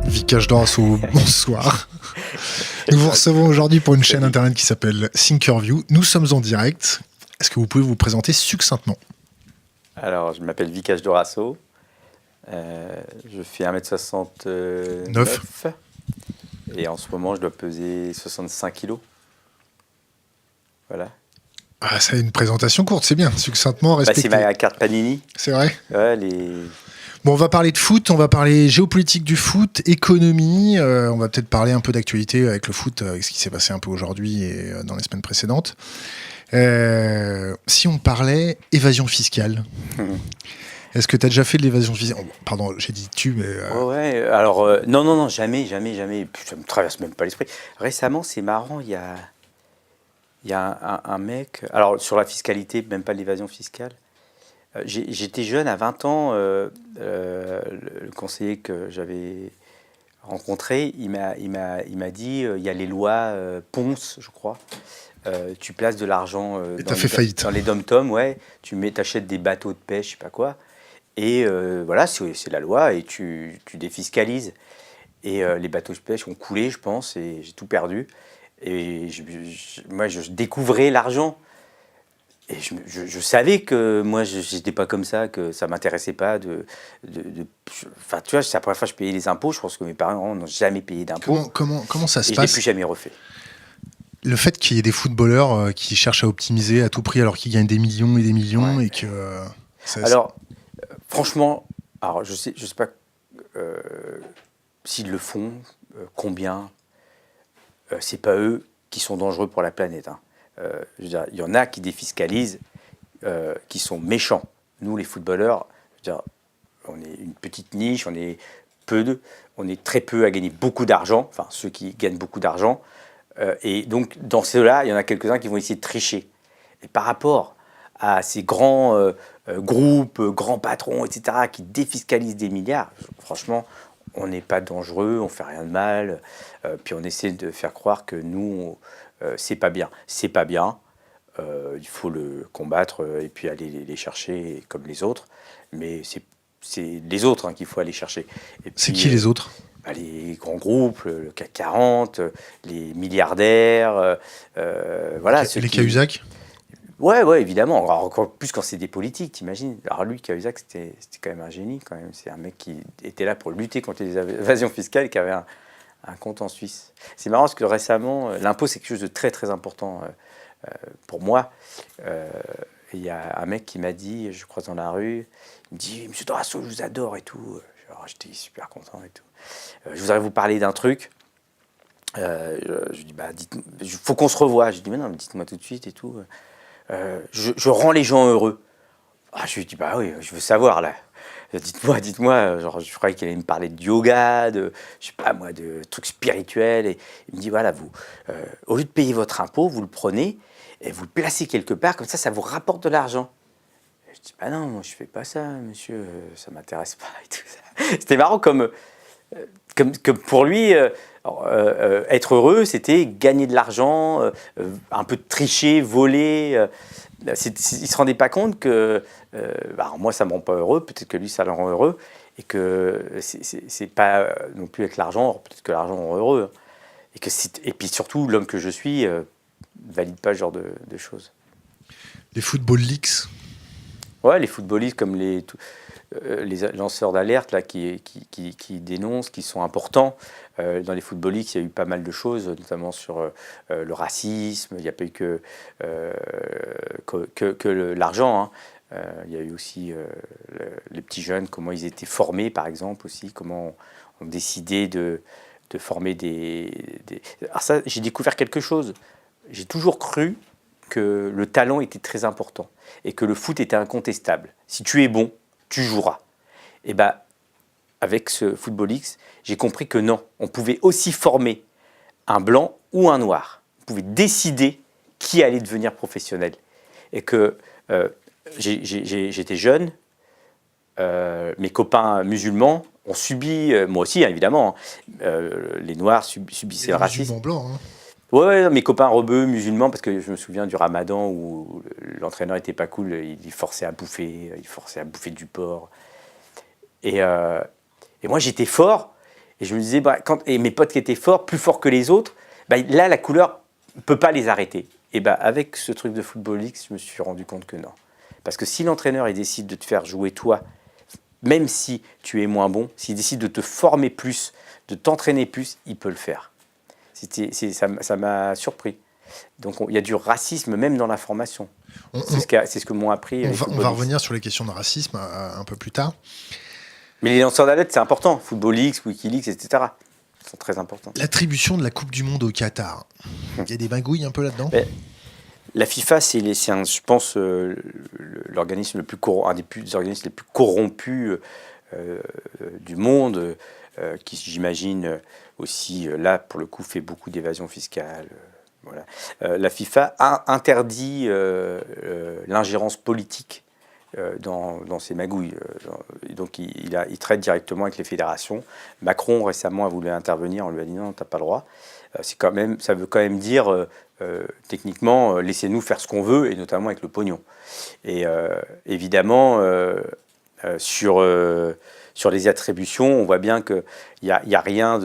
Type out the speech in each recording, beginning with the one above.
Vicage Dorasso, bonsoir. Nous vous recevons aujourd'hui pour une chaîne internet qui s'appelle Thinkerview. Nous sommes en direct. Est-ce que vous pouvez vous présenter succinctement? Alors, je m'appelle Vicage Dorasso. Je fais 1m69. 9. Et en ce moment, je dois peser 65 kilos. Voilà. Ah, c'est une présentation courte, c'est bien. Succinctement, respecté. C'est ma carte Panini. C'est vrai? Ouais, Bon, on va parler de foot, on va parler géopolitique du foot, économie, on va peut-être parler un peu d'actualité avec le foot, avec ce qui s'est passé un peu aujourd'hui et dans les semaines précédentes. Si on parlait évasion fiscale, est-ce que tu as déjà fait de l'évasion fiscale? Pardon, j'ai dit tu, mais... Ouais, alors, non, jamais. Ça me traverse même pas l'esprit. Récemment, c'est marrant, il y a un mec... Alors, sur la fiscalité, même pas l'évasion fiscale. J'étais jeune, à 20 ans, le conseiller que j'avais rencontré, il m'a dit, il y a les lois Ponce, je crois, tu places de l'argent dans les dom-toms, ouais, t'achètes des bateaux de pêche, je sais pas quoi, et voilà, c'est la loi, et tu défiscalises. Et les bateaux de pêche ont coulé, je pense, et j'ai tout perdu. Et moi, je découvrais l'argent. Et je savais que moi, je n'étais pas comme ça, que ça ne m'intéressait pas Enfin, tu vois, c'est la première fois que je payais les impôts. Je pense que mes parents n'ont jamais payé d'impôts. Comment ça se passe? Et je ne l'ai plus jamais refait. Le fait qu'il y ait des footballeurs qui cherchent à optimiser à tout prix alors qu'ils gagnent des millions et des millions, ouais. Et que... Alors, franchement, je sais pas s'ils le font, combien. C'est pas eux qui sont dangereux pour la planète, hein. Je veux dire, il y en a qui défiscalisent, qui sont méchants. Nous, les footballeurs, je veux dire, on est une petite niche, on est très peu à gagner beaucoup d'argent, enfin ceux qui gagnent beaucoup d'argent. Et donc, dans ceux-là, il y en a quelques-uns qui vont essayer de tricher. Et par rapport à ces grands groupes, grands patrons, etc., qui défiscalisent des milliards, franchement, on n'est pas dangereux, on ne fait rien de mal. Puis on essaie de faire croire que nous... c'est pas bien. C'est pas bien. Il faut le combattre et puis aller les chercher comme les autres. Mais c'est les autres, hein, qu'il faut aller chercher. C'est qui les autres? Les grands groupes, le CAC 40, les milliardaires. Voilà, les Cahuzac? Ouais, évidemment. Alors, encore plus quand c'est des politiques, t'imagines. Alors lui, Cahuzac, c'était quand même un génie. Quand même. C'est un mec qui était là pour lutter contre les évasions fiscales et qui avait un compte en Suisse. C'est marrant parce que récemment, l'impôt, c'est quelque chose de très, très important pour moi. Il y a un mec qui m'a dit, je croise dans la rue, il me dit « Monsieur Dorasso, je vous adore et tout. » Alors, j'étais super content et tout. Je voudrais vous parler d'un truc. Je lui dis « il faut qu'on se revoie. » Je lui dis « Mais non, dites-moi tout de suite et tout. Je rends les gens heureux. » Je lui dis « Bah oui, je veux savoir là. » Dites-moi, genre, je croyais qu'il allait me parler de yoga, je sais pas moi, de trucs spirituels. Et il me dit, voilà, vous, au lieu de payer votre impôt, vous le prenez et vous le placez quelque part, comme ça vous rapporte de l'argent. Je dis, bah non, moi je fais pas ça, monsieur, ça m'intéresse pas et tout ça. C'était marrant comme pour lui, être heureux, c'était gagner de l'argent, un peu tricher, voler. Il ne se rendait pas compte que moi ça ne me rend pas heureux, peut-être que lui ça le rend heureux, et que c'est pas non plus avec l'argent, peut-être que l'argent rend heureux, et puis surtout l'homme que je suis ne valide pas ce genre de choses. Les football leaks? Ouais, les footballistes comme les lanceurs d'alerte là, qui dénoncent, qui sont importants. Dans les footballistes, il y a eu pas mal de choses, notamment sur le racisme. Il n'y a pas eu que l'argent, hein. Il y a eu aussi les petits jeunes, comment ils étaient formés, par exemple, aussi, comment on décidait de former Alors ça, j'ai découvert quelque chose. J'ai toujours cru que le talent était très important et que le foot était incontestable. Si tu es bon, tu joueras. Et avec ce Football X, j'ai compris que non, on pouvait aussi former un blanc ou un noir. On pouvait décider qui allait devenir professionnel. Et que j'étais jeune, mes copains musulmans ont subi, moi aussi hein, évidemment, les noirs subissaient le racisme. Musulmans blancs, hein. Ouais, mes copains rebeux, musulmans, parce que je me souviens du Ramadan où l'entraîneur était pas cool, il forçait à bouffer, du porc. Et, euh, et moi, j'étais fort, et je me disais, et mes potes qui étaient forts, plus forts que les autres, là, la couleur ne peut pas les arrêter. Et avec ce truc de Football X, je me suis rendu compte que non. Parce que si l'entraîneur il décide de te faire jouer toi, même si tu es moins bon, s'il décide de te former plus, de t'entraîner plus, il peut le faire. Ça m'a surpris. Donc il y a du racisme même dans la formation. C'est ce que m'ont appris. On va revenir sur les questions de racisme un peu plus tard. Mais les lanceurs d'alerte, c'est important. Football X, Wikileaks, etc. Ils sont très importants. L'attribution de la Coupe du Monde au Qatar. Il y a des magouilles un peu là-dedans. La FIFA, je pense, l'organisme le plus un des organismes les plus corrompus du monde, qui, j'imagine, aussi, là, pour le coup, fait beaucoup d'évasion fiscale. Voilà. La FIFA a interdit l'ingérence politique dans ces magouilles. Donc, il traite directement avec les fédérations. Macron, récemment, a voulu intervenir. On lui a dit non, t'as pas le droit. Ça veut quand même dire, techniquement, laissez-nous faire ce qu'on veut, et notamment avec le pognon. Et évidemment, sur les attributions, on voit bien qu'il n'y a rien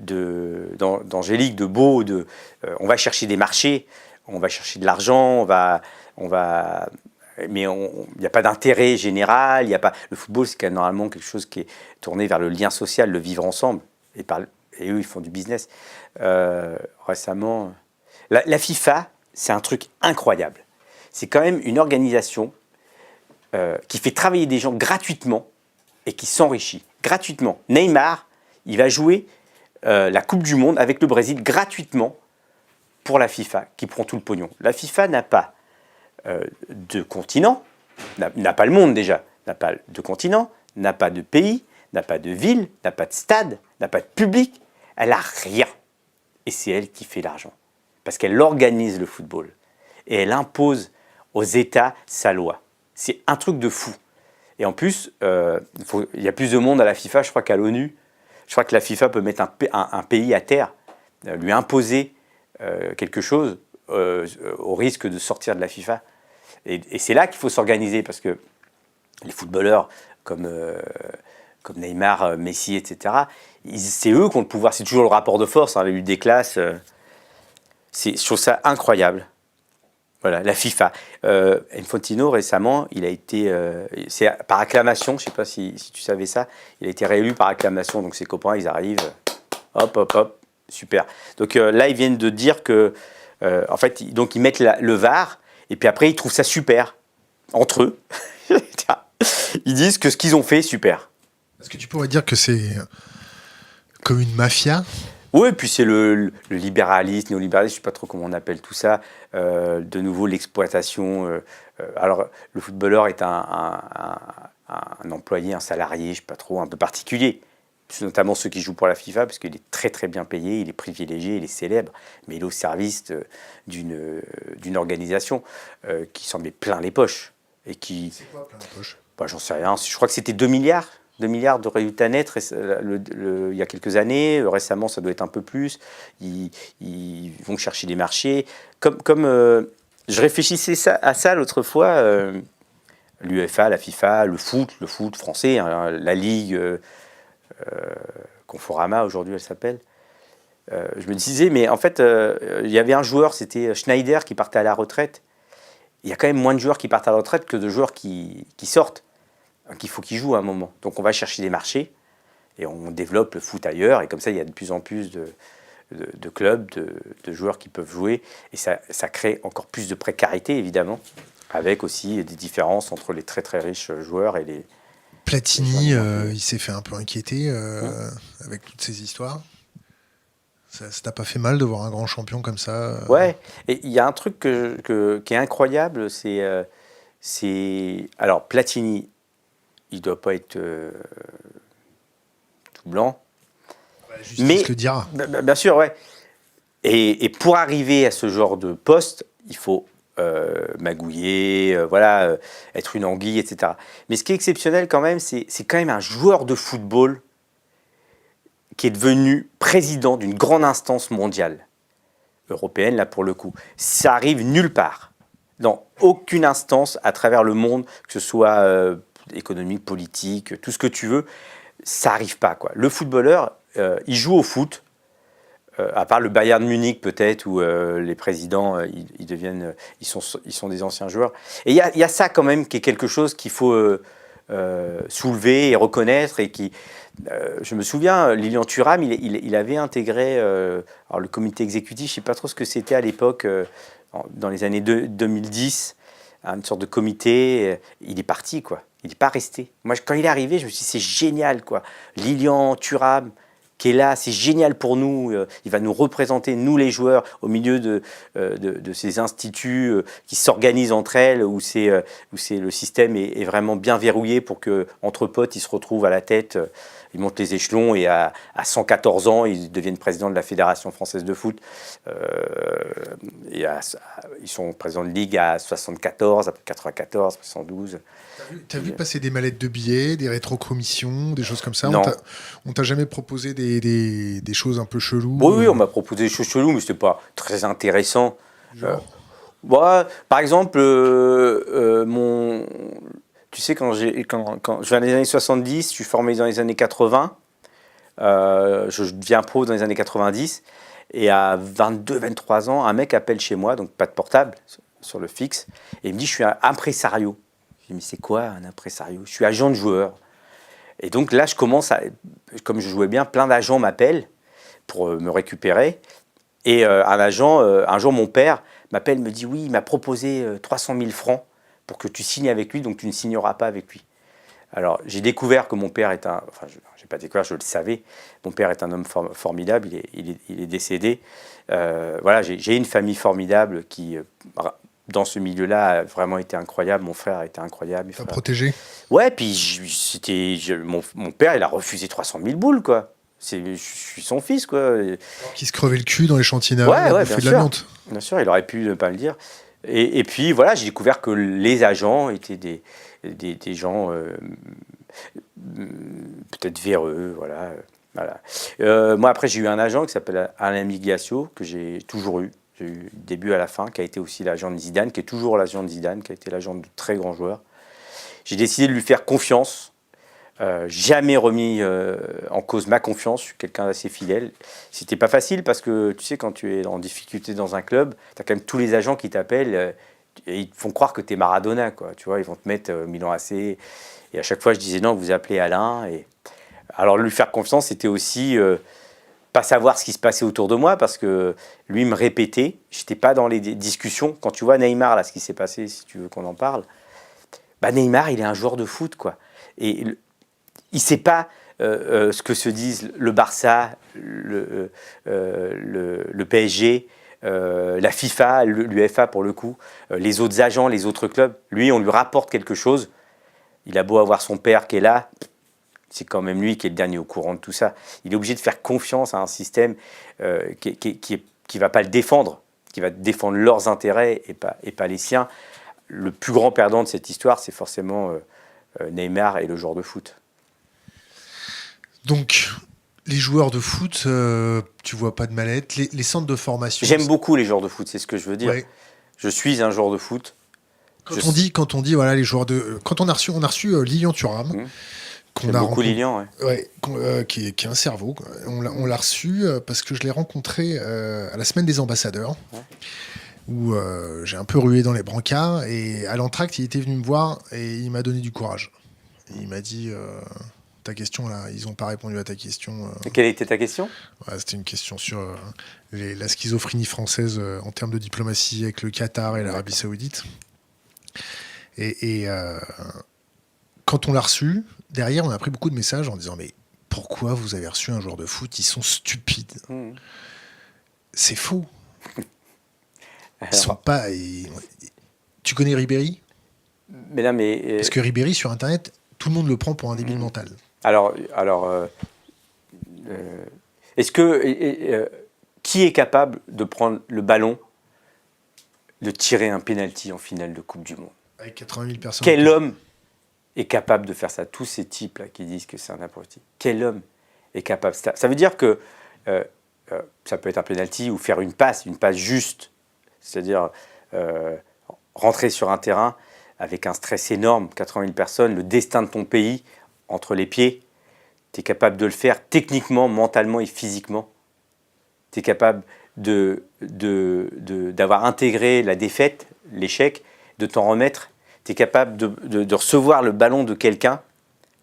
d'angélique, de beau. On va chercher des marchés, on va chercher de l'argent, mais il n'y a pas d'intérêt général. Le football, c'est quand même normalement quelque chose qui est tourné vers le lien social, le vivre ensemble. Et eux, ils font du business. Récemment, la FIFA, c'est un truc incroyable. C'est quand même une organisation qui fait travailler des gens gratuitement et qui s'enrichit gratuitement. Neymar, il va jouer la Coupe du Monde avec le Brésil gratuitement pour la FIFA, qui prend tout le pognon. La FIFA n'a pas de continent, n'a pas le monde déjà, n'a pas de continent, n'a pas de pays, n'a pas de ville, n'a pas de stade, n'a pas de public. Elle n'a rien. Et c'est elle qui fait l'argent. Parce qu'elle organise le football. Et elle impose aux États sa loi. C'est un truc de fou. Et en plus, il y a plus de monde à la FIFA, je crois, qu'à l'ONU. Je crois que la FIFA peut mettre un pays à terre, lui imposer quelque chose au risque de sortir de la FIFA. Et c'est là qu'il faut s'organiser, parce que les footballeurs comme Neymar, Messi, etc., c'est eux qui ont le pouvoir. C'est toujours le rapport de force, hein, la lutte des classes. Je trouve ça incroyable. Voilà, la FIFA. Infantino, récemment, il a été... c'est par acclamation, je ne sais pas si tu savais ça, il a été réélu par acclamation. Donc ses copains, ils arrivent, hop, super. Donc là, ils viennent de dire que... en fait, donc ils mettent le VAR, et puis après, ils trouvent ça super, entre eux. Ils disent que ce qu'ils ont fait est super. Est-ce que tu pourrais dire que c'est comme une mafia ? Oui, puis c'est le libéralisme, néolibéralisme, je ne sais pas trop comment on appelle tout ça. De nouveau, l'exploitation. Alors, le footballeur est un employé, un salarié, je ne sais pas trop, un peu particulier. Notamment ceux qui jouent pour la FIFA, parce qu'il est très très bien payé, il est privilégié, il est célèbre, mais il est au service d'une organisation qui s'en met plein les poches. Et qui... C'est quoi plein les poches ? J'en sais rien, je crois que c'était 2 milliards de résultats nets il y a quelques années. Récemment, ça doit être un peu plus. Ils vont chercher des marchés. Comme je réfléchissais à ça l'autre fois, l'UEFA, la FIFA, le foot français, hein, la Ligue Conforama, aujourd'hui elle s'appelle. Je me disais, mais en fait, il y avait un joueur, c'était Schneider, qui partait à la retraite. Il y a quand même moins de joueurs qui partent à la retraite que de joueurs qui sortent. Qu'il faut qu'ils jouent à un moment. Donc on va chercher des marchés et on développe le foot ailleurs. Et comme ça, il y a de plus en plus de clubs, de joueurs qui peuvent jouer. Et ça crée encore plus de précarité, évidemment, avec aussi des différences entre les très très riches joueurs et les... Platini, il s'est fait un peu inquiéter avec toutes ces histoires. Ça t'a pas fait mal de voir un grand champion comme ça Ouais, et il y a un truc qui est incroyable, c'est... Alors, Platini... il ne doit pas être tout blanc. La justice le dira. Bien sûr, ouais. Et pour arriver à ce genre de poste, il faut magouiller, être une anguille, etc. Mais ce qui est exceptionnel quand même, c'est quand même un joueur de football qui est devenu président d'une grande instance mondiale. européenne, là pour le coup. Ça arrive nulle part, dans aucune instance à travers le monde, que ce soit économique, politique, tout ce que tu veux, ça n'arrive pas, quoi. Le footballeur, il joue au foot, à part le Bayern de Munich peut-être, où les présidents, ils sont des anciens joueurs. Et il y a ça quand même qui est quelque chose qu'il faut soulever et reconnaître. Et qui, je me souviens, Lilian Thuram, il avait intégré alors le comité exécutif, je ne sais pas trop ce que c'était à l'époque, dans les années 2010, une sorte de comité. Il est parti, quoi. Il n'est pas resté. Moi, quand il est arrivé, je me suis dit, c'est génial, quoi. Lilian Thuram, qui est là, c'est génial pour nous. Il va nous représenter, nous les joueurs, au milieu de ces instituts qui s'organisent entre elles, où le système est vraiment bien verrouillé pour qu'entre potes, ils se retrouvent à la tête, ils montent les échelons et à 114 ans, ils deviennent président de la Fédération française de foot. Ils sont présidents de ligue à 74, à 94, 72. T'as vu passer des mallettes de billets, des rétrocommissions, des choses comme ça? Non. On t'a jamais proposé des choses un peu cheloues? Oui, on m'a proposé des choses cheloues, mais c'était pas très intéressant. Par exemple, tu sais, quand je viens des années 70, je suis formé dans les années 80, je deviens pro dans les années 90, et à 22, 23 ans, un mec appelle chez moi, donc pas de portable, sur le fixe, et il me dit, je suis un impresario. Je dis, mais c'est quoi un impresario? Je suis agent de joueur. Et donc là, comme je jouais bien, plein d'agents m'appellent pour me récupérer. Et un jour, mon père m'appelle, me dit, oui, il m'a proposé 300 000 francs pour que tu signes avec lui, donc tu ne signeras pas avec lui. Alors, j'ai découvert que mon père est j'ai pas découvert, je le savais. Mon père est un homme formidable, il est décédé. Voilà, j'ai une famille formidable qui, dans ce milieu-là, a vraiment été incroyable. Mon frère a été incroyable. T'as protégé? Ouais, puis mon père, il a refusé 300 000 boules, quoi. Je suis son fils, quoi. Qui se crevait le cul dans les chantiers navals, ouais, fait de la menthe. Bien sûr, il aurait pu ne pas le dire. Et puis, voilà, j'ai découvert que les agents étaient des gens peut-être véreux, voilà. Moi, après, j'ai eu un agent qui s'appelle Alain Migliaccio, que j'ai toujours eu. J'ai eu du début à la fin, qui a été aussi l'agent de Zidane, qui est toujours l'agent de Zidane, qui a été l'agent de très grands joueurs. J'ai décidé de lui faire confiance. Jamais remis en cause ma confiance. Je suis quelqu'un d'assez fidèle. C'était pas facile parce que, tu sais, quand tu es en difficulté dans un club, tu as quand même tous les agents qui t'appellent et ils te font croire que tu es Maradona, quoi. Tu vois, ils vont te mettre Milan AC. Et à chaque fois, je disais non, vous appelez Alain. Et alors, lui faire confiance, c'était aussi pas savoir ce qui se passait autour de moi parce que lui me répétait. J'étais pas dans les discussions. Quand tu vois Neymar, là, ce qui s'est passé, si tu veux qu'on en parle, bah Neymar, il est un joueur de foot, quoi. Et il ne sait pas ce que se disent le Barça, le PSG, la FIFA, l'UEFA pour le coup, les autres agents, les autres clubs. Lui, on lui rapporte quelque chose. Il a beau avoir son père qui est là, c'est quand même lui qui est le dernier au courant de tout ça. Il est obligé de faire confiance à un système qui ne va pas le défendre, qui va défendre leurs intérêts et pas les siens. Le plus grand perdant de cette histoire, c'est forcément Neymar et le joueur de foot. Donc, les joueurs de foot, tu vois pas de mallette. Les centres de formation. J'aime beaucoup les joueurs de foot, c'est ce que je veux dire. Ouais. Je suis un joueur de foot. Quand on dit voilà les joueurs de, quand on a reçu Lilian Thuram, qu'on a beaucoup Lilian, qui est un cerveau. On l'a reçu parce que je l'ai rencontré à la semaine des ambassadeurs, où j'ai un peu rué dans les brancards et à l'entracte il était venu me voir et il m'a donné du courage. Et il m'a dit. Ta question là, ils n'ont pas répondu à ta question. Quelle était ta question? C'était une question sur la schizophrénie française en termes de diplomatie avec le Qatar et l'Arabie Saoudite. Et quand on l'a reçu, derrière on a pris beaucoup de messages en disant mais pourquoi vous avez reçu un joueur de foot? Ils sont stupides. C'est faux. Ils sont pas. Tu connais Ribéry? Mais là, parce que Ribéry sur Internet, tout le monde le prend pour un débile mental. Alors est-ce que qui est capable de prendre le ballon, de tirer un penalty en finale de Coupe du Monde? Avec 80 000 personnes. Quel homme est capable de faire ça? Tous ces types là qui disent que c'est un abruti. Quel homme est capable? Ça veut dire que ça peut être un penalty ou faire une passe juste, c'est-à-dire rentrer sur un terrain avec un stress énorme, 80 000 personnes, le destin de ton pays entre les pieds, tu es capable de le faire techniquement, mentalement et physiquement. Tu es capable d'avoir intégré la défaite, l'échec, de t'en remettre. Tu es capable de recevoir le ballon de quelqu'un,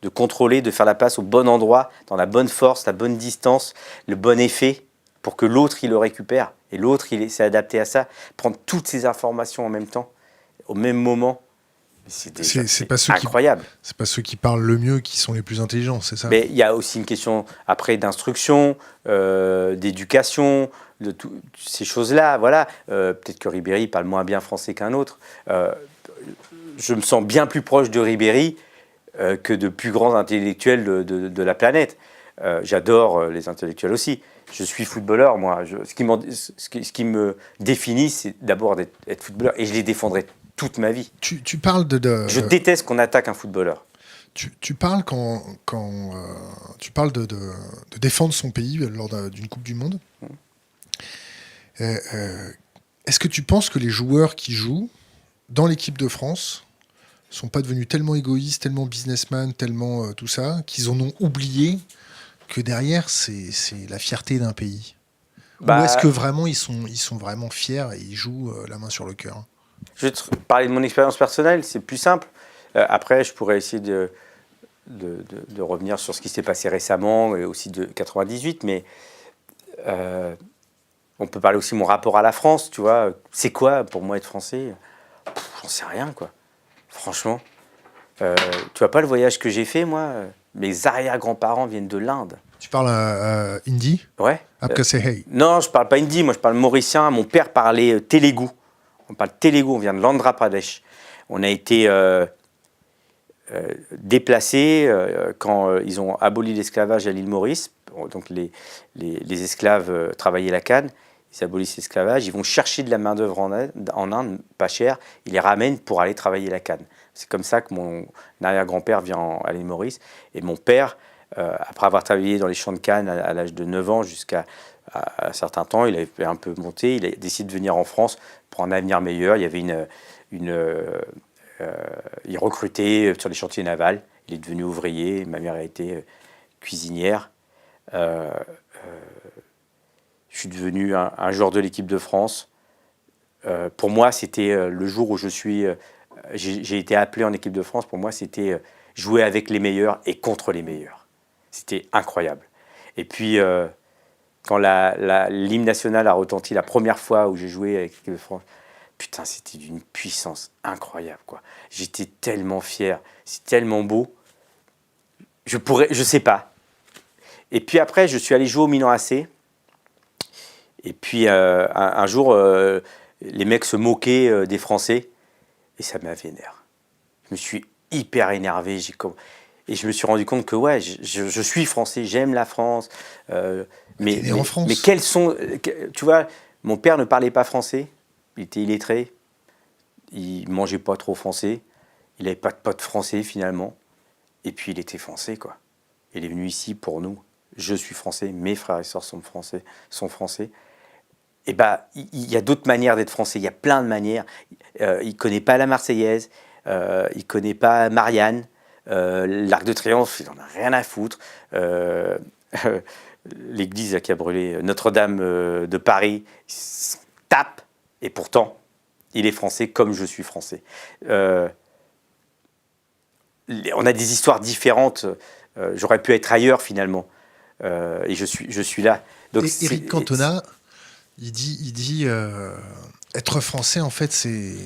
de contrôler, de faire la passe au bon endroit, dans la bonne force, la bonne distance, le bon effet, pour que l'autre il le récupère. Et l'autre il s'est adapté à ça. Prendre toutes ces informations en même temps, au même moment, c'est incroyable. C'est pas ceux qui parlent le mieux qui sont les plus intelligents, c'est ça? Mais il y a aussi une question après d'instruction, d'éducation, de toutes ces choses-là. Voilà. Peut-être que Ribéry parle moins bien français qu'un autre. Je me sens bien plus proche de Ribéry que de plus grands intellectuels de la planète. J'adore les intellectuels aussi. Je suis footballeur, moi. Ce qui me définit, c'est d'abord d'être footballeur. Et je les défendrai toute ma vie. Tu parles Je déteste qu'on attaque un footballeur. Tu parles tu parles de défendre son pays lors d'une Coupe du Monde. Est-ce que tu penses que les joueurs qui jouent dans l'équipe de France sont pas devenus tellement égoïstes, tellement businessmen, tellement tout ça, qu'ils en ont oublié que derrière, c'est la fierté d'un pays? Ou est-ce que vraiment ils sont vraiment fiers et ils jouent la main sur le cœur? Je vais te parler de mon expérience personnelle, c'est plus simple. Après, je pourrais essayer de revenir sur ce qui s'est passé récemment et aussi de 98, mais on peut parler aussi de mon rapport à la France, tu vois. C'est quoi pour moi être français? J'en sais rien, quoi. Franchement. Tu vois pas le voyage que j'ai fait, moi? Mes arrière-grands-parents viennent de l'Inde. Tu parles hindi? Ouais. Hey. Non, je parle pas hindi, moi je parle mauricien. Mon père parlait Telugu. On parle Telugu, on vient de l'Andhra Pradesh. On a été déplacés quand ils ont aboli l'esclavage à l'île Maurice. Donc les esclaves travaillaient la canne, ils abolissent l'esclavage, ils vont chercher de la main-d'œuvre en Inde, pas chère, ils les ramènent pour aller travailler la canne. C'est comme ça que mon arrière-grand-père vient à l'île Maurice. Et mon père, après avoir travaillé dans les champs de canne à l'âge de 9 ans jusqu'à un certain temps, il avait un peu monté, il a décidé de venir en France pour un avenir meilleur. Il y avait il recrutait sur les chantiers navals, il est devenu ouvrier, ma mère a été cuisinière. Je suis devenu un joueur de l'équipe de France. Pour moi, c'était le jour où j'ai été appelé en équipe de France. Pour moi, c'était jouer avec les meilleurs et contre les meilleurs. C'était incroyable. Et puis, quand l'hymne national a retenti la première fois où j'ai joué avec l'équipe de France, putain, c'était d'une puissance incroyable, quoi. J'étais tellement fier, c'est tellement beau. Je sais pas. Et puis après, je suis allé jouer au Milan AC. Et puis un jour, les mecs se moquaient des Français. Et ça m'a vénère. Je me suis hyper énervé. Et je me suis rendu compte que ouais, je suis français, j'aime la France. Mais en France. Mais quels sont... Tu vois, mon père ne parlait pas français. Il était illettré. Il mangeait pas trop français. Il n'avait pas de potes français finalement. Et puis il était français, quoi. Il est venu ici pour nous. Je suis français, mes frères et sœurs sont français. Et bah, il y a d'autres manières d'être français. Il y a plein de manières. Il connaît pas la Marseillaise. Il connaît pas Marianne. L'Arc de Triomphe, il en a rien à foutre. L'église qui a brûlé Notre-Dame de Paris, il tape. Et pourtant, il est français comme je suis français. On a des histoires différentes. J'aurais pu être ailleurs finalement. Et je suis là. Donc, Éric Cantona, il dit être français, en fait, ce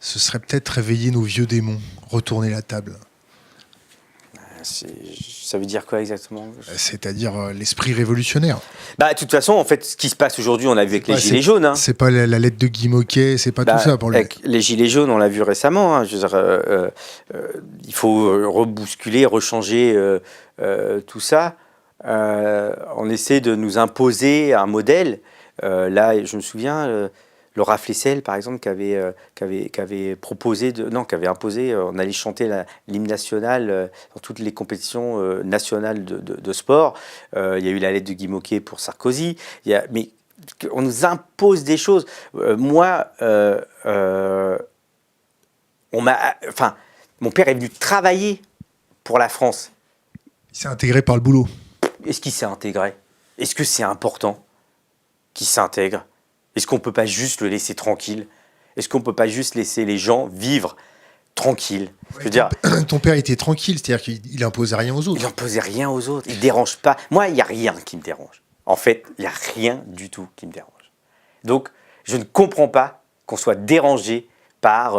serait peut-être réveiller nos vieux démons, retourner la table. Ça veut dire quoi exactement? C'est-à-dire l'esprit révolutionnaire. Bah, de toute façon, en fait, ce qui se passe aujourd'hui, on l'a vu avec les Gilets jaunes. Hein. C'est pas la lettre de Guy Moquet, c'est pas tout ça pour lui. Avec les Gilets jaunes, on l'a vu récemment. Hein, je veux dire, il faut rebousculer, rechanger tout ça. On essaie de nous imposer un modèle. Là, je me souviens, Laura Flessel, par exemple, qui avait proposé, qui avait imposé, on allait chanter l'hymne national dans toutes les compétitions nationales de sport. Il y a eu la lettre de Guy Môquet pour Sarkozy. Mais on nous impose des choses. Mon père est venu travailler pour la France. Il s'est intégré par le boulot. Est-ce qu'il s'est intégré? Est-ce que c'est important qu'il s'intègre? Est-ce qu'on ne peut pas juste le laisser tranquille? Est-ce qu'on ne peut pas juste laisser les gens vivre tranquille? Je veux dire, ton père était tranquille, c'est-à-dire qu'il n'imposait rien aux autres. Il n'imposait rien aux autres, il ne dérange pas. Moi, il n'y a rien qui me dérange. En fait, il n'y a rien du tout qui me dérange. Donc, je ne comprends pas qu'on soit dérangé par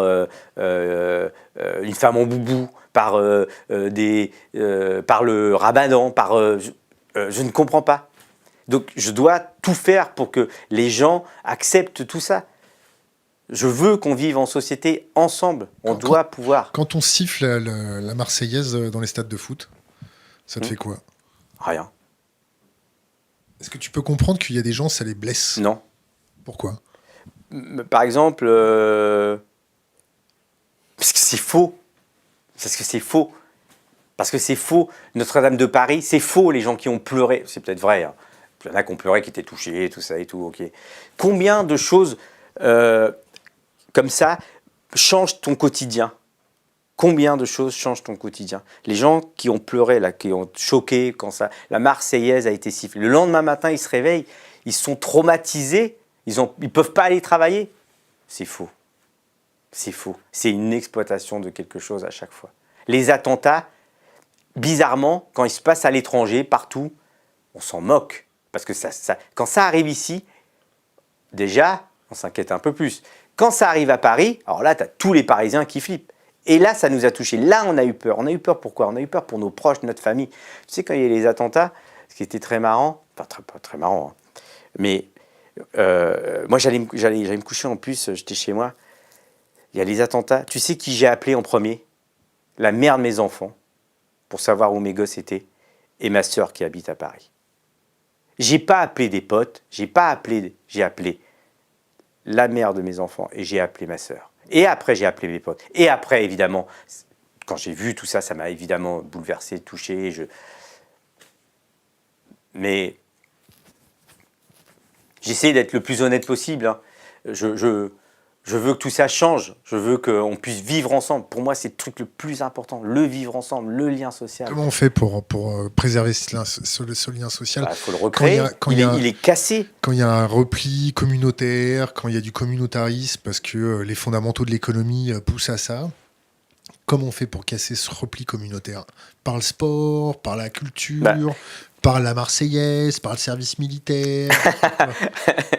une femme en boubou, par le ramadan, je ne comprends pas. Donc je dois tout faire pour que les gens acceptent tout ça. Je veux qu'on vive en société ensemble. On doit pouvoir. Quand on siffle la Marseillaise dans les stades de foot, ça te fait quoi? Rien. Est-ce que tu peux comprendre qu'il y a des gens, ça les blesse? Non. Pourquoi? Par exemple, parce que c'est faux. Parce que c'est faux. Parce que c'est faux. Notre-Dame de Paris, c'est faux, les gens qui ont pleuré. C'est peut-être vrai, hein. Il y en a qui ont pleuré, qui étaient touchés, tout ça et tout, ok. Combien de choses comme ça changent ton quotidien? Combien de choses changent ton quotidien? Les gens qui ont pleuré, là, qui ont choqué quand la Marseillaise a été sifflée. Le lendemain matin, ils se réveillent, ils sont traumatisés, ils ne peuvent pas aller travailler. C'est faux. C'est faux. C'est une exploitation de quelque chose à chaque fois. Les attentats, bizarrement, quand ils se passent à l'étranger, partout, on s'en moque. Parce que quand ça arrive ici, déjà, on s'inquiète un peu plus. Quand ça arrive à Paris, alors là, tu as tous les Parisiens qui flippent. Et là, ça nous a touchés. Là, on a eu peur. On a eu peur pourquoi? On a eu peur pour nos proches, notre famille. Tu sais, quand il y a les attentats, ce qui était très marrant, pas très marrant, hein, mais moi, j'allais me coucher en plus, j'étais chez moi. Il y a les attentats. Tu sais qui j'ai appelé en premier? La mère de mes enfants, pour savoir où mes gosses étaient, et ma sœur qui habite à Paris. J'ai pas appelé des potes, j'ai appelé la mère de mes enfants et j'ai appelé ma sœur. Et après, j'ai appelé mes potes. Et après, évidemment, quand j'ai vu tout ça, ça m'a évidemment bouleversé, touché. Mais j'essaie d'être le plus honnête possible, hein. Je veux que tout ça change. Je veux qu'on puisse vivre ensemble. Pour moi, c'est le truc le plus important. Le vivre ensemble, le lien social. Comment on fait pour préserver ce lien social? Il faut le recréer. Il est cassé. Quand il y a un repli communautaire, quand il y a du communautarisme, parce que les fondamentaux de l'économie poussent à ça, comment on fait pour casser ce repli communautaire? Par le sport, par la culture, par la Marseillaise, par le service militaire.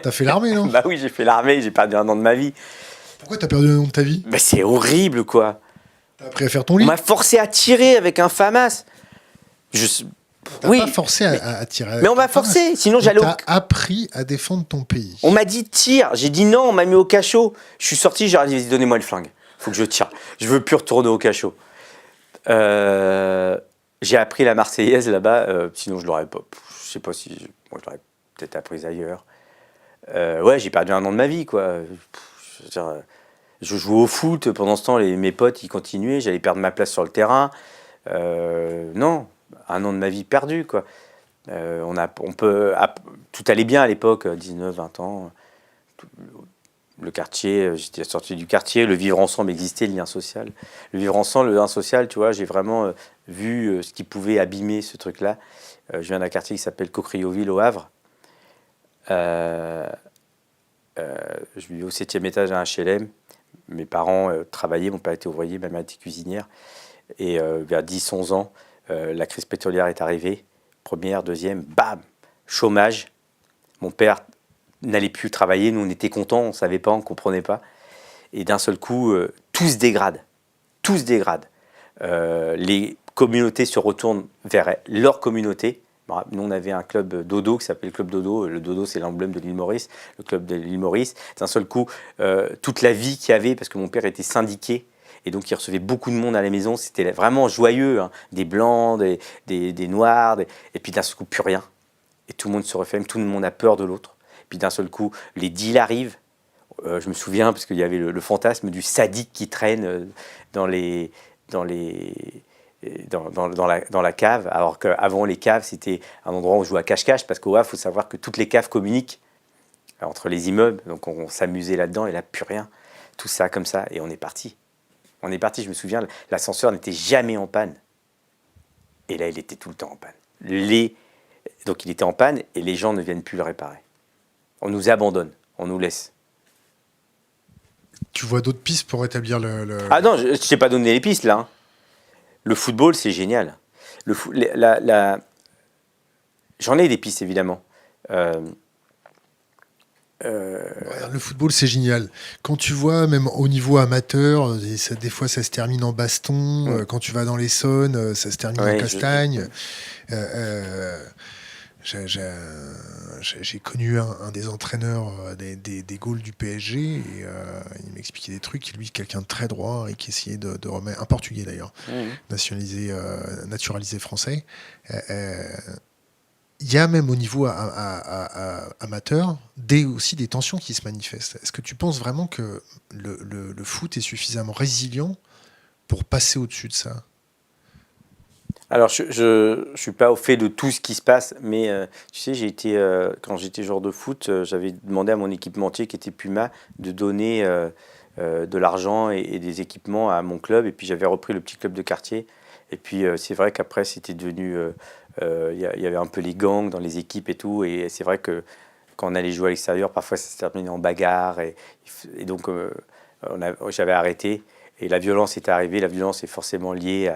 T'as fait l'armée, non? Bah oui, j'ai fait l'armée, j'ai perdu 1 an de ma vie. Pourquoi t'as perdu 1 an de ta vie? Bah c'est horrible, quoi. T'as appris à faire ton lit? On m'a forcé à tirer avec un FAMAS. T'as pas forcé à tirer avec mais on m'a forcé, sinon j'allais T'as appris à défendre ton pays. On m'a dit tire, j'ai dit non, on m'a mis au cachot. Je suis sorti, j'ai dit donnez-moi le flingue, faut que je tire. Je veux plus retourner au cachot. J'ai appris la Marseillaise là-bas, sinon je l'aurais pas. Je sais pas si. Moi, je l'aurais peut-être apprise ailleurs. Ouais, j'ai perdu 1 an de ma vie, quoi. Je jouais au foot, pendant ce temps, mes potes, ils continuaient, j'allais perdre ma place sur le terrain. Non, 1 an de ma vie perdu, quoi. Tout allait bien à l'époque, 19, 20 ans. Le quartier, j'étais sorti du quartier, le vivre ensemble existait, le lien social. Le vivre ensemble, le lien social, tu vois, j'ai vraiment vu ce qui pouvait abîmer ce truc-là. Je viens d'un quartier qui s'appelle Cocrioville au Havre. Je vivais au 7e étage d'un HLM. Mes parents travaillaient, mon père était ouvrier, ma mère était cuisinière. Et vers 10-11 ans, la crise pétrolière est arrivée. Première, deuxième, bam, chômage. Mon père n'allait plus travailler, nous on était contents, on ne savait pas, on ne comprenait pas. Et d'un seul coup, tout se dégrade. Tout se dégrade. Les communautés se retournent vers leur communauté. Nous, on avait un club dodo qui s'appelait le club dodo. Le dodo, c'est l'emblème de l'île Maurice, le club de l'île Maurice. D'un seul coup, toute la vie qu'il y avait, parce que mon père était syndiqué, et donc il recevait beaucoup de monde à la maison. C'était vraiment joyeux, hein. Des blancs, des noirs, et puis d'un seul coup, plus rien. Et tout le monde se referme, tout le monde a peur de l'autre. Puis d'un seul coup, les deals arrivent. je me souviens, parce qu'il y avait le fantasme du sadique qui traîne dans les, dans les, dans la cave, alors qu'avant les caves, c'était un endroit où on jouait à cache-cache, parce qu'au Havre, il faut savoir que toutes les caves communiquent entre les immeubles, donc on s'amusait là-dedans, et là, plus rien. Tout ça comme ça, et on est parti. On est parti, je me souviens, l'ascenseur n'était jamais en panne. Et là, il était tout le temps en panne. Donc il était en panne, et les gens ne viennent plus le réparer. On nous abandonne, on nous laisse. Tu vois d'autres pistes pour rétablir Ah non, je ne t'ai pas donné les pistes, là. Hein. Le football, c'est génial. J'en ai des pistes, évidemment. Le football, c'est génial. Quand tu vois, même au niveau amateur, des fois ça se termine en baston. Quand tu vas dans l'Essonne, ça se termine en castagne. J'ai connu un des entraîneurs des Gaules du PSG et il m'expliquait des trucs. Lui, quelqu'un de très droit et qui essayait de remettre, un Portugais d'ailleurs, naturalisé français. Il y a même au niveau amateur aussi des tensions qui se manifestent. Est-ce que tu penses vraiment que le foot est suffisamment résilient pour passer au-dessus de ça ? Alors, je ne suis pas au fait de tout ce qui se passe, mais tu sais, quand j'étais joueur de foot, j'avais demandé à mon équipementier qui était Puma de donner de l'argent et des équipements à mon club, et puis j'avais repris le petit club de quartier. Et puis c'est vrai qu'après, c'était devenu... Il y avait un peu les gangs dans les équipes et tout, et c'est vrai que quand on allait jouer à l'extérieur, parfois ça se terminait en bagarre, et donc j'avais arrêté, et la violence était arrivée. La violence est forcément liée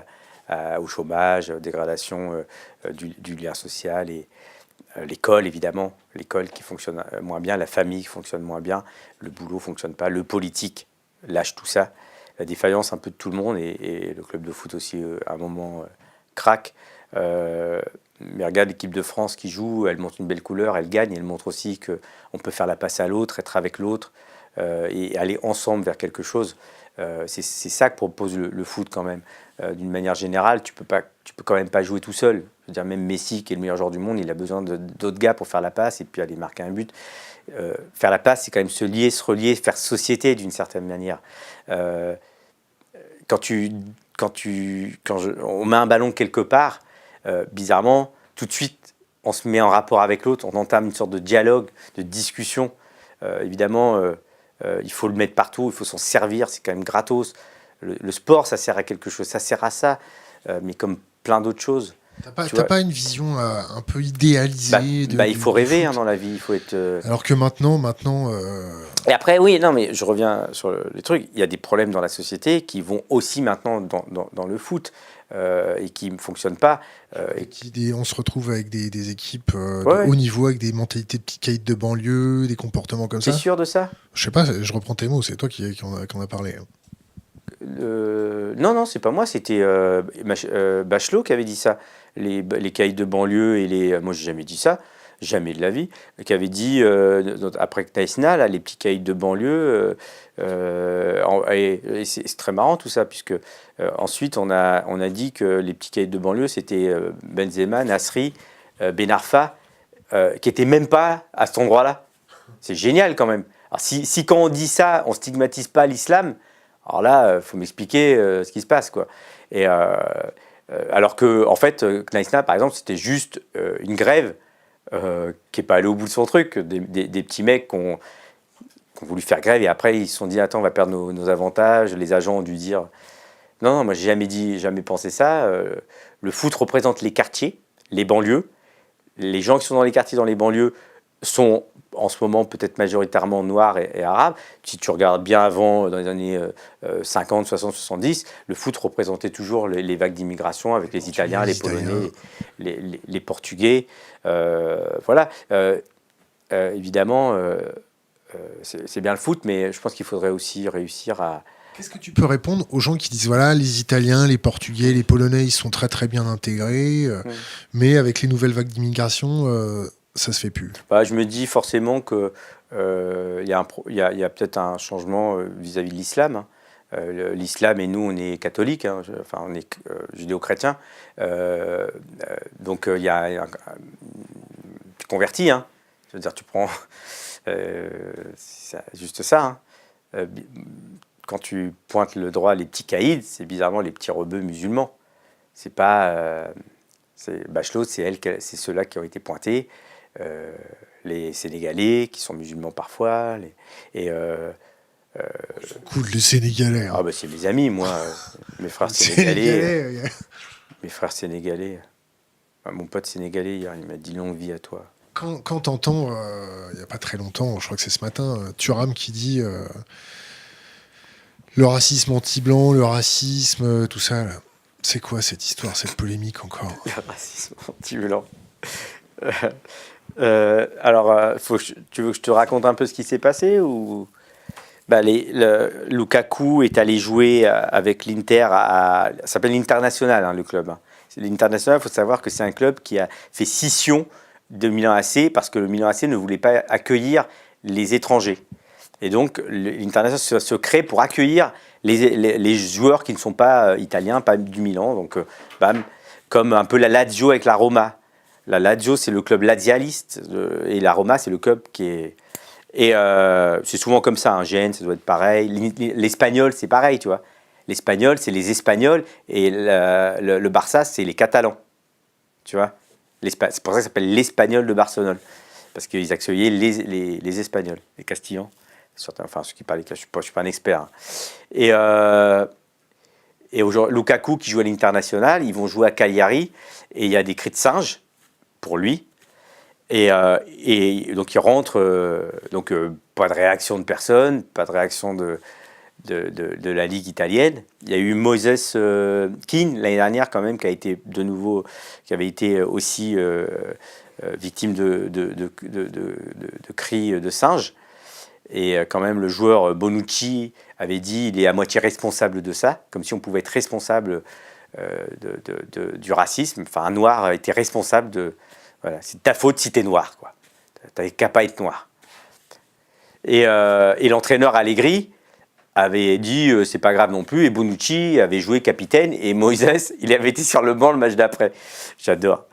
au chômage, dégradation du lien social, et l'école évidemment, l'école qui fonctionne moins bien, la famille qui fonctionne moins bien, le boulot fonctionne pas, le politique lâche tout ça, la défaillance un peu de tout le monde, et le club de foot aussi à un moment craque. Mais regarde l'équipe de France qui joue, elle montre une belle couleur, elle gagne, elle montre aussi qu'on peut faire la passe à l'autre, être avec l'autre et aller ensemble vers quelque chose. C'est ça que propose le foot quand même. D'une manière générale, tu peux quand même pas jouer tout seul. Je veux dire, même Messi, qui est le meilleur joueur du monde, il a besoin d'autres gars pour faire la passe et puis aller marquer un but. Faire la passe, c'est quand même se lier, se relier, faire société d'une certaine manière. Quand on met un ballon quelque part, bizarrement, tout de suite, on se met en rapport avec l'autre, on entame une sorte de dialogue, de discussion. Évidemment, il faut le mettre partout, il faut s'en servir, c'est quand même gratos. Le sport, ça sert à quelque chose, ça sert à ça, mais comme plein d'autres choses. T'as pas une vision un peu idéalisée il faut rêver dans la vie, il faut être... Alors que maintenant... Et après, oui, non, mais je reviens sur les trucs. Il y a des problèmes dans la société qui vont aussi maintenant dans le foot et qui ne fonctionnent pas. On se retrouve avec des équipes de haut niveau, avec des mentalités de petits caïds de banlieue, des comportements comme ça. T'es sûr de ça ? Je sais pas, je reprends tes mots, c'est toi qui en a parlé. Non, c'est pas moi, c'était Bachelot qui avait dit ça. Les caïds de banlieue et les... Moi, j'ai jamais dit ça, jamais de la vie. Qui avait dit, après Taïsna, là, les petits caïds de banlieue, et c'est très marrant tout ça, puisque ensuite, on a dit que les petits caïds de banlieue, c'était Benzema, Nasri, Ben Arfa, qui n'étaient même pas à cet endroit-là. C'est génial quand même. Alors, si quand on dit ça, on stigmatise pas l'islam, alors là, il faut m'expliquer ce qui se passe, quoi. Et alors que, en fait, Knaïsna, par exemple, c'était juste une grève qui n'est pas allée au bout de son truc. Des petits mecs qui ont voulu faire grève et après, ils se sont dit, attends, on va perdre nos avantages. Les agents ont dû dire, non, moi, j'ai jamais pensé ça. Le foot représente les quartiers, les banlieues. Les gens qui sont dans les quartiers, dans les banlieues, sont en ce moment peut-être majoritairement noirs et arabes. Si tu regardes bien avant, dans les années 50, 60, 70, le foot représentait toujours les vagues d'immigration avec les Italiens, les Polonais, les Portugais. Voilà. Évidemment, c'est bien le foot, mais je pense qu'il faudrait aussi réussir à... Qu'est-ce que tu peux répondre aux gens qui disent, voilà, les Italiens, les Portugais, les Polonais, ils sont très très bien intégrés, mais avec les nouvelles vagues d'immigration... ça se fait plus. Je me dis forcément qu'il y a peut-être un changement vis-à-vis de l'islam. Hein. L'islam et nous, on est catholiques, hein, on est judéo-chrétiens. Donc il y a tu convertis. Hein. Je veux dire, tu prends C'est juste ça. Hein. Quand tu pointes le droit les petits caïds, c'est bizarrement les petits rebeux musulmans. C'est pas... Bachelot, c'est ceux-là qui ont été pointés. Les Sénégalais, qui sont musulmans parfois. Cool, les Sénégalais. Hein. Ah bah c'est mes amis, moi. Mes frères sénégalais. Mes frères sénégalais. Mon pote sénégalais, hier, il m'a dit longue vie à toi. Quand t'entends, il n'y a pas très longtemps, je crois que c'est ce matin, Thuram qui dit le racisme anti-blanc, le racisme, tout ça, là. C'est quoi cette histoire, cette polémique encore? Le racisme anti-blanc. Alors, tu veux que je te raconte un peu ce qui s'est passé ou... Lukaku est allé jouer avec l'Inter, ça s'appelle l'International, hein, le club. Hein. L'International, il faut savoir que c'est un club qui a fait scission de Milan AC parce que le Milan AC ne voulait pas accueillir les étrangers. Et donc, l'International se crée pour accueillir les joueurs qui ne sont pas italiens, pas du Milan. Donc, comme un peu la Lazio avec la Roma. La Lazio, c'est le club lazialiste et la Roma, c'est le club qui est... Et c'est souvent comme ça, hein. Gênes, ça doit être pareil. L'Espagnol, c'est pareil, tu vois. L'Espagnol, c'est les Espagnols et le Barça, c'est les Catalans, tu vois. C'est pour ça que ça s'appelle l'Espagnol de Barcelone, parce qu'ils accueillaient les Espagnols, les Castillans. Enfin, ceux qui parlent, je ne suis pas un expert. Hein. Et aujourd'hui, Lukaku, qui joue à l'International, ils vont jouer à Cagliari, et il y a des cris de singe pour lui. Et donc il rentre, pas de réaction de personne, pas de réaction de la Ligue italienne. Il y a eu Moses Kean l'année dernière quand même qui avait été aussi victime de cris de singe. Et quand même le joueur Bonucci avait dit il est à moitié responsable de ça, comme si on pouvait être responsable du racisme. Enfin un noir était responsable de... Voilà, c'est ta faute si t'es noir, quoi. T'avais qu'à pas être noir. Et l'entraîneur Allegri avait dit c'est pas grave non plus. Et Bonucci avait joué capitaine. Et Moïse, il avait été sur le banc le match d'après. J'adore.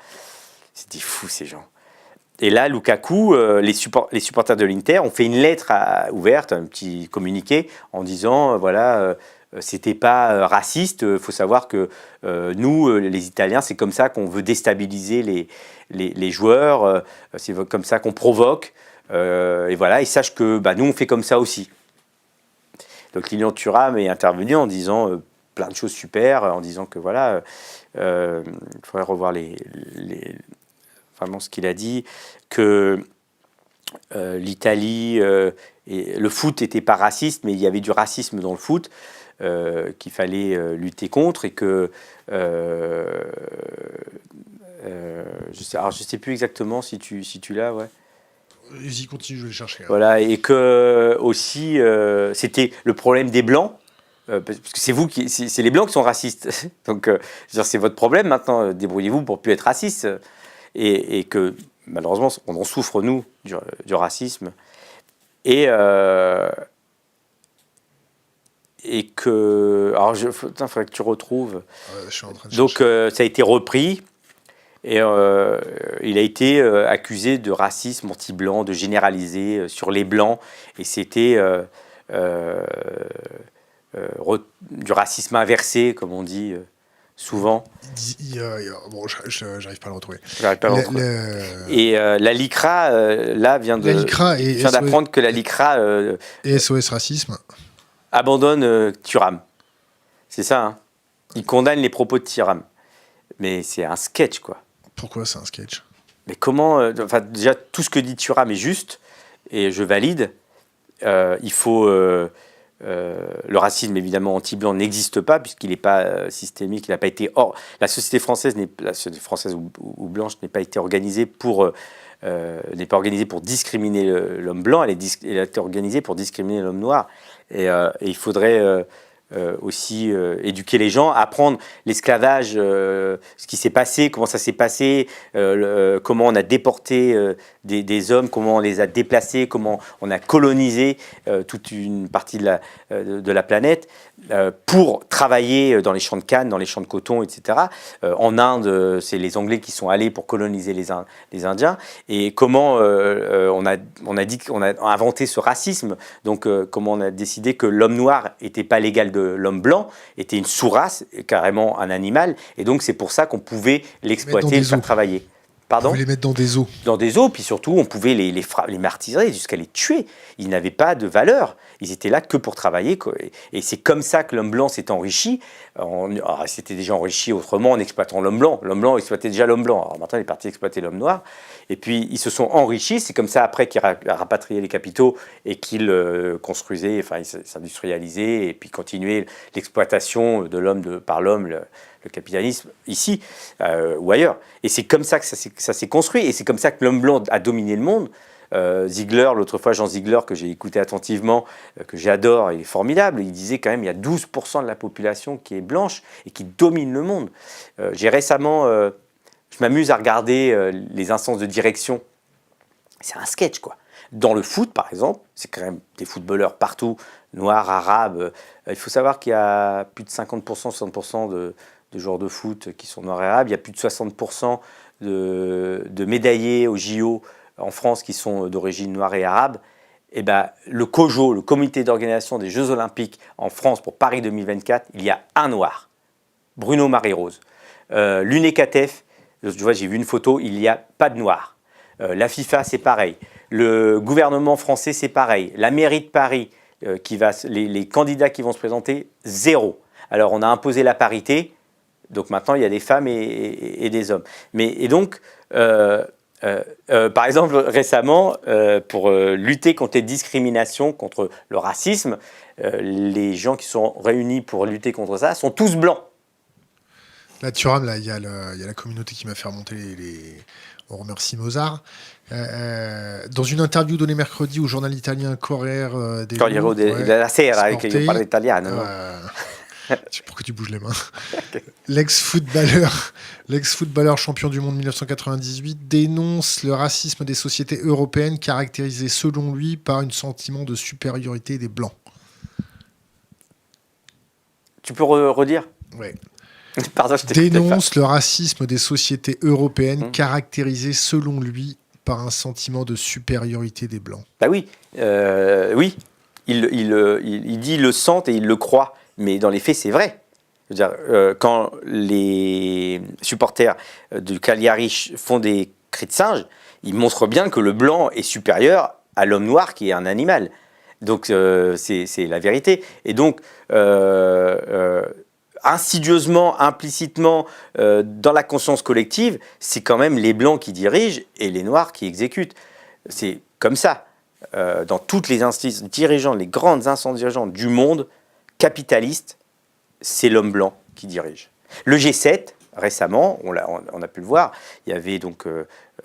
C'était fou ces gens. Et là, Lukaku, les supporters de l'Inter ont fait une lettre ouverte, un petit communiqué, en disant c'était pas raciste. Il faut savoir que nous, les Italiens, c'est comme ça qu'on veut déstabiliser les joueurs. C'est comme ça qu'on provoque. Et voilà, et sache que nous, on fait comme ça aussi. Donc Lilian Thuram est intervenu en disant plein de choses super, en disant que voilà, il faudrait revoir vraiment ce qu'il a dit, que l'Italie et le foot n'était pas raciste, mais il y avait du racisme dans le foot. Qu'il fallait lutter contre et que je sais plus exactement si tu l'as, ouais. Vas-y, continue, je vais le chercher. Hein. Voilà, et que aussi c'était le problème des blancs, parce que c'est les blancs qui sont racistes. Donc c'est votre problème maintenant, débrouillez-vous pour plus être raciste. Et que malheureusement on en souffre nous du racisme. Et que... Alors, il faudrait que tu retrouves. Je suis en train de Donc, chercher. ça a été repris. Et il a été accusé de racisme anti-blanc, de généraliser sur les blancs. Et c'était du racisme inversé, comme on dit souvent. Bon, j'arrive pas à le retrouver. J'arrive pas à le retrouver. Et la LICRA, là, vient d'apprendre que la LICRA... et SOS Racisme abandonne Thuram. C'est ça, hein. Il condamne les propos de Thuram. Mais c'est un sketch, quoi. Pourquoi c'est un sketch? Mais comment... déjà, tout ce que dit Thuram est juste, et je valide. Il faut... le racisme, évidemment, anti-blanc n'existe pas, puisqu'il n'est pas systémique, il n'a pas été... la société française, ou blanche n'est pas été organisée pour... n'est pas organisée pour discriminer l'homme blanc, elle a été organisée pour discriminer l'homme noir. Et il faudrait aussi éduquer les gens, apprendre l'esclavage, ce qui s'est passé, comment ça s'est passé, comment on a déporté des hommes, comment on les a déplacés, comment on a colonisé toute une partie de la planète. pour travailler dans les champs de canne, dans les champs de coton, etc. En Inde, c'est les Anglais qui sont allés pour coloniser les Indiens. Et comment on a inventé ce racisme. Donc, comment on a décidé que l'homme noir n'était pas l'égal de l'homme blanc, était une sous-race, carrément un animal. Et donc, c'est pour ça qu'on pouvait l'exploiter et le faire travailler. Pardon ? On pouvait les mettre dans des eaux. Dans des eaux, puis surtout, on pouvait les martyrer jusqu'à les tuer. Ils n'avaient pas de valeur. Ils étaient là que pour travailler. Et c'est comme ça que l'homme blanc s'est enrichi. Alors, il s'était déjà enrichi autrement en exploitant l'homme blanc. L'homme blanc exploitait déjà l'homme blanc. Alors maintenant, il est parti exploiter l'homme noir. Et puis, ils se sont enrichis. C'est comme ça, après, qu'il a rapatrié les capitaux et qu'il construisait, enfin, il s'industrialisait et puis continuait l'exploitation de l'homme par l'homme, le capitalisme, ici ou ailleurs. Et c'est comme ça que ça s'est construit. Et c'est comme ça que l'homme blanc a dominé le monde. Ziegler, l'autre fois, Jean Ziegler, que j'ai écouté attentivement, que j'adore, il est formidable, il disait quand même il y a 12% de la population qui est blanche et qui domine le monde. J'ai récemment, je m'amuse à regarder les instances de direction. C'est un sketch, quoi. Dans le foot, par exemple, c'est quand même des footballeurs partout, noirs, arabes. Il faut savoir qu'il y a plus de 50%, 60% de joueurs de foot qui sont noirs et arabes. Il y a plus de 60% de médaillés au JO en France qui sont d'origine noire et arabe. Et ben, le COJO, le comité d'organisation des Jeux Olympiques en France pour Paris 2024, il y a un noir, Bruno Marie-Rose. L'UNECATEF, tu vois, j'ai vu une photo, il n'y a pas de noir. La FIFA, c'est pareil. Le gouvernement français, c'est pareil. La mairie de Paris, les candidats qui vont se présenter, 0. Alors, on a imposé la parité. Donc maintenant, il y a des femmes et des hommes. Et donc, par exemple, récemment, pour lutter contre les discriminations, contre le racisme, les gens qui sont réunis pour lutter contre ça sont tous blancs. Là, Thuram, là, il y a la communauté qui m'a fait remonter on remercie Mozart. Dans une interview donnée mercredi au journal italien Corriere della Sera, che io parlo italiano, no? Pourquoi tu bouges les mains? Okay. L'ex-footballeur champion du monde 1998 dénonce le racisme des sociétés européennes caractérisé selon lui par un sentiment de supériorité des Blancs. Tu peux redire? Oui. Pardon, dénonce le racisme des sociétés européennes caractérisé selon lui par un sentiment de supériorité des Blancs. Bah oui, oui. Il dit, il le sent et il le croit. Mais dans les faits, c'est vrai. Je veux dire, quand les supporters du Cagliari font des cris de singe, ils montrent bien que le blanc est supérieur à l'homme noir qui est un animal. Donc, c'est la vérité. Et donc, insidieusement, implicitement, dans la conscience collective, c'est quand même les blancs qui dirigent et les noirs qui exécutent. C'est comme ça. Dans toutes les instances dirigeantes, les grandes instances dirigeantes du monde, capitaliste, c'est l'homme blanc qui dirige. Le G7, récemment, on a pu le voir, il y avait donc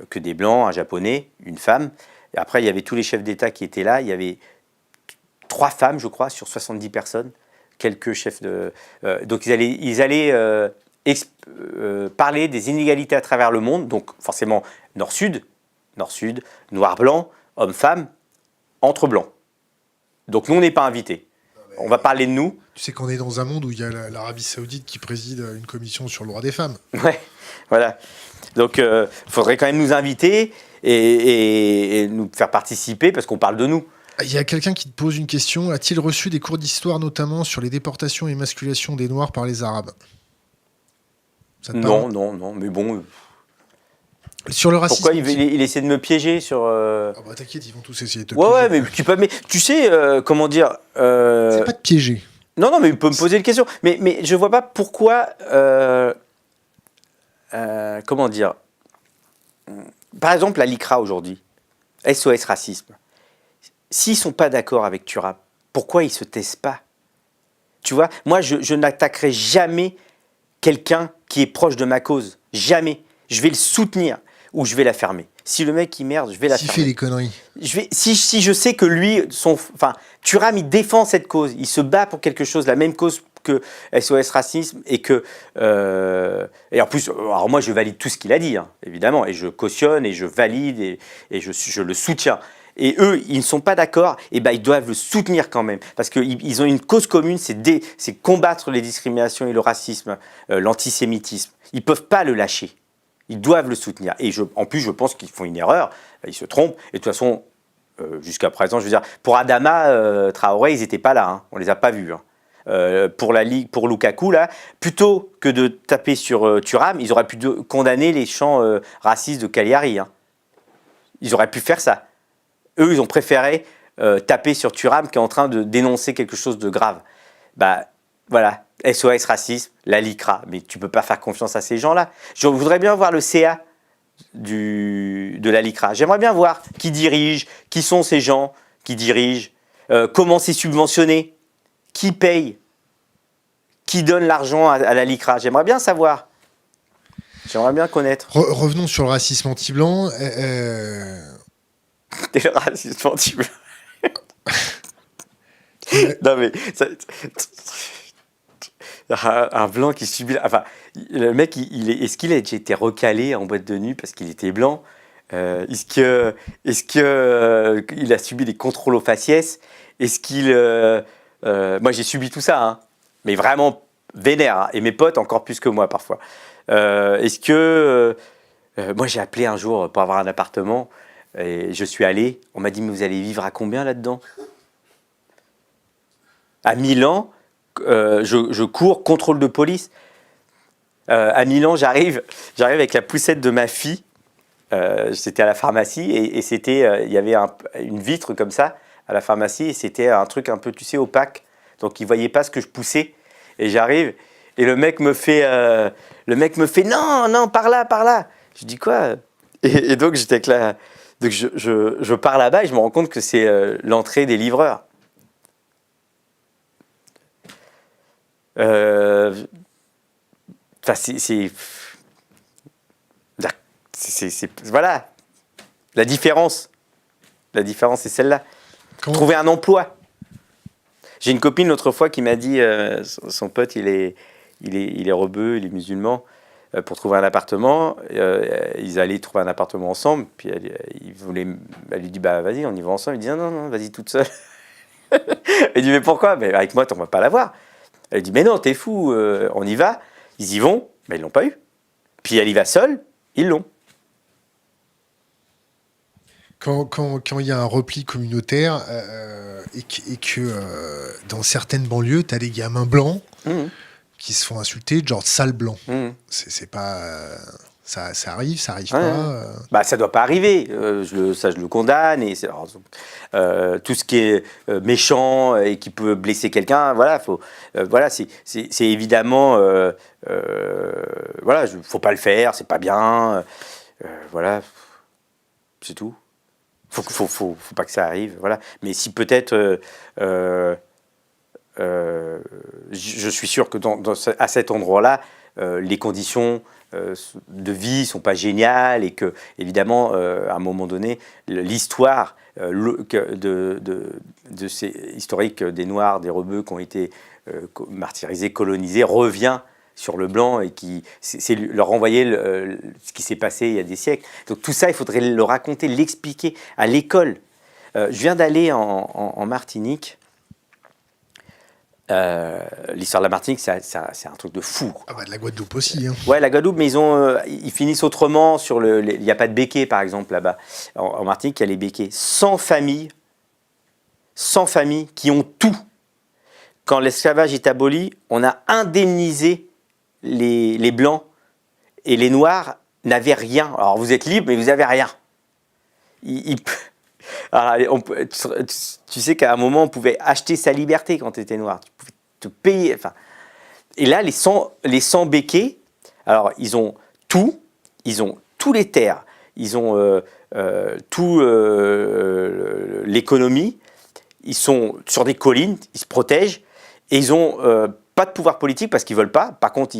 que des blancs, un japonais, une femme. Et après, il y avait tous les chefs d'État qui étaient là. Il y avait 3 femmes, je crois, sur 70 personnes. Quelques chefs de... donc, ils allaient parler des inégalités à travers le monde. Donc, forcément, nord-sud, noir-blanc, homme-femme, entre blancs. Donc, nous, on n'est pas invités. On va parler de nous. Tu sais qu'on est dans un monde où il y a l'Arabie Saoudite qui préside une commission sur le droit des femmes. Ouais, voilà. Donc, il faudrait quand même nous inviter et nous faire participer parce qu'on parle de nous. Il y a quelqu'un qui te pose une question. A-t-il reçu des cours d'histoire, notamment sur les déportations et émasculations des Noirs par les Arabes? Ça te parle? Non, mais bon... Sur le racisme. Pourquoi il essaie de me piéger sur... Ah bah t'inquiète, ils vont tous essayer de te piéger. Ouais, mais tu sais, comment dire... C'est pas de piéger. Non, mais il peut me poser une question. Mais je vois pas pourquoi... comment dire... Par exemple, la LICRA aujourd'hui, SOS Racisme, s'ils sont pas d'accord avec Thuram, pourquoi ils se taisent pas? Tu vois, moi, je n'attaquerai jamais quelqu'un qui est proche de ma cause. Jamais. Je vais le soutenir ou je vais la fermer. Si le mec il merde, je vais la fermer. S'il fait des conneries. Si je sais que lui, Thuram, il défend cette cause, il se bat pour quelque chose, la même cause que SOS Racisme et que et en plus, alors moi je valide tout ce qu'il a dit, hein, évidemment, et je cautionne et je valide et je le soutiens. et eux, ils ne sont pas d'accord, et ben ils doivent le soutenir quand même. Parce qu'ils ont une cause commune, c'est combattre les discriminations et le racisme, l'antisémitisme. Ils ne peuvent pas le lâcher. Ils doivent le soutenir. Et en plus, je pense qu'ils font une erreur, ils se trompent. Et de toute façon, jusqu'à présent, je veux dire, pour Adama Traoré, ils n'étaient pas là, hein. On ne les a pas vus. Hein. Pour la Ligue, pour Lukaku, là, plutôt que de taper sur Thuram, ils auraient pu condamner les chants racistes de Cagliari. Hein. Ils auraient pu faire ça. Eux, ils ont préféré taper sur Thuram qui est en train de dénoncer quelque chose de grave. Bah, voilà, SOS racisme, la LICRA. Mais tu ne peux pas faire confiance à ces gens-là. Je voudrais bien voir le CA de la LICRA. J'aimerais bien voir qui dirige, qui sont ces gens qui dirigent, comment c'est subventionné, qui paye, qui donne l'argent à la LICRA. J'aimerais bien savoir. J'aimerais bien connaître. Revenons sur le racisme anti-blanc. Et le racisme anti-blanc. Non mais... un blanc qui subit... Enfin, le mec, est-ce qu'il a déjà été recalé en boîte de nuit parce qu'il était blanc? Est-ce qu'il a subi des contrôles aux faciès? Est-ce qu'il... moi, j'ai subi tout ça, hein, mais vraiment vénère, hein, et mes potes encore plus que moi parfois. Est-ce que... moi, j'ai appelé un jour pour avoir un appartement, et je suis allé, on m'a dit, mais vous allez vivre à combien là-dedans? À Milan, je cours, contrôle de police. À Milan, j'arrive avec la poussette de ma fille. C'était à la pharmacie et c'était, il y avait une vitre comme ça à la pharmacie et c'était un truc un peu, tu sais, opaque. Donc ils voyaient pas ce que je poussais. Et j'arrive et le mec me fait non, par là. Je dis quoi? Et donc j'étais avec la, donc je pars là-bas et je me rends compte que c'est l'entrée des livreurs. Enfin, voilà, la différence c'est celle-là. Trouver un emploi. J'ai une copine l'autre fois qui m'a dit, son pote il est rebeu, il est musulman, pour trouver un appartement, ils allaient trouver un appartement ensemble, puis elle lui dit bah vas-y on y va ensemble, il dit non vas-y toute seule. Elle dit mais pourquoi? Mais avec moi on va pas l'avoir. Elle dit mais non t'es fou, on y va. Ils y vont, mais ils l'ont pas eu. Puis elle y va seule, ils l'ont. Quand il y a un repli communautaire et que dans certaines banlieues, tu as des gamins blancs qui se font insulter, genre sale blanc. C'est pas... ça arrive, ça arrive pas. Bah, ça doit pas arriver. Ça, je le condamne. Et tout ce qui est méchant et qui peut blesser quelqu'un, voilà, c'est évidemment... voilà, faut pas le faire, c'est pas bien. Voilà, c'est tout. Faut pas que ça arrive, voilà. Mais si peut-être, je suis sûr que à cet endroit-là, les conditions de vie sont pas géniales et que évidemment, à un moment donné, l'histoire de ces historiques des Noirs, des rebeux qui ont été martyrisés, colonisés, revient sur le blanc et c'est leur renvoyer ce qui s'est passé il y a des siècles. Donc tout ça, il faudrait le raconter, l'expliquer à l'école. Je viens d'aller en Martinique. L'histoire de la Martinique, c'est un truc de fou. Ah bah de la Guadeloupe aussi. Hein. Ouais, la Guadeloupe, mais ils finissent autrement. Il n'y a pas de béquets, par exemple, là-bas. En Martinique, il y a les béquets. 100 familles qui ont tout. Quand l'esclavage est aboli, on a indemnisé les Blancs et les Noirs n'avaient rien. Alors vous êtes libres, mais vous n'avez rien. Alors, tu sais qu'à un moment, on pouvait acheter sa liberté quand tu étais noir. Tu pouvais te payer. Enfin, et là, les 100 béquets, alors ils ont tout. Ils ont tous les terres. Ils ont tout l'économie. Ils sont sur des collines. Ils se protègent. Et ils ont pas de pouvoir politique parce qu'ils veulent pas. Par contre,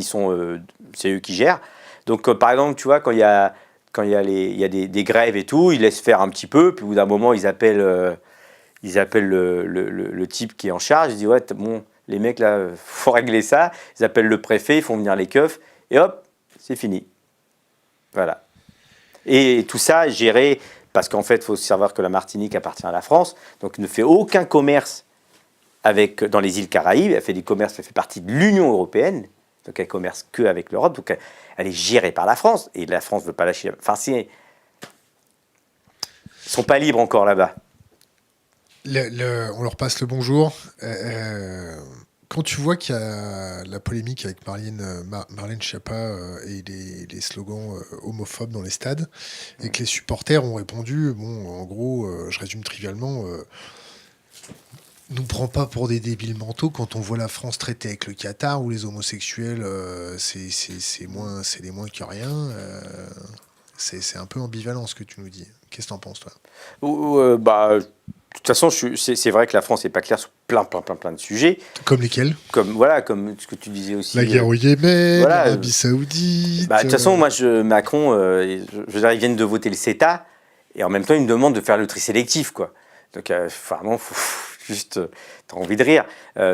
c'est eux qui gèrent. Donc, par exemple, tu vois, quand il y a des grèves et tout, ils laissent faire un petit peu. Puis au bout d'un moment, ils appellent le type qui est en charge. Ils disent ouais, bon, les mecs là, faut régler ça. Ils appellent le préfet, ils font venir les keufs et hop, c'est fini. Voilà. Et tout ça géré parce qu'en fait, il faut savoir que la Martinique appartient à la France, donc ne fait aucun commerce dans les îles Caraïbes. Elle fait du commerce, elle fait partie de l'Union européenne, donc elle commerce que avec l'Europe, donc elle est gérée par la France, et la France ne veut pas lâcher. Enfin, ils sont pas libres encore là-bas. On leur passe le bonjour. Quand tu vois qu'il y a la polémique avec Marlène Schiappa et les slogans homophobes dans les stades, et que les supporters ont répondu, bon, en gros, je résume trivialement, nous prend pas pour des débiles mentaux quand on voit la France traiter avec le Qatar où les homosexuels, c'est les moins que rien. C'est un peu ambivalent ce que tu nous dis. Qu'est-ce que t'en penses, toi? De toute façon, c'est vrai que la France n'est pas claire sur plein de sujets. Comme lesquels? Comme ce que tu disais aussi. La guerre au Yémen, l'Arabie Saoudite. De toute façon, moi, Macron, je veux dire, ils viennent de voter le CETA, et en même temps, ils me demandent de faire le tri sélectif, quoi. Donc, vraiment, juste, t'as envie de rire.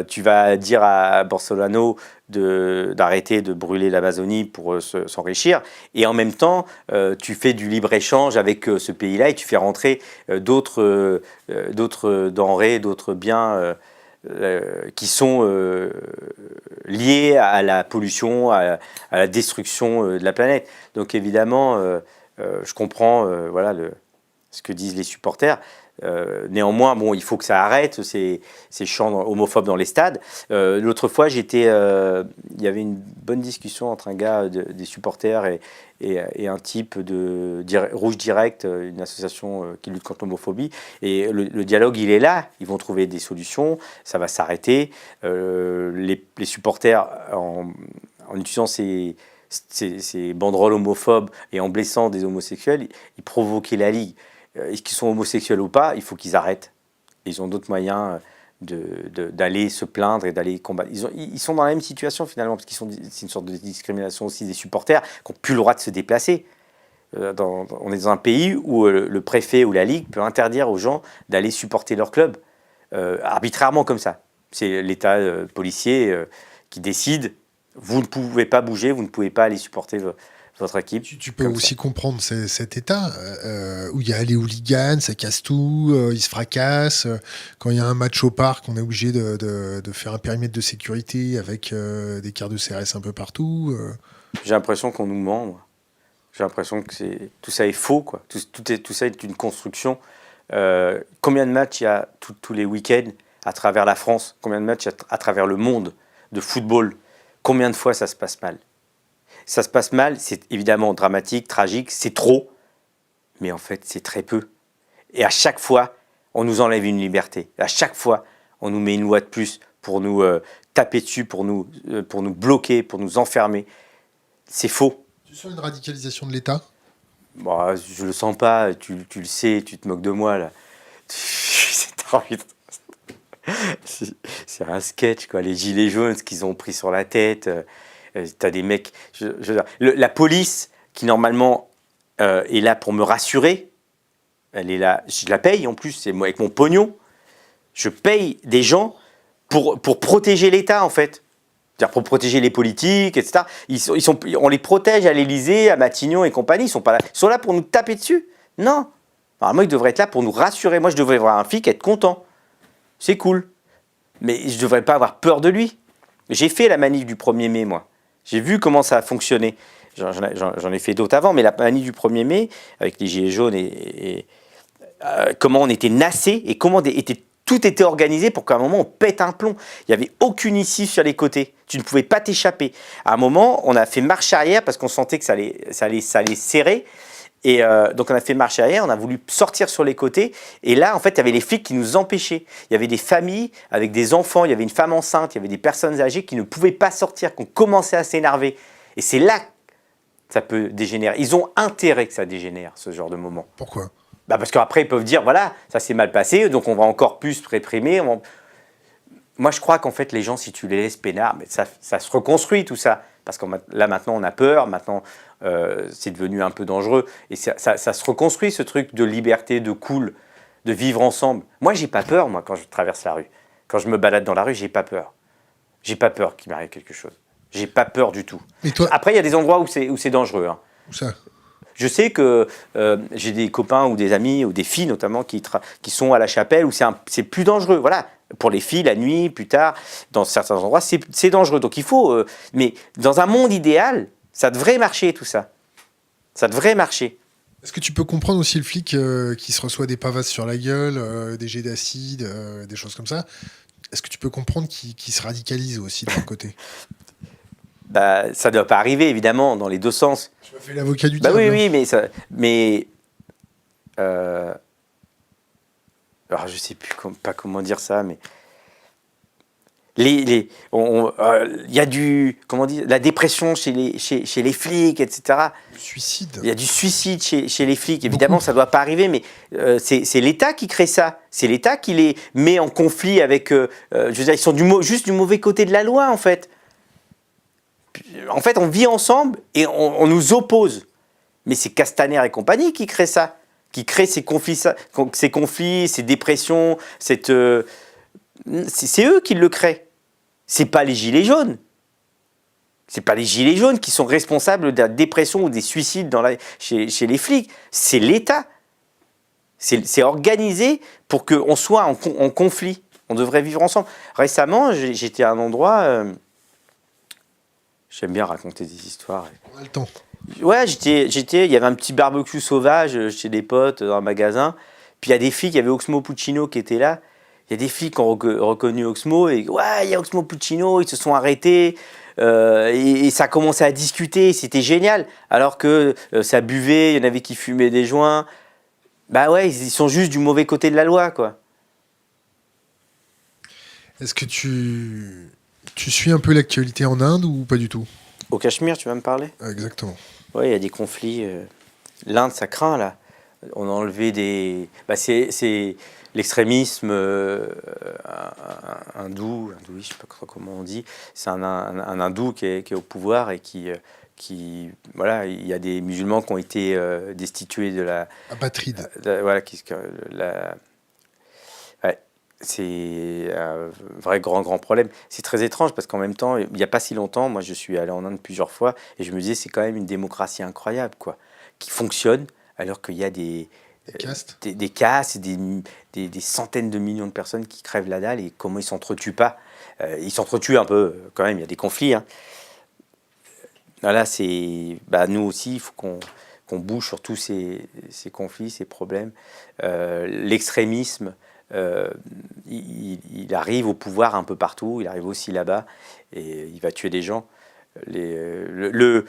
Tu vas dire à Bolsonaro d'arrêter de brûler l'Amazonie pour s'enrichir, et en même temps, tu fais du libre-échange avec ce pays-là, et tu fais rentrer d'autres denrées, d'autres biens qui sont liés à la pollution, à la destruction de la planète. Donc évidemment, je comprends ce que disent les supporters. Néanmoins, bon, il faut que ça arrête, ces chants homophobes dans les stades. L'autre fois, il y avait une bonne discussion entre un gars des supporters et un type de Rouge Direct, une association qui lutte contre l'homophobie. Et le dialogue, il est là. Ils vont trouver des solutions. Ça va s'arrêter. Les supporters, en utilisant ces banderoles homophobes et en blessant des homosexuels, ils provoquaient la Ligue. Qu'ils sont homosexuels ou pas, il faut qu'ils arrêtent. Ils ont d'autres moyens d'aller se plaindre et d'aller combattre. Ils sont dans la même situation finalement, parce c'est une sorte de discrimination aussi des supporters qui n'ont plus le droit de se déplacer. On est dans un pays où le préfet ou la Ligue peut interdire aux gens d'aller supporter leur club, arbitrairement comme ça. C'est l'État policier qui décide, vous ne pouvez pas bouger, vous ne pouvez pas aller supporter votre équipe. Tu peux aussi comprendre cet état où il y a les hooligans, ça casse tout, ils se fracassent. Quand il y a un match au parc, on est obligé de faire un périmètre de sécurité avec des quarts de CRS un peu partout. J'ai l'impression qu'on nous ment, moi. J'ai l'impression que tout ça est faux, quoi. Tout ça est une construction. Combien de matchs il y a tous les week-ends à travers la France? Combien de matchs à travers le monde de football? Combien de fois ça se passe mal? Ça se passe mal, c'est évidemment dramatique, tragique, c'est trop, mais en fait, c'est très peu. Et à chaque fois, on nous enlève une liberté. À chaque fois, on nous met une loi de plus pour nous taper dessus, pour nous bloquer, pour nous enfermer. C'est faux. Tu sens une radicalisation de l'État? Bon, je le sens pas, tu le sais, tu te moques de moi, là. C'est un sketch, quoi. Les gilets jaunes, ce qu'ils ont pris sur la tête... T'as des mecs... la police, qui normalement est là pour me rassurer, elle est là, je la paye en plus, c'est moi avec mon pognon. Je paye des gens pour protéger l'État, en fait. C'est-à-dire pour protéger les politiques, etc. On les protège à l'Élysée, à Matignon et compagnie. Ils sont là pour nous taper dessus. Non. Normalement, ils devraient être là pour nous rassurer. Moi, je devrais voir un flic être content. C'est cool. Mais je ne devrais pas avoir peur de lui. J'ai fait la manif du 1er mai, moi. J'ai vu comment ça a fonctionné. J'en ai fait d'autres avant, mais la manif du 1er mai, avec les gilets jaunes, comment on était nassés et comment tout était organisé pour qu'à un moment, on pète un plomb. Il n'y avait aucune issue sur les côtés. Tu ne pouvais pas t'échapper. À un moment, on a fait marche arrière parce qu'on sentait que ça allait serrer. Et donc, on a fait marche arrière, on a voulu sortir sur les côtés. Et là, en fait, il y avait les flics qui nous empêchaient. Il y avait des familles avec des enfants, il y avait une femme enceinte, il y avait des personnes âgées qui ne pouvaient pas sortir, qui ont commencé à s'énerver. Et c'est là que ça peut dégénérer. Ils ont intérêt que ça dégénère, ce genre de moment. Pourquoi? Parce qu'après, ils peuvent dire, voilà, ça s'est mal passé, donc on va encore plus réprimer. Moi, je crois qu'en fait, les gens, si tu les laisses peinards, mais ça se reconstruit, tout ça. Parce que là, maintenant, on a peur, maintenant, c'est devenu un peu dangereux. Et ça se reconstruit, ce truc de liberté, de cool, de vivre ensemble. Moi, j'ai pas peur, moi, quand je traverse la rue. Quand je me balade dans la rue, j'ai pas peur. J'ai pas peur qu'il m'arrive quelque chose. J'ai pas peur du tout. Et toi? Après, il y a des endroits où c'est dangereux. Hein. Où ça? Je sais que j'ai des copains ou des amis ou des filles notamment qui sont à la chapelle où c'est plus dangereux. Voilà. Pour les filles, la nuit, plus tard, dans certains endroits, c'est dangereux. Donc il faut... mais dans un monde idéal, ça devrait marcher tout ça. Ça devrait marcher. Est-ce que tu peux comprendre aussi le flic qui se reçoit des pavasses sur la gueule, des jets d'acide, des choses comme ça? Est-ce que tu peux comprendre qu'il se radicalise aussi de leur côté? Bah, ça ne doit pas arriver, évidemment, dans les deux sens. Tu m'as fait l'avocat du Bah diable. oui, mais alors je ne sais plus pas comment dire ça, mais il y a la dépression chez les flics, etc. Le suicide. Il y a du suicide chez les flics. Évidemment, ça ne doit pas arriver, mais c'est l'État qui crée ça. C'est l'État qui les met en conflit avec... je veux dire, ils sont juste du mauvais côté de la loi, en fait. En fait, on vit ensemble et on nous oppose. Mais c'est Castaner et compagnie qui créent ça, qui créent ces conflits, ces dépressions. C'est eux qui le créent. C'est pas les gilets jaunes. C'est pas les gilets jaunes qui sont responsables de la dépression ou des suicides chez les flics. C'est l'État. C'est organisé pour qu'on soit en conflit. On devrait vivre ensemble. Récemment, j'étais à un endroit... j'aime bien raconter des histoires. On a le temps. Ouais, il y avait un petit barbecue sauvage chez des potes dans un magasin. Puis il y a des filles, il y avait Oxmo Puccino qui était là. Il y a des filles qui ont reconnu Oxmo et ouais, il y a Oxmo Puccino, ils se sont arrêtés et ça a commencé à discuter, c'était génial. Alors que ça buvait, il y en avait qui fumaient des joints. Bah ouais, ils sont juste du mauvais côté de la loi, quoi. Est-ce que tu suis un peu l'actualité en Inde ou pas du tout? Au Cachemire, tu vas me parler? Exactement. Ouais, il y a des conflits. L'Inde, ça craint, là. On a enlevé des... Bah, c'est l'extrémisme hindou, je ne sais pas comment on dit. C'est un hindou qui est au pouvoir et qui voilà, il y a des musulmans qui ont été destitués de la... Apatride. Voilà, ouais, c'est un vrai grand problème. C'est très étrange parce qu'en même temps, il n'y a pas si longtemps, moi je suis allé en Inde plusieurs fois et je me disais c'est quand même une démocratie incroyable, quoi, qui fonctionne alors qu'il y a des castes, des centaines de millions de personnes qui crèvent la dalle et comment ils s'entretuent pas. Ils s'entretuent un peu quand même, il y a des conflits. Hein. Voilà, nous aussi, il faut qu'on bouge sur tous ces conflits, ces problèmes. L'extrémisme, il arrive au pouvoir un peu partout, il arrive aussi là-bas et il va tuer des gens. Les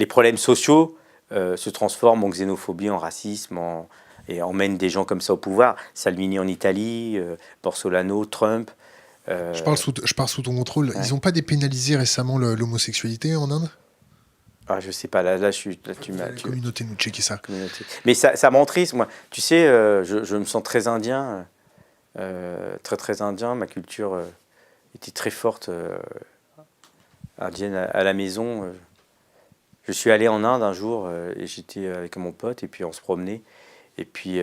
problèmes sociaux se transforment en xénophobie, en racisme, et emmènent des gens comme ça au pouvoir. Salvini en Italie, Bolsonaro, Trump. Je parle sous ton contrôle. Ouais. Ils n'ont pas dépénalisé récemment l'homosexualité en Inde? Ah, je sais pas, là tu m'as... Communauté, nous checker ça. Communauté. Mais ça m'entriste, moi. Tu sais, je me sens très indien, très indien. Ma culture était très forte, indienne à la maison. Je suis allé en Inde un jour et j'étais avec mon pote et puis on se promenait. Et puis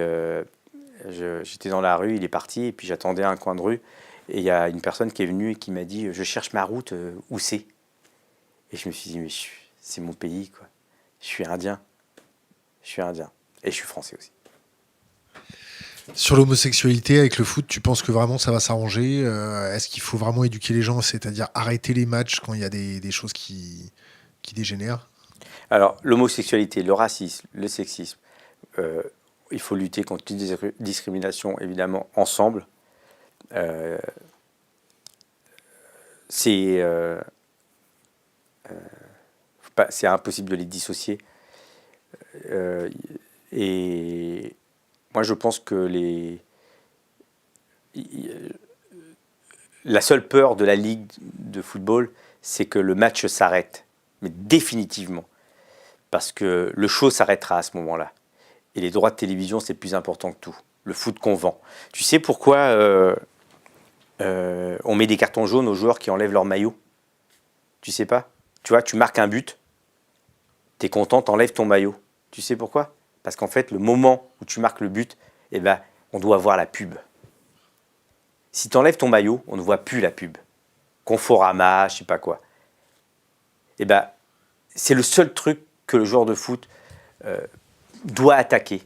j'étais dans la rue, il est parti et puis j'attendais à un coin de rue. Et il y a une personne qui est venue et qui m'a dit « Je cherche ma route, où c'est ?» Et je me suis dit « Mais c'est mon pays, quoi. Je suis indien. Je suis indien. Et je suis français aussi. » Sur l'homosexualité, avec le foot, tu penses que vraiment ça va s'arranger? Est-ce qu'il faut vraiment éduquer les gens, c'est-à-dire arrêter les matchs quand il y a des choses qui dégénèrent? Alors, l'homosexualité, le racisme, le sexisme, il faut lutter contre toutes les discriminations, évidemment, ensemble. C'est impossible de les dissocier. Et moi, je pense que la seule peur de la Ligue de football, c'est que le match s'arrête, mais définitivement. Parce que le show s'arrêtera à ce moment-là. Et les droits de télévision, c'est plus important que tout. Le foot qu'on vend. Tu sais pourquoi on met des cartons jaunes aux joueurs qui enlèvent leur maillot? Tu sais pas? Tu vois, tu marques un but, t'es content, t'enlèves ton maillot. Tu sais pourquoi? Parce qu'en fait, le moment où tu marques le but, eh ben, on doit voir la pub. Si t'enlèves ton maillot, on ne voit plus la pub. Conforama, je sais pas quoi. Eh ben, c'est le seul truc que le joueur de foot doit attaquer,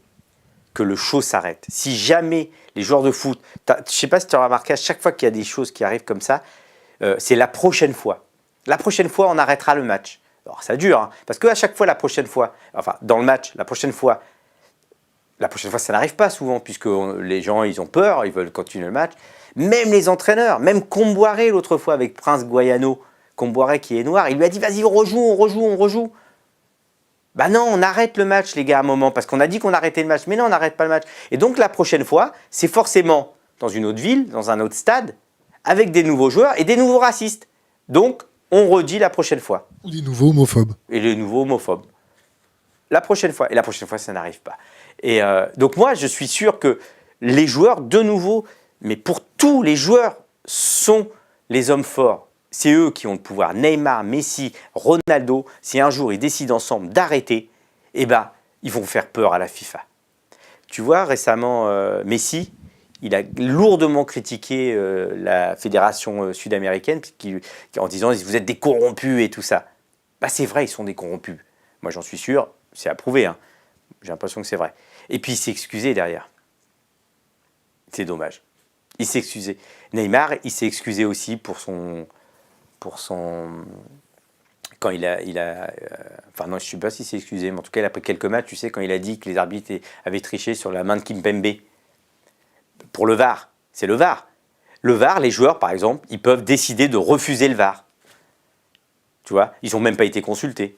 que le show s'arrête. Si jamais les joueurs de foot, je ne sais pas si tu as remarqué, à chaque fois qu'il y a des choses qui arrivent comme ça, c'est la prochaine fois. La prochaine fois, on arrêtera le match. Alors ça dure, hein, parce qu'à chaque fois, la prochaine fois, enfin dans le match, la prochaine fois, ça n'arrive pas souvent, puisque les gens, ils ont peur, ils veulent continuer le match. Même les entraîneurs, même Comboiré l'autre fois avec Prince Guayano, Comboiré qui est noir, il lui a dit vas-y, on rejoue. Bah non, on arrête le match, les gars, à un moment, parce qu'on a dit qu'on arrêtait le match. Mais non, on n'arrête pas le match. Et donc la prochaine fois, c'est forcément dans une autre ville, dans un autre stade, avec des nouveaux joueurs et des nouveaux racistes. Donc, on redit la prochaine fois. Ou des nouveaux homophobes. Et les nouveaux homophobes. La prochaine fois. Et la prochaine fois, ça n'arrive pas. Et donc moi, je suis sûr que les joueurs, de nouveau, mais pour tous les joueurs, sont les hommes forts. C'est eux qui ont le pouvoir. Neymar, Messi, Ronaldo, si un jour ils décident ensemble d'arrêter, eh ben, ils vont faire peur à la FIFA. Tu vois, récemment, Messi, il a lourdement critiqué la fédération sud-américaine en disant « vous êtes des corrompus et tout ça ». Bah, c'est vrai, ils sont des corrompus. Moi, j'en suis sûr, c'est approuvé. Hein. J'ai l'impression que c'est vrai. Et puis, il s'est excusé derrière. C'est dommage. Il s'est excusé. Neymar, il s'est excusé aussi pour son quand il a enfin non, je ne sais pas s'il s'est excusé, mais en tout cas, il a pris quelques matchs, tu sais, quand il a dit que les arbitres avaient triché sur la main de Kimpembe. Pour le VAR, c'est le VAR. Le VAR, les joueurs, par exemple, ils peuvent décider de refuser le VAR. Tu vois, ils n'ont même pas été consultés.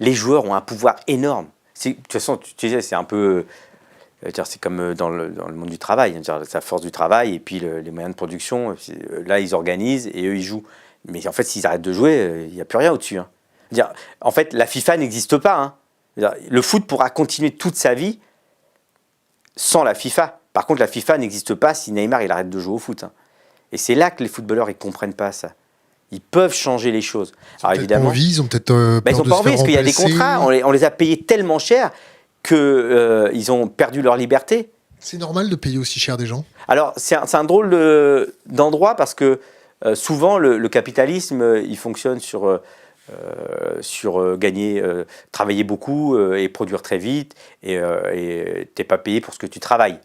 Les joueurs ont un pouvoir énorme. De toute façon, tu sais, c'est un peu... C'est comme dans le monde du travail. C'est la force du travail et puis les moyens de production. Là, ils organisent et eux, ils jouent. Mais en fait, s'ils arrêtent de jouer, il n'y a plus rien au-dessus. Hein. En fait, la FIFA n'existe pas. Hein. Le foot pourra continuer toute sa vie sans la FIFA. Par contre, la FIFA n'existe pas si Neymar il arrête de jouer au foot. Hein. Et c'est là que les footballeurs ne comprennent pas ça. Ils peuvent changer les choses. Alors évidemment, ils ont peut-être peur ils ont de pas se envie faire parce qu'il y a des remplacer. contrats. On les a payés tellement cher qu'ils ont perdu leur liberté. C'est normal de payer aussi cher des gens? Alors, c'est un drôle d'endroit parce que souvent, le capitalisme, il fonctionne sur gagner, travailler beaucoup et produire très vite et tu n'es pas payé pour ce que tu travailles.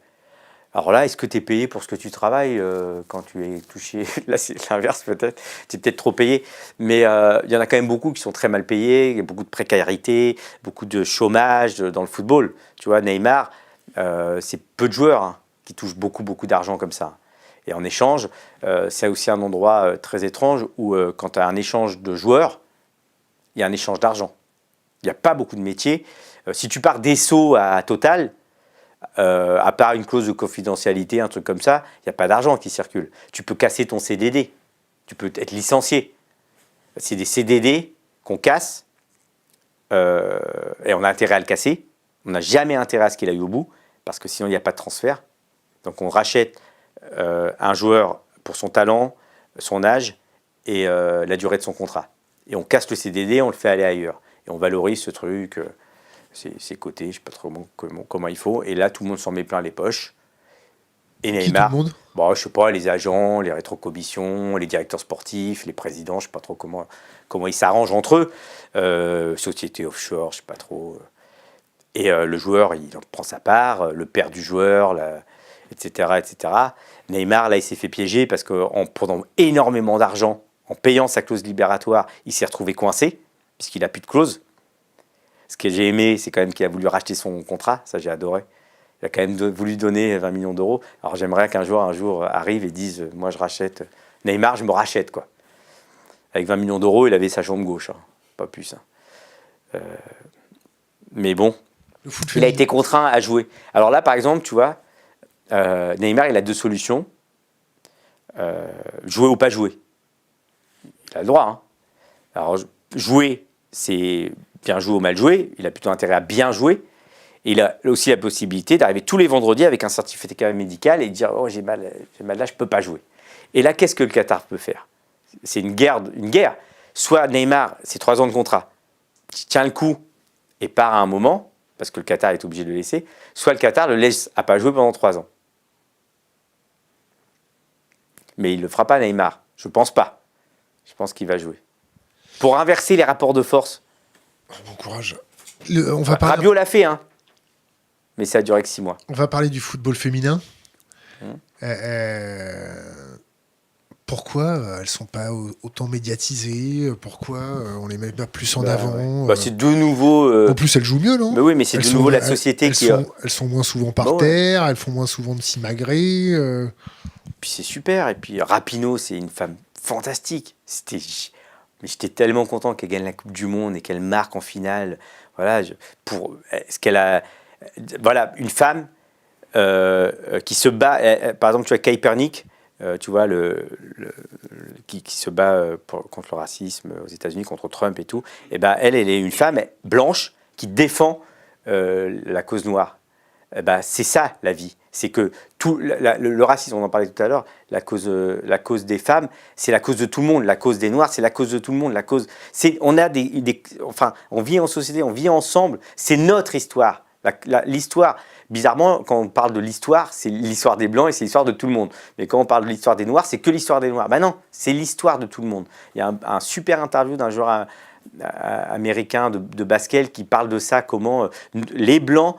Alors là, est-ce que tu es payé pour ce que tu travailles quand tu es touché? Là, c'est l'inverse peut-être. Tu es peut-être trop payé. Mais il y en a quand même beaucoup qui sont très mal payés. Il y a beaucoup de précarité, beaucoup de chômage dans le football. Tu vois, Neymar, c'est peu de joueurs qui touchent beaucoup d'argent comme ça. Et en échange, c'est aussi un endroit très étrange où quand tu as un échange de joueurs, il y a un échange d'argent. Il n'y a pas beaucoup de métiers. Si tu pars d'Esso à Total, à part une clause de confidentialité, un truc comme ça, il n'y a pas d'argent qui circule. Tu peux casser ton CDD. Tu peux être licencié. C'est des CDD qu'on casse et on a intérêt à le casser. On n'a jamais intérêt à ce qu'il aille au bout parce que sinon il n'y a pas de transfert. Donc on rachète un joueur pour son talent, son âge et la durée de son contrat. Et on casse le CDD, on le fait aller ailleurs. Et on valorise ce truc, ses côtés, je ne sais pas trop comment il faut. Et là, tout le monde s'en met plein les poches. Et Neymar, tout le monde? Bon, je ne sais pas, les agents, les rétrocommissions, les directeurs sportifs, les présidents, je ne sais pas trop comment ils s'arrangent entre eux. Société offshore, je ne sais pas trop. Et le joueur, il en prend sa part, le père du joueur, etc., etc. Neymar, là, il s'est fait piéger parce qu'en prenant énormément d'argent, en payant sa clause libératoire, il s'est retrouvé coincé, puisqu'il n'a plus de clause. Ce que j'ai aimé, c'est quand même qu'il a voulu racheter son contrat, ça j'ai adoré. Il a quand même voulu donner 20 millions d'euros. Alors j'aimerais qu'un jour arrive et dise « Moi je rachète, Neymar, je me rachète. » quoi. Avec 20 millions d'euros, il avait sa jambe gauche, pas plus. Mais bon, il a été contraint à jouer. Alors là, par exemple, tu vois, Neymar, il a deux solutions. Jouer ou pas jouer. Il a le droit. Hein. Alors, jouer, c'est bien jouer ou mal jouer. Il a plutôt intérêt à bien jouer. Et il a aussi la possibilité d'arriver tous les vendredis avec un certificat médical et de dire « Oh, j'ai mal là, je ne peux pas jouer. » Et là, qu'est-ce que le Qatar peut faire? C'est une guerre. Soit Neymar, c'est 3 ans de contrat, tient le coup et part à un moment, parce que le Qatar est obligé de le laisser, soit le Qatar le laisse à pas jouer pendant 3 ans. Mais il ne le fera pas, Neymar. Je ne pense pas. Je pense qu'il va jouer. Pour inverser les rapports de force. Bon courage. On va parler... Rabiot l'a fait, hein. Mais ça a duré que 6 mois. On va parler du football féminin. Mmh. Pourquoi elles sont pas autant médiatisées? Pourquoi on les met pas plus en avant? Ouais. C'est de nouveau. En plus, elles jouent mieux, non? Mais oui, mais c'est de nouveau la société elles sont moins souvent par terre, elles font moins souvent de simagrées. Puis c'est super. Et puis Rapinoe, c'est une femme fantastique. J'étais tellement content qu'elle gagne la Coupe du Monde et qu'elle marque en finale. Voilà, pour ce qu'elle a. Voilà, une femme qui se bat. Par exemple, tu vois Kaepernick. Tu vois, qui se bat contre le racisme aux États-Unis, contre Trump et tout, et ben elle est une femme blanche qui défend la cause noire. Et ben, c'est ça la vie. C'est que le racisme, on en parlait tout à l'heure, la cause des femmes, c'est la cause de tout le monde. La cause des Noirs, c'est la cause de tout le monde. Enfin, on vit en société, on vit ensemble. C'est notre histoire. L'histoire. Bizarrement, quand on parle de l'histoire, c'est l'histoire des Blancs et c'est l'histoire de tout le monde. Mais quand on parle de l'histoire des Noirs, c'est que l'histoire des Noirs. Ben non, c'est l'histoire de tout le monde. Il y a un super interview d'un joueur américain de basket qui parle de ça, comment les Blancs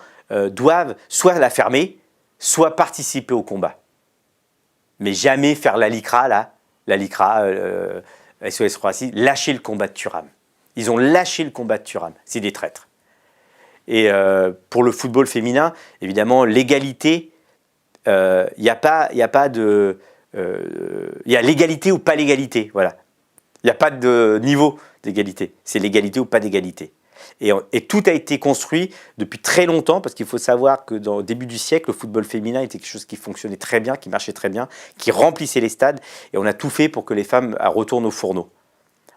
doivent soit la fermer, soit participer au combat. Mais jamais faire la LICRA, SOS Croatie, lâcher le combat de Thuram. Ils ont lâché le combat de Thuram. C'est des traîtres. Et pour le football féminin, évidemment, l'égalité, il y a l'égalité ou pas l'égalité, voilà. Il n'y a pas de niveau d'égalité, c'est l'égalité ou pas d'égalité. Et tout a été construit depuis très longtemps, parce qu'il faut savoir que au début du siècle, le football féminin était quelque chose qui fonctionnait très bien, qui marchait très bien, qui remplissait les stades, et on a tout fait pour que les femmes retournent au fourneau,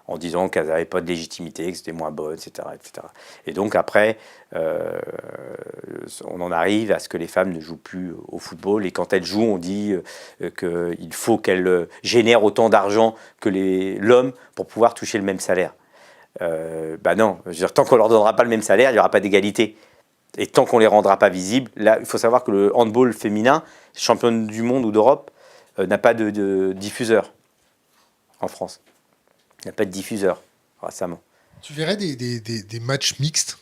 en disant qu'elles n'avaient pas de légitimité, que c'était moins bonne, etc., etc. Et donc après, on en arrive à ce que les femmes ne jouent plus au football. Et quand elles jouent, on dit qu'il faut qu'elles génèrent autant d'argent que l'homme pour pouvoir toucher le même salaire. Non, je veux dire, tant qu'on ne leur donnera pas le même salaire, il n'y aura pas d'égalité. Et tant qu'on ne les rendra pas visibles, là, il faut savoir que le handball féminin, championne du monde ou d'Europe, n'a pas de diffuseur en France. Il n'y a pas de diffuseur récemment. Tu verrais des matchs mixtes?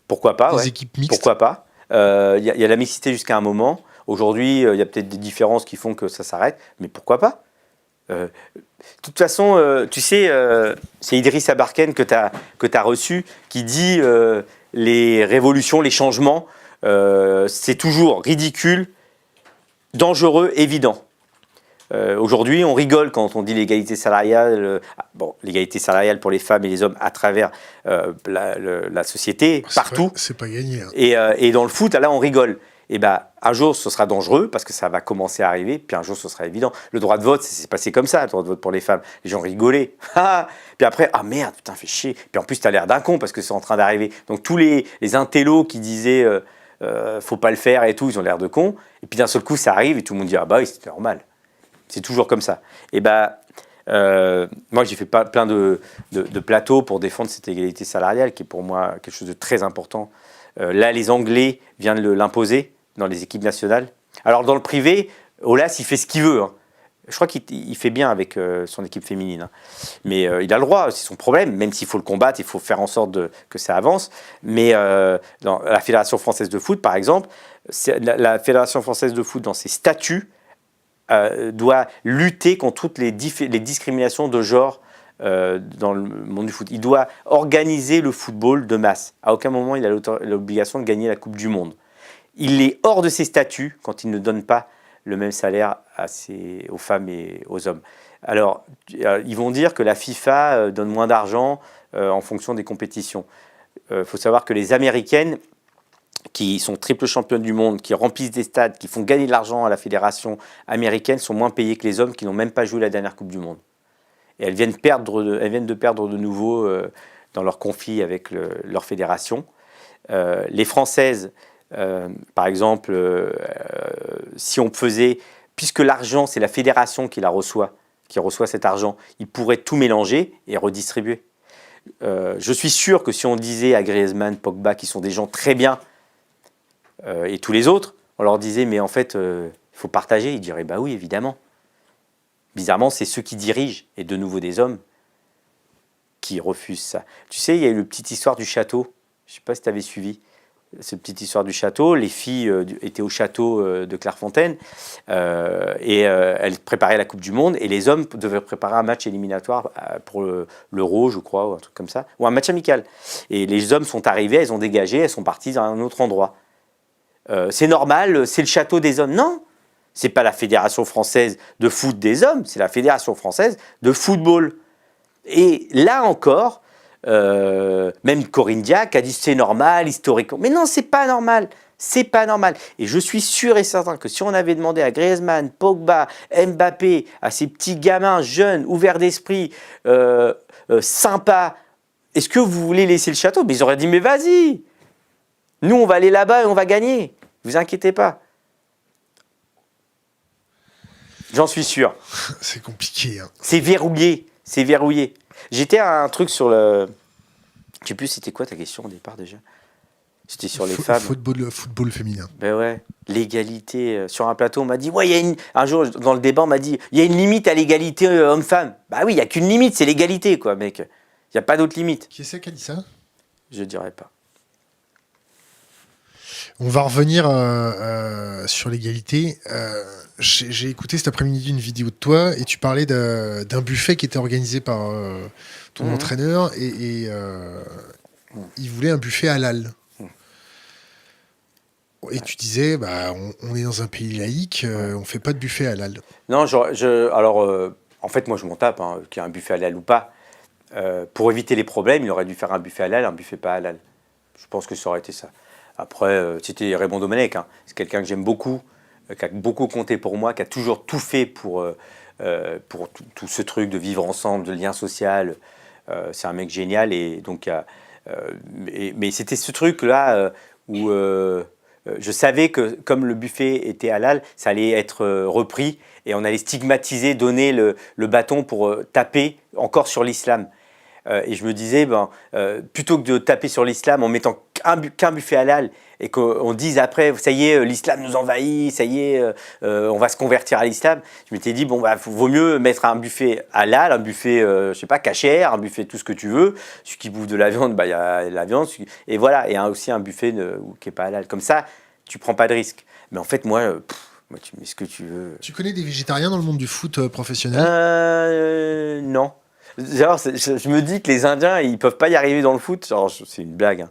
Pourquoi pas, des équipes mixtes? Pourquoi pas. Il y a la mixité jusqu'à un moment. Aujourd'hui, il y a peut-être des différences qui font que ça s'arrête, mais pourquoi pas. De toute façon, tu sais, c'est Idriss Abarken que tu as reçu qui dit les révolutions, les changements, c'est toujours ridicule, dangereux, évident. Aujourd'hui, on rigole quand on dit l'égalité salariale. L'égalité salariale pour les femmes et les hommes à travers la société, partout. C'est pas gagné. Hein. Et dans le foot, là, on rigole. Et un jour, ce sera dangereux parce que ça va commencer à arriver. Puis un jour, ce sera évident. Le droit de vote, c'est passé comme ça, le droit de vote pour les femmes. Les gens rigolaient. Puis après, ah merde, putain, fais chier. Puis en plus, t'as l'air d'un con parce que c'est en train d'arriver. Donc tous les intellos qui disaient faut pas le faire et tout, ils ont l'air de cons. Et puis d'un seul coup, ça arrive et tout le monde dit ah bah oui, c'est normal. C'est toujours comme ça. Et moi, j'ai fait plein de plateaux pour défendre cette égalité salariale, qui est pour moi quelque chose de très important. Là, les Anglais viennent de l'imposer dans les équipes nationales. Alors, dans le privé, Aulas, il fait ce qu'il veut. Hein. Je crois qu'il fait bien avec son équipe féminine. Hein. Mais il a le droit, c'est son problème. Même s'il faut le combattre, il faut faire en sorte que ça avance. Mais dans la Fédération française de foot, par exemple, la Fédération française de foot, dans ses statuts, doit lutter contre toutes les discriminations de genre dans le monde du foot. Il doit organiser le football de masse. À aucun moment, il a l'obligation de gagner la Coupe du Monde. Il est hors de ses statuts quand il ne donne pas le même salaire aux femmes et aux hommes. Alors, ils vont dire que la FIFA donne moins d'argent en fonction des compétitions. Il faut savoir que les Américaines, qui sont triple championnes du monde, qui remplissent des stades, qui font gagner de l'argent à la fédération américaine, sont moins payées que les hommes qui n'ont même pas joué la dernière Coupe du Monde. Et elles viennent de perdre de nouveau dans leur conflit avec leur fédération. Les Françaises, par exemple, si on faisait, puisque l'argent, c'est la fédération qui reçoit cet argent, ils pourraient tout mélanger et redistribuer. Je suis sûr que si on disait à Griezmann, Pogba, qui sont des gens très bien, et tous les autres, on leur disait mais en fait il faut partager, ils diraient bah oui évidemment. Bizarrement c'est ceux qui dirigent et de nouveau des hommes qui refusent ça. Tu sais il y a eu une petite histoire du château Je ne sais pas si tu avais suivi cette petite histoire du château. Les filles étaient au château de Clairefontaine et elles préparaient la Coupe du Monde et les hommes devaient préparer un match éliminatoire pour l'Euro, je crois, ou un truc comme ça, ou un match amical. Et les hommes sont arrivés, elles ont dégagé, elles sont parties dans un autre endroit. C'est normal, c'est le château des hommes. Non, c'est pas la Fédération française de foot des hommes, c'est la Fédération française de football. Et là encore, même Corinne Diacre a dit c'est normal, historiquement. Mais non, c'est pas normal. C'est pas normal. Et je suis sûr et certain que si on avait demandé à Griezmann, Pogba, Mbappé, à ces petits gamins jeunes, ouverts d'esprit, sympas, est-ce que vous voulez laisser le château? Mais ils auraient dit mais vas-y. Nous, on va aller là-bas et on va gagner. Vous inquiétez pas. J'en suis sûr. C'est compliqué. Hein. C'est verrouillé. C'est verrouillé. J'étais à un truc sur le... Je sais plus c'était quoi ta question au départ déjà. C'était sur les femmes. Football féminin. Ben ouais. L'égalité. Sur un plateau, on m'a dit, ouais, il y a une... Un jour, dans le débat, on m'a dit, il y a une limite à l'égalité homme-femme. Bah oui, il n'y a qu'une limite, c'est l'égalité, quoi, mec. Il n'y a pas d'autre limite. Qui est-ce qui a dit ça? Je dirais pas. On va revenir sur l'égalité. J'ai écouté cet après-midi une vidéo de toi et tu parlais d'un buffet qui était organisé par ton entraîneur et il voulait un buffet halal. Et tu disais, bah, on est dans un pays laïque, on fait pas de buffet halal. Non, alors, en fait, moi, je m'en tape, hein, qu'il y ait un buffet halal ou pas. Pour éviter les problèmes, il aurait dû faire un buffet halal, un buffet pas halal. Je pense que ça aurait été ça. Après, c'était Raymond Domenech, hein. C'est quelqu'un que j'aime beaucoup, qui a beaucoup compté pour moi, qui a toujours tout fait pour tout ce truc de vivre ensemble, de lien social. C'est un mec génial. Et donc, mais c'était ce truc-là où je savais que comme le buffet était halal, ça allait être repris et on allait stigmatiser, donner le bâton pour taper encore sur l'islam. Et je me disais, plutôt que de taper sur l'islam en mettant qu'un buffet halal et qu'on dise après, ça y est, l'islam nous envahit, ça y est, on va se convertir à l'islam, je m'étais dit, vaut mieux mettre un buffet halal, un buffet, je sais pas, cachère, un buffet tout ce que tu veux. Celui qui bouffe de la viande, il y a la viande. Et voilà, et aussi un buffet qui n'est pas halal. Comme ça, tu prends pas de risque. Mais en fait, moi tu mets ce que tu veux. Tu connais des végétariens dans le monde du foot professionnel? Non. Genre, je me dis que les Indiens, ils peuvent pas y arriver dans le foot. Genre, c'est une blague. Hein.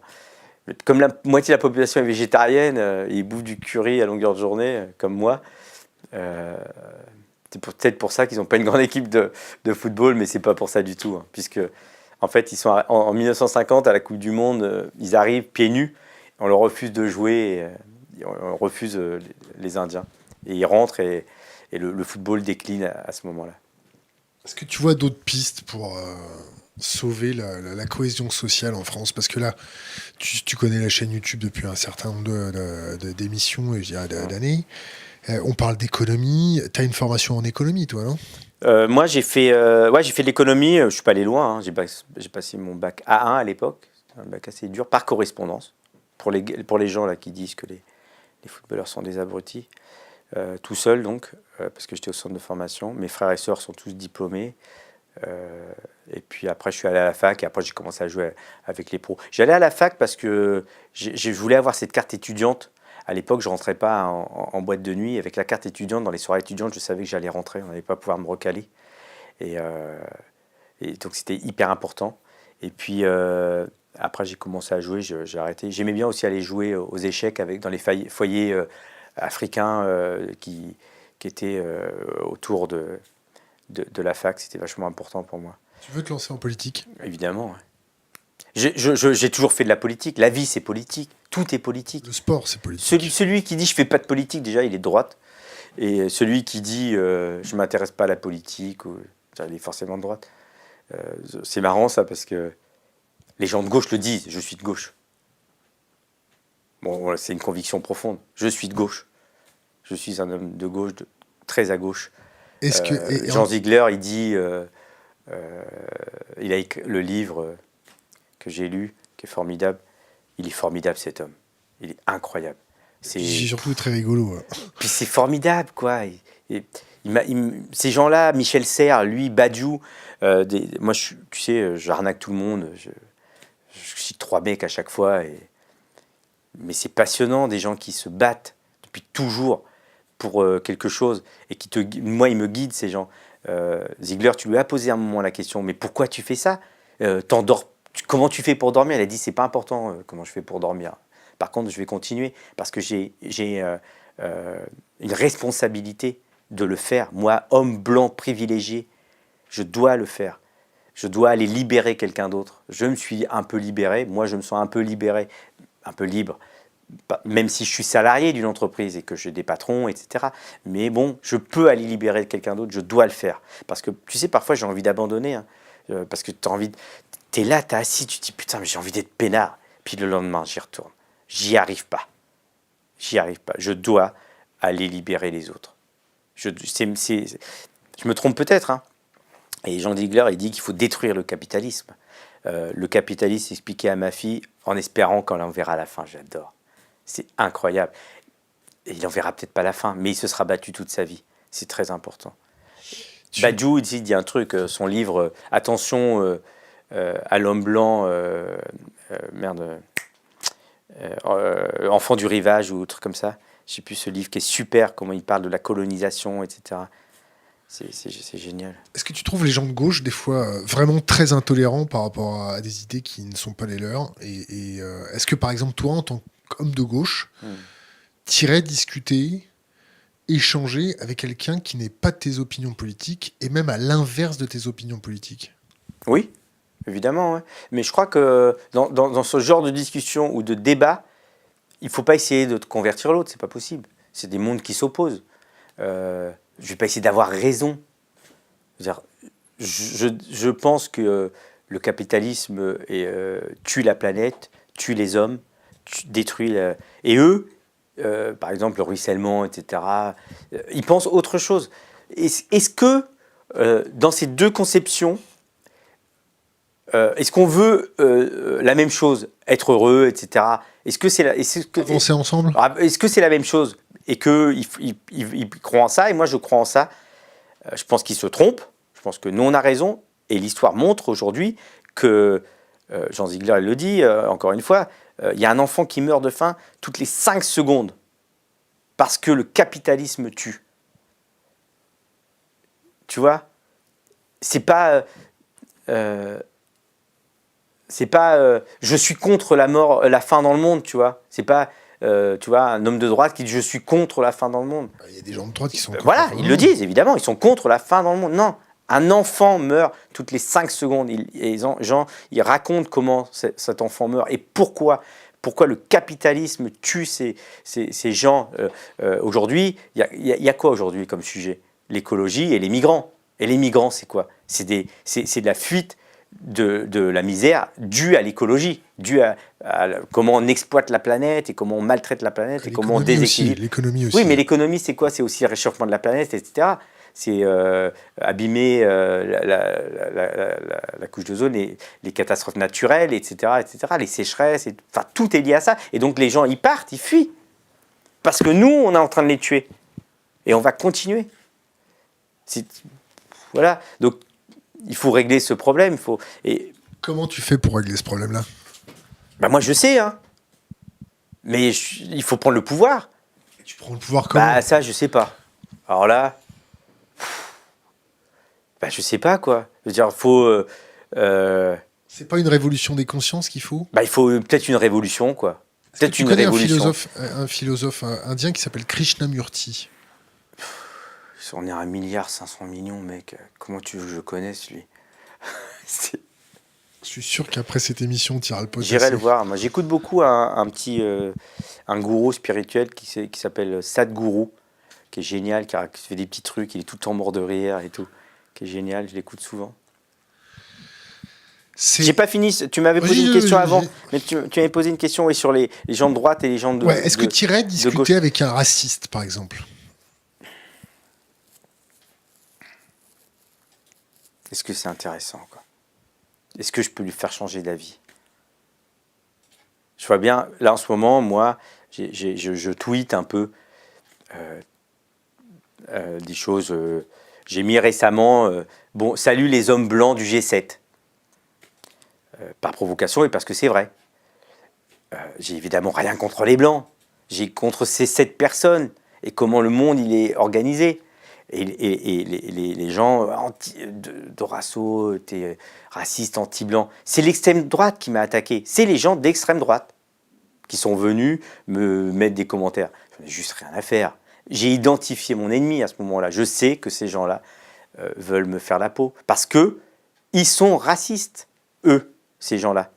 Comme la moitié de la population est végétarienne, ils bouffent du curry à longueur de journée, comme moi. C'est peut-être pour ça qu'ils n'ont pas une grande équipe de football, mais c'est pas pour ça du tout. Hein, puisque, en fait, ils sont en 1950 à la Coupe du Monde, ils arrivent pieds nus, on leur refuse de jouer, on refuse les Indiens. Et ils rentrent et le football décline à ce moment-là. Est-ce que tu vois d'autres pistes pour sauver la cohésion sociale en France? Parce que là, tu connais la chaîne YouTube depuis un certain nombre d'émissions, et je dirais d'années. On parle d'économie. Tu as une formation en économie, toi, non? Moi, j'ai fait de l'économie. Je ne suis pas allé loin. Hein. J'ai passé mon bac A1 à l'époque. C'était un bac assez dur, par correspondance. Pour les gens là, qui disent que les footballeurs sont des abrutis. Tout seul donc, parce que j'étais au centre de formation. Mes frères et sœurs sont tous diplômés. Et puis après, je suis allé à la fac et après, j'ai commencé à jouer avec les pros. J'allais à la fac parce que je voulais avoir cette carte étudiante. À l'époque, je ne rentrais pas en boîte de nuit. Avec la carte étudiante, dans les soirées étudiantes, je savais que j'allais rentrer. On n'allait pas pouvoir me recaler. Et donc, c'était hyper important. Et puis, après, j'ai commencé à jouer. J'ai arrêté. J'aimais bien aussi aller jouer aux échecs dans les foyers africains qui étaient autour de la fac. C'était vachement important pour moi. Tu veux te lancer en politique? Évidemment, ouais. J'ai toujours fait de la politique. La vie, c'est politique. Tout est politique. Le sport, c'est politique. Celui qui dit je fais pas de politique, déjà, il est de droite. Et celui qui dit je m'intéresse pas à la politique, il est forcément de droite. C'est marrant ça parce que les gens de gauche le disent. Je suis de gauche. Bon, voilà, c'est une conviction profonde. Je suis de gauche. Je suis un homme de gauche, très à gauche. Jean Ziegler, il dit, il a écrit le livre que j'ai lu, qui est formidable. Il est formidable cet homme. Il est incroyable. C'est surtout très rigolo. Ouais. Puis c'est formidable, quoi. Ces gens-là, Michel Serres, lui, Badiou, moi, tu sais, j'arnaque tout le monde. Je cite 3 mecs à chaque fois. Mais c'est passionnant, des gens qui se battent depuis toujours pour quelque chose et moi, ils me guident, ces gens. Ziegler, tu lui as posé à un moment la question, mais pourquoi tu fais ça? Comment tu fais pour dormir? Elle a dit, c'est pas important comment je fais pour dormir. Par contre, je vais continuer parce que j'ai une responsabilité de le faire. Moi, homme blanc privilégié, je dois le faire. Je dois aller libérer quelqu'un d'autre. Je me suis un peu libéré. Moi, je me sens un peu libéré, un peu libre, même si je suis salarié d'une entreprise et que j'ai des patrons, etc. Mais bon, je peux aller libérer quelqu'un d'autre. Je dois le faire. Parce que, tu sais, parfois, j'ai envie d'abandonner. Hein, parce que t'es là, t'es assis, tu te dis, putain, mais j'ai envie d'être peinard. Puis le lendemain, j'y retourne. J'y arrive pas. J'y arrive pas. Je dois aller libérer les autres. Je me trompe peut-être, hein. Et Jean Ziegler, il dit qu'il faut détruire le capitalisme. Le capitalisme expliqué à ma fille en espérant qu'on en verra la fin. J'adore. C'est incroyable. Et il n'en verra peut-être pas la fin, mais il se sera battu toute sa vie. C'est très important. Badiou, il dit un truc, son livre « Attention à l'homme blanc, enfant du rivage » ou autre comme ça. Je ne sais plus, ce livre qui est super, comment il parle de la colonisation, etc. C'est génial. Est-ce que tu trouves les gens de gauche, des fois, vraiment très intolérants par rapport à des idées qui ne sont pas les leurs? Et est-ce que, par exemple, toi, en tant qu'homme de gauche, t'irais discuter, échanger avec quelqu'un qui n'est pas de tes opinions politiques, et même à l'inverse de tes opinions politiques? Oui, évidemment. Ouais. Mais je crois que dans ce genre de discussion ou de débat, il ne faut pas essayer de convertir l'autre, c'est pas possible. C'est des mondes qui s'opposent. Je ne vais pas essayer d'avoir raison. Je pense que le capitalisme tue la planète, tue les hommes, détruit... Et eux, par exemple, le ruissellement, etc., ils pensent autre chose. Est-ce que, dans ces deux conceptions, est-ce qu'on veut la même chose, être heureux, etc. Est-ce que c'est avancer ensemble? Est-ce que c'est la même chose et qu'ils croient en ça et moi je crois en ça? Je pense qu'ils se trompent. Je pense que nous on a raison et l'histoire montre aujourd'hui que Jean Ziegler le dit encore une fois. Il y a un enfant qui meurt de faim toutes les 5 secondes parce que le capitalisme tue. Tu vois? C'est pas je suis contre la faim dans le monde, tu vois. C'est pas tu vois, un homme de droite qui dit je suis contre la faim dans le monde. Il y a des gens de droite qui sont contre voilà, la faim ils le disent évidemment, ils sont contre la faim dans le monde. Non, un enfant meurt toutes les 5 secondes. Ils racontent comment cet enfant meurt et pourquoi le capitalisme tue ces gens. Aujourd'hui, il y a quoi aujourd'hui comme sujet? L'écologie et les migrants. Et les migrants, c'est quoi? C'est de la fuite de la misère due à l'écologie, due à comment on exploite la planète et comment on maltraite la planète et comment on déséquilibre. L'économie aussi. Oui, mais l'économie, c'est quoi? C'est aussi le réchauffement de la planète, etc. C'est abîmer la couche d'ozone, les catastrophes naturelles, etc., les sécheresses, enfin, tout est lié à ça. Et donc les gens, ils partent, ils fuient. Parce que nous, on est en train de les tuer. Et on va continuer. Voilà. Donc, il faut régler ce problème. Comment tu fais pour régler ce problème-là? Ben moi, je sais, hein. Mais il faut prendre le pouvoir. Et tu prends le pouvoir comment? Bah, ça, je sais pas. Alors là, bah, je sais pas, quoi. Je veux dire, il faut... C'est pas une révolution des consciences qu'il faut? Bah, il faut peut-être une révolution, quoi. Peut-être une révolution. Un philosophe indien qui s'appelle Krishnamurti. On est à 1,5 milliard, mec. Comment tu veux que je connaisse, lui? Je suis sûr qu'après cette émission, tu iras le poser. J'irai le voir. Moi, j'écoute beaucoup un gourou spirituel qui s'appelle Sadhguru, qui est génial, qui fait des petits trucs, il est tout le temps mort de rire et tout. Qui est génial, je l'écoute souvent. J'ai pas fini, tu m'avais posé une question avant, mais tu m'avais posé une question sur les gens de droite et les gens de gauche. Est-ce que tu irais discuter avec un raciste, par exemple? Est-ce que c'est intéressant, quoi? Est-ce que je peux lui faire changer d'avis? Je vois bien, là en ce moment, moi, je tweete un peu des choses. J'ai mis récemment, bon, salut les hommes blancs du G7. par provocation et parce que c'est vrai. J'ai évidemment rien contre les Blancs. J'ai contre ces 7 personnes et comment le monde il est organisé. Et les gens Dorasso, t'es raciste, anti-blanc. C'est l'extrême droite qui m'a attaqué. C'est les gens d'extrême droite qui sont venus me mettre des commentaires. J'en ai juste rien à faire. J'ai identifié mon ennemi à ce moment-là. Je sais que ces gens-là veulent me faire la peau. Parce que ils sont racistes, eux, ces gens-là.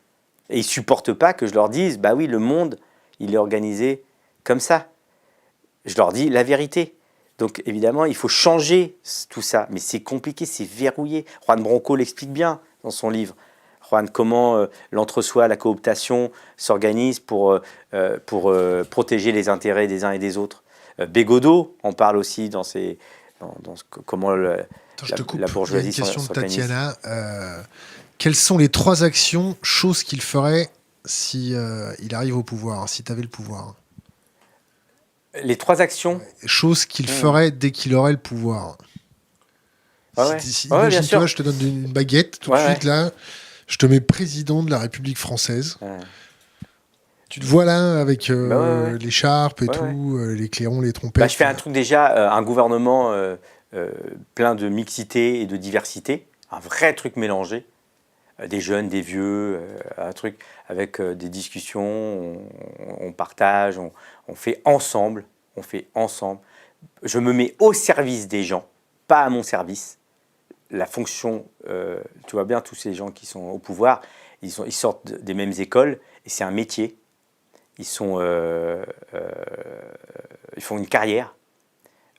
Et ils ne supportent pas que je leur dise, bah oui, le monde, il est organisé comme ça. Je leur dis la vérité. Donc évidemment, il faut changer tout ça. Mais c'est compliqué, c'est verrouillé. Juan Branco l'explique bien dans son livre. Juan, comment l'entre-soi, la cooptation s'organise pour protéger les intérêts des uns et des autres. Bégodeau en parle aussi dans comment la bourgeoisie s'organise. Il y a une question de Tatiana. Quelles sont les 3 actions, choses qu'il ferait si il arrive au pouvoir, si tu avais le pouvoir? Les 3 actions choses qu'il ferait dès qu'il aurait le pouvoir. Imagine-toi, je te donne une baguette tout de suite, là. Je te mets président de la République française. Ouais. Tu te vois là avec l'écharpe et tout, les clairons, les trompettes. Je fais un truc déjà, un gouvernement plein de mixité et de diversité. Un vrai truc mélangé. Des jeunes, des vieux, un truc avec des discussions, on partage, on fait ensemble. Je me mets au service des gens, pas à mon service. La fonction, tu vois bien, tous ces gens qui sont au pouvoir, ils sortent des mêmes écoles et c'est un métier. Ils font une carrière.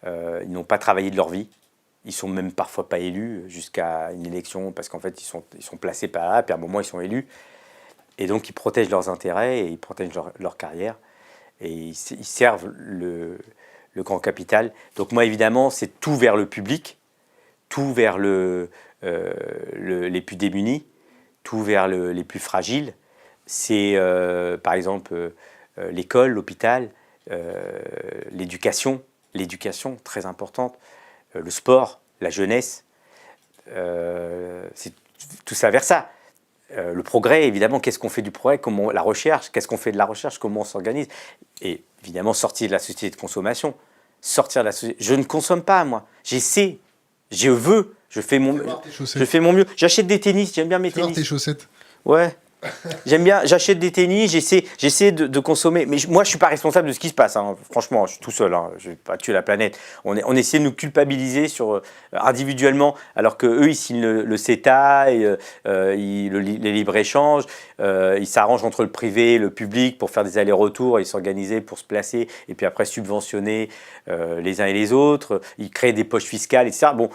Ils n'ont pas travaillé de leur vie. Ils sont même parfois pas élus jusqu'à une élection parce qu'en fait ils sont placés par là, puis à un moment ils sont élus. Et donc ils protègent leurs intérêts et ils protègent leur carrière et ils servent le grand capital. Donc moi évidemment c'est tout vers le public, tout vers les plus démunis, tout vers les plus fragiles. C'est par exemple l'école, l'hôpital, l'éducation très importante. Le sport, la jeunesse, c'est tout ça vers ça. Le progrès, évidemment, qu'est-ce qu'on fait du progrès, comment la recherche, qu'est-ce qu'on fait de la recherche, comment on s'organise. Et évidemment, sortir de la société de consommation. Sortir de la société. Je ne consomme pas, moi. J'essaie, je veux, je fais mon mieux. J'achète des tennis, j'aime bien mes tennis. Tes chaussettes. Ouais. J'aime bien, j'achète des tennis, j'essaie de consommer. Mais moi, je suis pas responsable de ce qui se passe. Hein. Franchement, je suis tout seul. Hein. Je vais pas tuer la planète. On essaie de nous culpabiliser individuellement, alors que eux, ils signent le CETA, et, les libre-échanges. Ils s'arrangent entre le privé et le public pour faire des allers-retours. Ils s'organiser pour se placer et puis après subventionner les uns et les autres. Ils créent des poches fiscales, etc. Bon.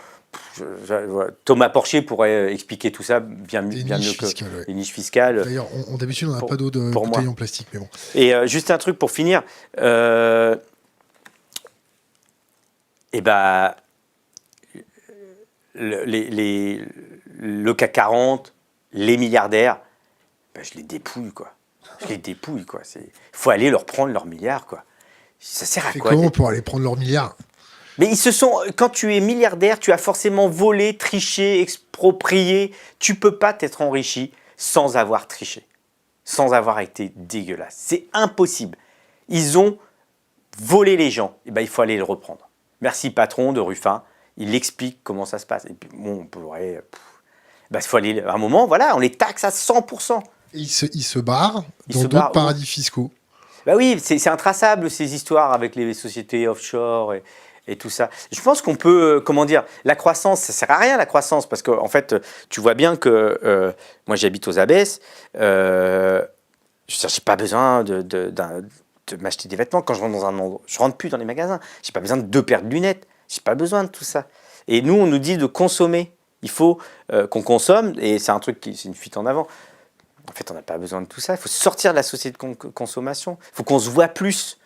Thomas Porcher pourrait expliquer tout ça bien mieux que les niches fiscales. D'ailleurs, d'habitude, on n'a pas d'eau de bouteille en plastique, mais bon. Et juste un truc pour finir. Le CAC 40, les milliardaires, je les dépouille, quoi. Il faut aller leur prendre leurs milliards, quoi. Ça sert à quoi? Comment pour aller prendre leurs milliards? Mais quand tu es milliardaire, tu as forcément volé, triché, exproprié. Tu peux pas t'être enrichi sans avoir triché, sans avoir été dégueulasse. C'est impossible. Ils ont volé les gens. Et il faut aller le reprendre. Merci patron de Ruffin. Il explique comment ça se passe. Et puis bon, on pourrait. Il faut aller à un moment. Voilà, on les taxe à 100%. Et ils se barrent dans d'autres paradis fiscaux. Oui, c'est intraçable ces histoires avec les sociétés offshore et tout ça. Je pense qu'on peut, la croissance, ça sert à rien la croissance, parce qu'en fait, tu vois bien que moi j'habite aux Abbesses, j'ai pas besoin de m'acheter des vêtements quand je rentre dans un endroit. Je rentre plus dans les magasins, j'ai pas besoin de 2 paires de lunettes, j'ai pas besoin de tout ça. Et nous, on nous dit de consommer. Il faut qu'on consomme, et c'est un truc c'est une fuite en avant. En fait, on n'a pas besoin de tout ça. Il faut sortir de la société de consommation. Il faut qu'on se voit plus.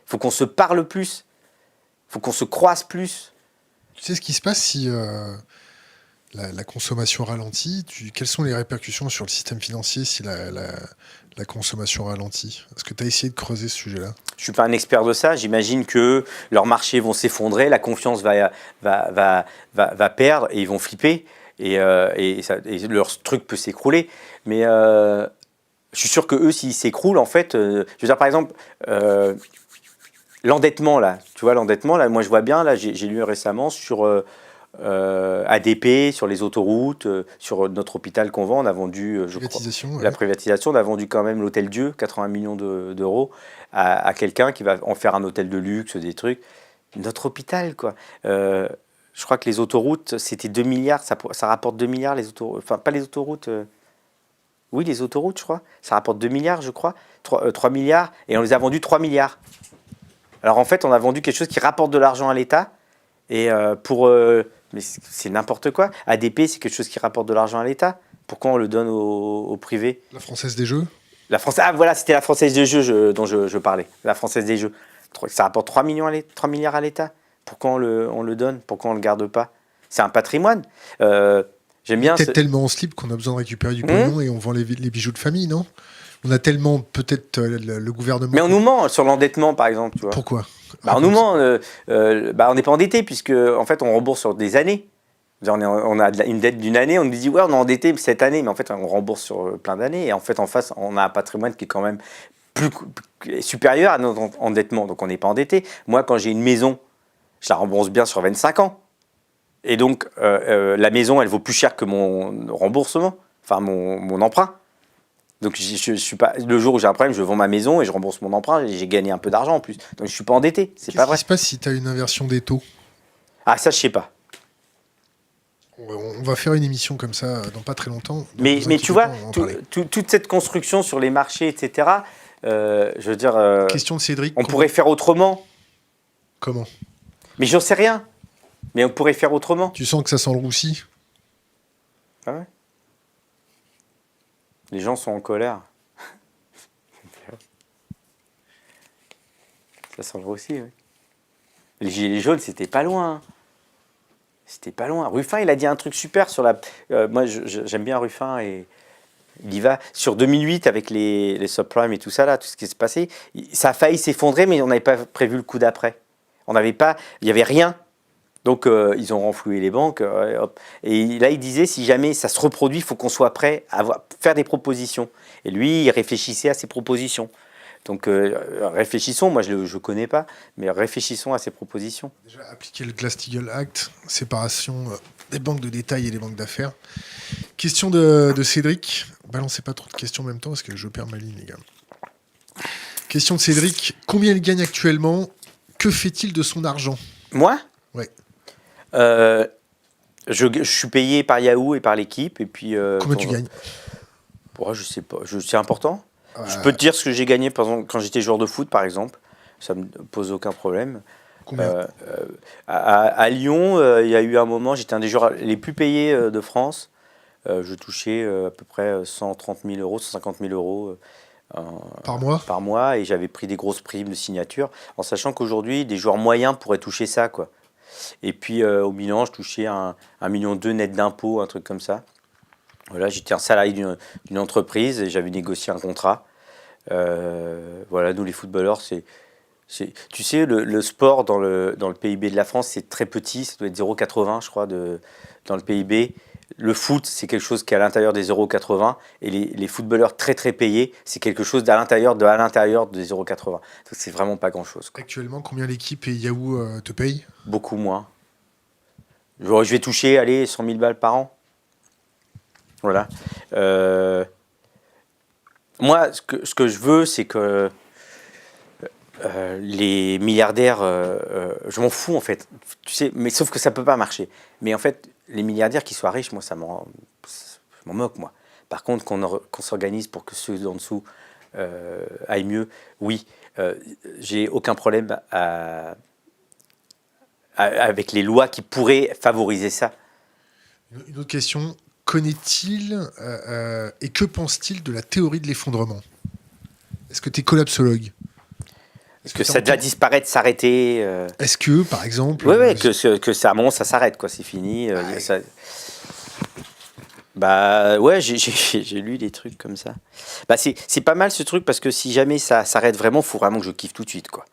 Il faut qu'on se parle plus. Il faut qu'on se croise plus. Tu sais ce qui se passe si la consommation ralentit? Quelles sont les répercussions sur le système financier si la consommation ralentit? Est-ce que tu as essayé de creuser ce sujet-là? Je ne suis pas un expert de ça. J'imagine que leurs marchés vont s'effondrer, la confiance va perdre et ils vont flipper. et leur truc peut s'écrouler. Mais je suis sûr que eux, s'ils s'écroulent, en fait, je veux dire, par exemple, l'endettement, là, tu vois, l'endettement, là, moi je vois bien, là, j'ai lu récemment sur ADP, sur les autoroutes, sur notre hôpital qu'on vend, on a vendu, je crois, la privatisation, on a vendu quand même l'Hôtel Dieu, 80 millions d'euros, à quelqu'un qui va en faire un hôtel de luxe, des trucs. Notre hôpital, quoi. Je crois que les autoroutes, c'était 2 milliards, ça rapporte 2 milliards, les autoroutes, enfin, pas les autoroutes, oui, les autoroutes, je crois, ça rapporte 2 milliards, je crois, 3 milliards, et on les a vendus 3 milliards. Alors en fait, on a vendu quelque chose qui rapporte de l'argent à l'État, et mais c'est n'importe quoi. ADP, c'est quelque chose qui rapporte de l'argent à l'État. Pourquoi on le donne au privé? La Française des Jeux. Ah voilà, c'était la Française des Jeux dont je parlais. La Française des Jeux. Ça rapporte 3 milliards à l'État. Pourquoi on le donne? Pourquoi on le garde pas? C'est un patrimoine. J'aime bien. Peut-être tellement en slip qu'on a besoin de récupérer du pognon et on vend les bijoux de famille, non? On a tellement peut-être le gouvernement. Mais on nous ment sur l'endettement, par exemple. Tu vois. Pourquoi? On nous ment. On n'est pas endetté puisque en fait on rembourse sur des années. On a une dette d'une année, on nous dit ouais on est endetté cette année, mais en fait on rembourse sur plein d'années et en fait en face on a un patrimoine qui est quand même plus supérieur à notre endettement, donc on n'est pas endetté. Moi quand j'ai une maison, je la rembourse bien sur 25 ans et donc la maison elle vaut plus cher que mon remboursement, enfin mon emprunt. Donc je suis pas, le jour où j'ai un problème, je vends ma maison et je rembourse mon emprunt et j'ai gagné un peu d'argent en plus. Donc je suis pas endetté, c'est pas vrai. Qu'est-ce qui se passe si tu as une inversion des taux? Ah ça je sais pas. On va faire une émission comme ça dans pas très longtemps. Mais tu vois, toute cette construction sur les marchés, etc., je veux dire... Question de Cédric. On pourrait faire autrement. Comment? Mais j'en sais rien. Mais on pourrait faire autrement. Tu sens que ça sent le roussi? Ah ouais. Les gens sont en colère. Ça sent le roussi, oui. Les gilets jaunes, c'était pas loin. C'était pas loin. Ruffin, il a dit un truc super sur la... moi, j'aime bien Ruffin et il y va. Sur 2008, avec les subprimes et tout ça, là, tout ce qui s'est passé, ça a failli s'effondrer, mais on n'avait pas prévu le coup d'après. Il n'y avait rien. Donc, ils ont renfloué les banques. Hop. Et là, il disait, si jamais ça se reproduit, il faut qu'on soit prêt à faire des propositions. Et lui, il réfléchissait à ses propositions. Donc réfléchissons, moi je ne connais pas, mais réfléchissons à ces propositions. Déjà, appliquer le Glass-Steagall Act, séparation des banques de détail et des banques d'affaires. Question de Cédric. Balancez pas trop de questions en même temps parce que je perds ma ligne, les gars. Question de Cédric. Combien il gagne actuellement? Que fait-il de son argent? Moi? Ouais. Je suis payé par Yahoo et par l'équipe. Et puis, combien tu gagnes? Je sais pas. C'est important. Je peux te dire ce que j'ai gagné par exemple, quand j'étais joueur de foot, par exemple. Ça me pose aucun problème. Combien? À Lyon, il y a eu un moment, j'étais un des joueurs les plus payés de France. Je touchais à peu près 130 000 euros, 150 000 euros par mois, et j'avais pris des grosses primes de signature, en sachant qu'aujourd'hui, des joueurs moyens pourraient toucher ça, quoi. Et puis au Milan, je touchais 1,2 million net d'impôts, un truc comme ça. Voilà, j'étais un salarié d'une entreprise et j'avais négocié un contrat. Voilà, nous les footballeurs, tu sais, le sport dans le PIB de la France, c'est très petit, ça doit être 0,80 je crois dans le PIB. Le foot, c'est quelque chose qui est à l'intérieur des 0,80 et les footballeurs très très payés, c'est quelque chose à l'intérieur des 0,80. Donc c'est vraiment pas grand-chose, quoi. Actuellement, combien l'équipe et Yahoo te payent? Beaucoup moins. Je vais toucher, allez, 100 000 balles par an. Voilà. Moi, ce que je veux, c'est que les milliardaires, je m'en fous en fait, tu sais, mais sauf que ça peut pas marcher. Mais en fait, les milliardaires qui soient riches, moi, je m'en moque, moi. Par contre, qu'on s'organise pour que ceux d'en dessous aillent mieux, oui. J'ai aucun problème avec les lois qui pourraient favoriser ça. Une autre question. Connaît-il et que pense-t-il de la théorie de l'effondrement? Est-ce que tu es collapsologue? Est-ce que ça doit disparaître, s'arrêter Est-ce que, par exemple... Oui, que ça, bon, ça s'arrête, quoi, c'est fini. Ouais. Ouais, j'ai lu des trucs comme ça. C'est pas mal ce truc, parce que si jamais ça s'arrête vraiment, il faut vraiment que je kiffe tout de suite, quoi.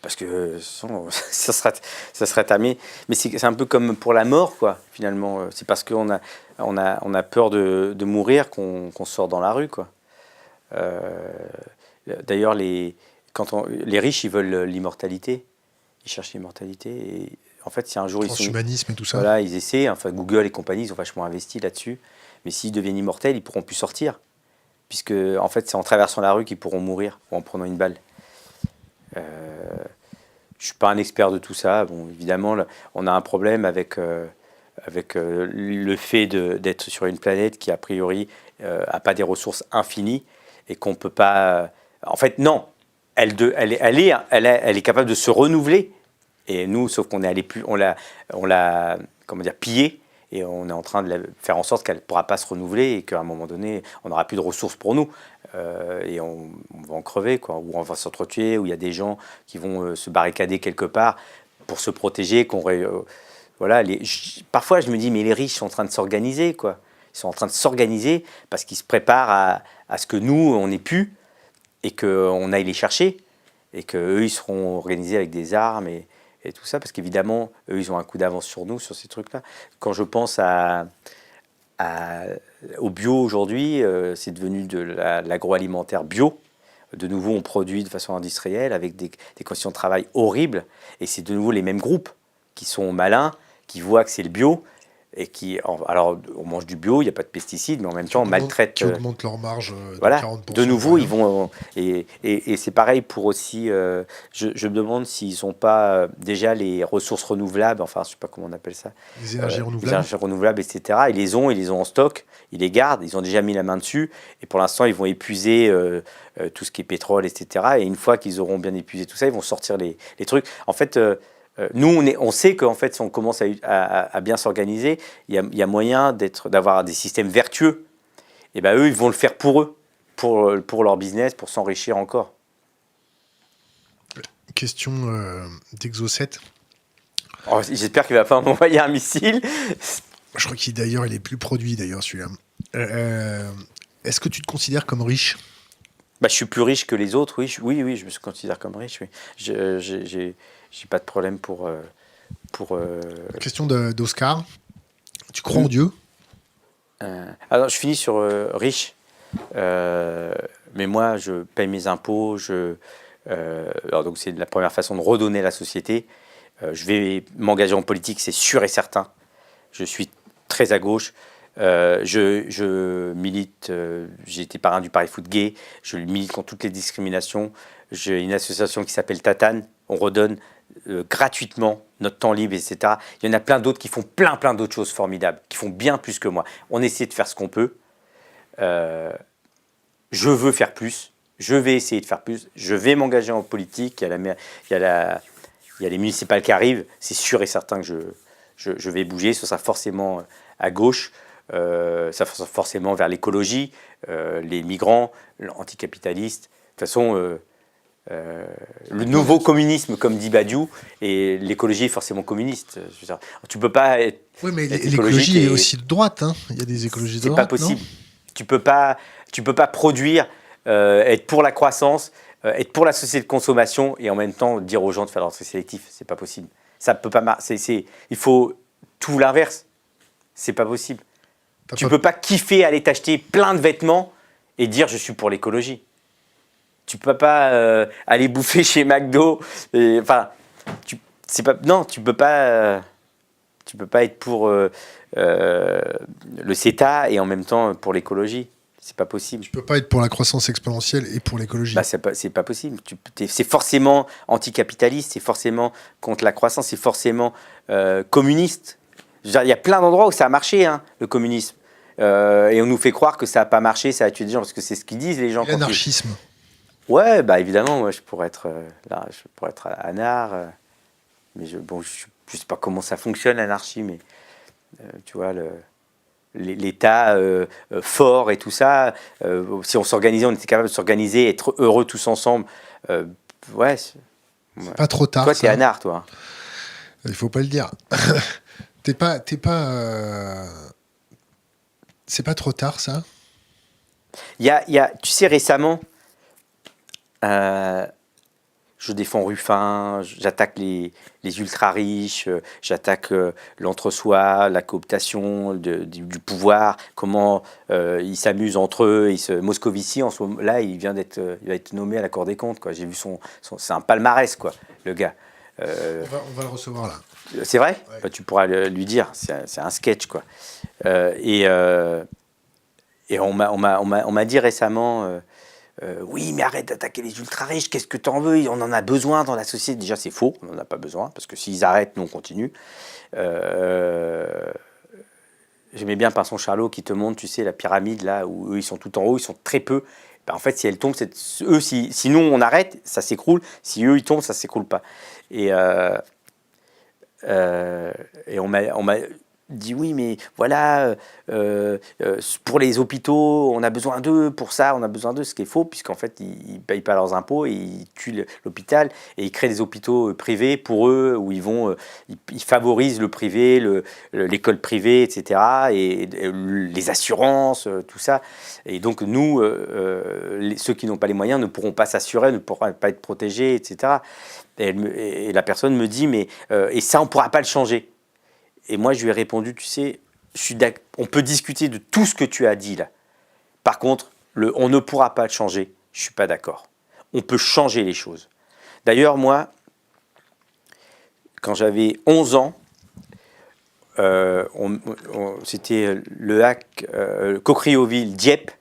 Parce que sinon, ça sera terminé. Mais c'est un peu comme pour la mort, quoi, finalement. C'est parce qu'on a peur de mourir qu'on sort dans la rue, quoi. D'ailleurs, les riches, ils veulent l'immortalité. Ils cherchent l'immortalité. Et en fait, si un jour transhumanisme et tout ça. Voilà, ils essaient. Enfin, Google et compagnie, ils ont vachement investi là-dessus. Mais s'ils deviennent immortels, ils pourront plus sortir. Puisque, en fait, c'est en traversant la rue qu'ils pourront mourir ou en prenant une balle. Je ne suis pas un expert de tout ça. Bon, évidemment, on a un problème avec le fait d'être sur une planète qui, a priori, n'a pas des ressources infinies et qu'on ne peut pas... En fait, non. Elle est capable de se renouveler. Et nous, sauf qu'on est allé plus... On l'a comment dire, pillée. Et on est en train de faire en sorte qu'elle ne pourra pas se renouveler et qu'à un moment donné, on n'aura plus de ressources pour nous. Et on va en crever, quoi. Ou on va s'entretuer, ou il y a des gens qui vont se barricader quelque part pour se protéger. Voilà, parfois, je me dis, mais les riches sont en train de s'organiser, quoi. Ils sont en train de s'organiser parce qu'ils se préparent à ce que nous, on ait pu et qu'on aille les chercher. Et qu'eux, ils seront organisés avec des armes et tout ça, parce qu'évidemment, eux, ils ont un coup d'avance sur nous, sur ces trucs-là. Quand je pense au bio aujourd'hui, c'est devenu de l'agroalimentaire bio. De nouveau, on produit de façon industrielle avec des conditions de travail horribles. Et c'est de nouveau les mêmes groupes qui sont malins, qui voient que c'est le bio. Et alors, on mange du bio, il n'y a pas de pesticides, mais en même temps, on maltraite. Qui augmentent leur marge de voilà, 40%. De nouveau, ils vont. Et c'est pareil pour aussi. Je me demande s'ils n'ont pas déjà les ressources renouvelables, enfin, je ne sais pas comment on appelle ça. Les énergies renouvelables. Les énergies renouvelables, etc. Ils les ont en stock, ils les gardent, ils ont déjà mis la main dessus. Et pour l'instant, ils vont épuiser tout ce qui est pétrole, etc. Et une fois qu'ils auront bien épuisé tout ça, ils vont sortir les trucs. En fait. Nous, on sait qu'en fait, si on commence à bien s'organiser, il y a moyen d'avoir des systèmes vertueux. Et ben eux, ils vont le faire pour eux, pour leur business, pour s'enrichir encore. Question d'Exo7. Oh, j'espère qu'il ne va pas m'envoyer un missile. Je crois d'ailleurs, il est plus produit, d'ailleurs, celui-là. Est-ce que tu te considères comme riche ? Bah, je suis plus riche que les autres, oui. Oui, je me considère comme riche, oui. J'ai pas de problème pour Question d'Oscar. Tu crois en Dieu ? Alors, je finis sur riche. Mais moi, je paye mes impôts. Alors, donc, c'est la première façon de redonner à la société. Je vais m'engager en politique, c'est sûr et certain. Je suis très à gauche. Je milite, j'ai été parrain du Paris Foot Gay. Je milite contre toutes les discriminations. J'ai une association qui s'appelle Tatane. On redonne gratuitement notre temps libre, etc. Il y en a plein d'autres qui font plein d'autres choses formidables, qui font bien plus que moi. On essaie de faire ce qu'on peut. Je veux faire plus. Je vais essayer de faire plus. Je vais m'engager en politique. Il y a les municipales qui arrivent. C'est sûr et certain que je vais bouger. Ce sera forcément à gauche. Ça sera forcément vers l'écologie, les migrants, l'anticapitaliste. De toute façon... le nouveau communisme, comme dit Badiou, et l'écologie est forcément communiste. Je veux dire, tu peux pas être. Oui, mais l'écologie est aussi de droite. Hein. Il y a des écologistes de droite. C'est pas possible. Tu peux pas produire, être pour la croissance, être pour la société de consommation et en même temps dire aux gens de faire leur tri sélectif. C'est pas possible. Ça peut pas. Il faut tout l'inverse. C'est pas possible. Tu peux pas kiffer aller t'acheter plein de vêtements et dire je suis pour l'écologie. Tu peux pas aller bouffer chez McDo. Enfin, tu peux pas être pour le CETA et en même temps pour l'écologie. C'est pas possible. Tu peux pas être pour la croissance exponentielle et pour l'écologie. Bah, c'est pas possible. C'est forcément anticapitaliste, c'est forcément contre la croissance, c'est forcément communiste. Il y a plein d'endroits où ça a marché, hein, le communisme. Et on nous fait croire que ça n'a pas marché, ça a tué des gens, parce que c'est ce qu'ils disent les gens. L'anarchisme. Ouais, bah évidemment, moi je pourrais être anard, mais je sais pas comment ça fonctionne l'anarchie, mais tu vois l'État fort et tout ça. Si on s'organisait, on était capable de s'organiser, être heureux tous ensemble. Ouais. C'est pas trop tard. Toi, t'es anard, toi. Il faut pas le dire. T'es pas. C'est pas trop tard, ça. Tu sais, récemment. Je je défends Ruffin, j'attaque les ultra-riches, j'attaque l'entre-soi, la cooptation du pouvoir, comment ils s'amusent entre eux. Moscovici, en ce moment-là, il va être nommé à la Cour des comptes, quoi. J'ai vu c'est un palmarès, quoi, le gars. On va le recevoir là. C'est vrai? Ouais. Bah, tu pourras lui dire, c'est un sketch, quoi. Et on m'a dit récemment, oui, mais arrête d'attaquer les ultra-riches, qu'est-ce que t'en veux? On en a besoin dans la société. Déjà, c'est faux, on n'en a pas besoin, parce que s'ils arrêtent, nous, on continue. J'aimais bien Pinson Charlot qui te montre, tu sais, la pyramide, là, où eux, ils sont tout en haut, ils sont très peu. Ben, en fait, si elle tombe, sinon on arrête, ça s'écroule. Si eux, ils tombent, ça s'écroule pas. Et, on m'a dit oui, mais voilà, pour les hôpitaux, on a besoin d'eux, pour ça, on a besoin d'eux, ce qui est faux, puisqu'en fait, ils ne payent pas leurs impôts et ils tuent l'hôpital et ils créent des hôpitaux privés pour eux, où ils favorisent le privé, l'école privée, etc., et les assurances, tout ça. Et donc, nous, ceux qui n'ont pas les moyens ne pourront pas s'assurer, ne pourront pas être protégés, etc. Et la personne me dit, mais et ça, on ne pourra pas le changer. Et moi, je lui ai répondu, tu sais, on peut discuter de tout ce que tu as dit là. Par contre, on ne pourra pas le changer, je ne suis pas d'accord. On peut changer les choses. D'ailleurs, moi, quand j'avais 11 ans, c'était le hack Cocrioville-Dieppe,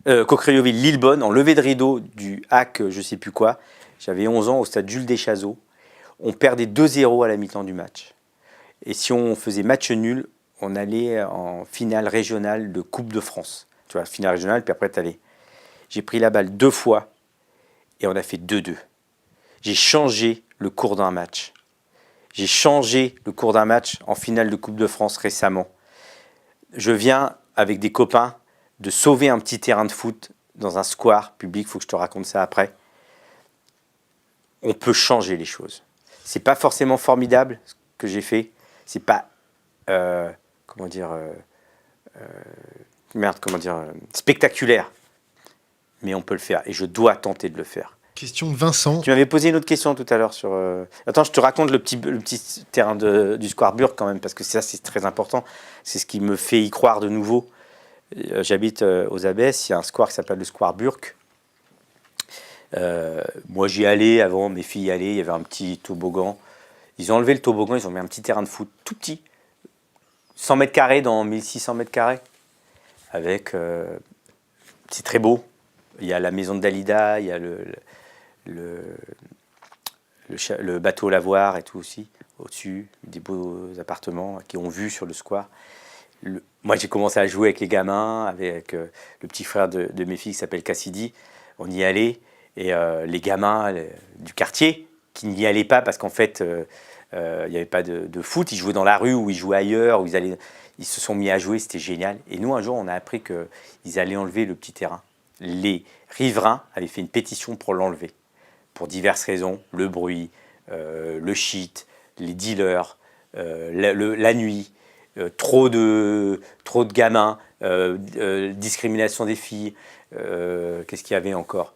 Cocrioville-Lillebonne, en levée de rideau du hack je ne sais plus quoi. J'avais 11 ans au stade Jules Deschazeaux. On perdait 2-0 à la mi-temps du match. Et si on faisait match nul, on allait en finale régionale de Coupe de France. Tu vois, finale régionale, puis après, t'allais. J'ai pris la balle 2 fois et on a fait 2-2. J'ai changé le cours d'un match. J'ai changé le cours d'un match en finale de Coupe de France récemment. Je viens, avec des copains, de sauver un petit terrain de foot dans un square public. Il faut que je te raconte ça après. On peut changer les choses. C'est pas forcément formidable ce que j'ai fait. C'est pas spectaculaire, mais on peut le faire et je dois tenter de le faire. Question de Vincent. Tu m'avais posé une autre question tout à l'heure sur. Attends, je te raconte le petit terrain du Square Burke quand même, parce que ça c'est très important. C'est ce qui me fait y croire de nouveau. J'habite aux Abbesses, il y a un square qui s'appelle le Square Burke. Moi j'y allais avant, mes filles y allaient, il y avait un petit toboggan. Ils ont enlevé le toboggan, ils ont mis un petit terrain de foot tout petit, 100 mètres carrés dans 1600 mètres carrés, avec, c'est très beau. Il y a la maison de Dalida, il y a le bateau lavoir et tout aussi, au-dessus, des beaux appartements qui ont vue sur le square. Moi j'ai commencé à jouer avec les gamins, avec le petit frère de mes filles qui s'appelle Cassidy. On y allait, et les gamins du quartier, qui n'y allaient pas parce qu'en fait, il n'y avait pas de foot. Ils jouaient dans la rue ou ils jouaient ailleurs, ou ils se sont mis à jouer, c'était génial. Et nous, un jour, on a appris qu'ils allaient enlever le petit terrain. Les riverains avaient fait une pétition pour l'enlever, pour diverses raisons, le bruit, le shit, les dealers, la nuit, trop de gamins, discrimination des filles, qu'est-ce qu'il y avait encore?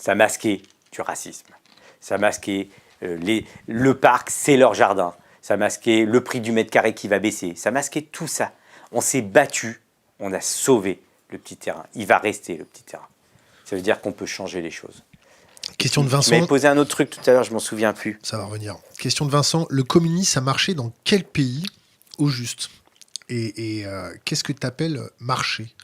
Ça masquait du racisme. Ça masquait le parc, c'est leur jardin. Ça masquait le prix du mètre carré qui va baisser. Ça masquait tout ça. On s'est battu, on a sauvé le petit terrain. Il va rester le petit terrain. Ça veut dire qu'on peut changer les choses. Question de Vincent. Tu m'avais posé un autre truc tout à l'heure, je m'en souviens plus. Ça va revenir. Question de Vincent. Le communisme a marché dans quel pays au juste? Et qu'est-ce que tu appelles marché?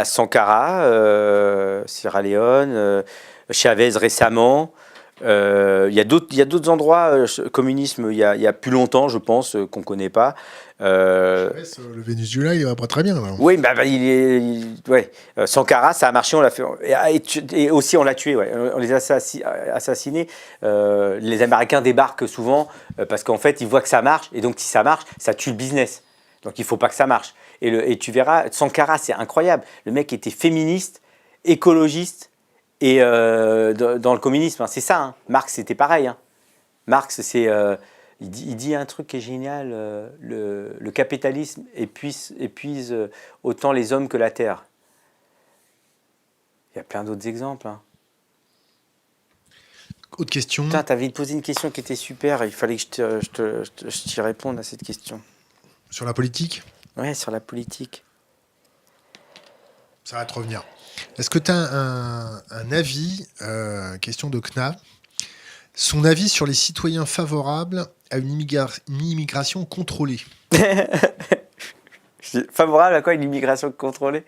Sankara, Sierra Leone, Chavez récemment. Il y a d'autres endroits, communisme, il y a plus longtemps, je pense, qu'on ne connaît pas. Le Venezuela, il va pas très bien. Là. Oui, Sankara, ça a marché, on l'a fait. Et aussi, on l'a tué, ouais. On les a assassinés. Les Américains débarquent souvent parce qu'en fait, ils voient que ça marche. Et donc, si ça marche, ça tue le business. Donc, il ne faut pas que ça marche. Et tu verras, Sankara, c'est incroyable. Le mec était féministe, écologiste, et dans le communisme, hein, c'est ça. Hein. Marx, c'était pareil. Hein. Marx, il dit un truc qui est génial. Le capitalisme épuise autant les hommes que la terre. Il y a plein d'autres exemples. Hein. Autre question. Putain, t'avais posé une question qui était super, il fallait que je t'y réponde à cette question. Sur la politique, Ouais, sur la politique. ça va te revenir. Est-ce que tu as un avis, question de Kna, son avis sur les citoyens favorables à une immigration contrôlée? Favorable à quoi, une immigration contrôlée?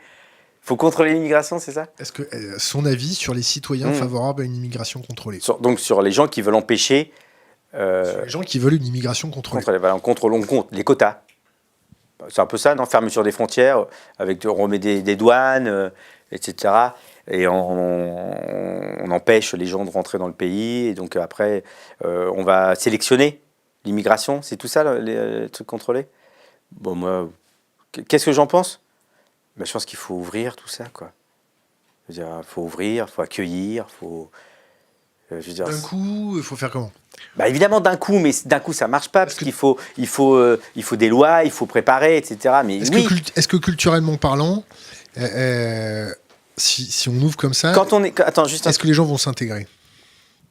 Faut contrôler l'immigration, c'est ça? Est-ce que son avis sur les citoyens favorables à une immigration contrôlée? Donc sur les gens qui veulent empêcher... Sur les gens qui veulent une immigration contrôlée. Voilà, on contrôle les quotas. C'est un peu ça, non? Fermeture des frontières, on remet des douanes, etc. Et on empêche les gens de rentrer dans le pays. Et donc après, on va sélectionner l'immigration. C'est tout ça, les trucs contrôlés? Bon, moi, qu'est-ce que j'en pense? Ben, je pense qu'il faut ouvrir tout ça, quoi. Je veux dire, il faut ouvrir, il faut accueillir, je veux dire, D'un coup, il faut faire comment? bah évidemment d'un coup, mais d'un coup ça marche pas parce qu'il faut des lois, il faut préparer, etc. Mais est-ce que culturellement parlant, si on ouvre comme ça, est-ce que les gens vont s'intégrer?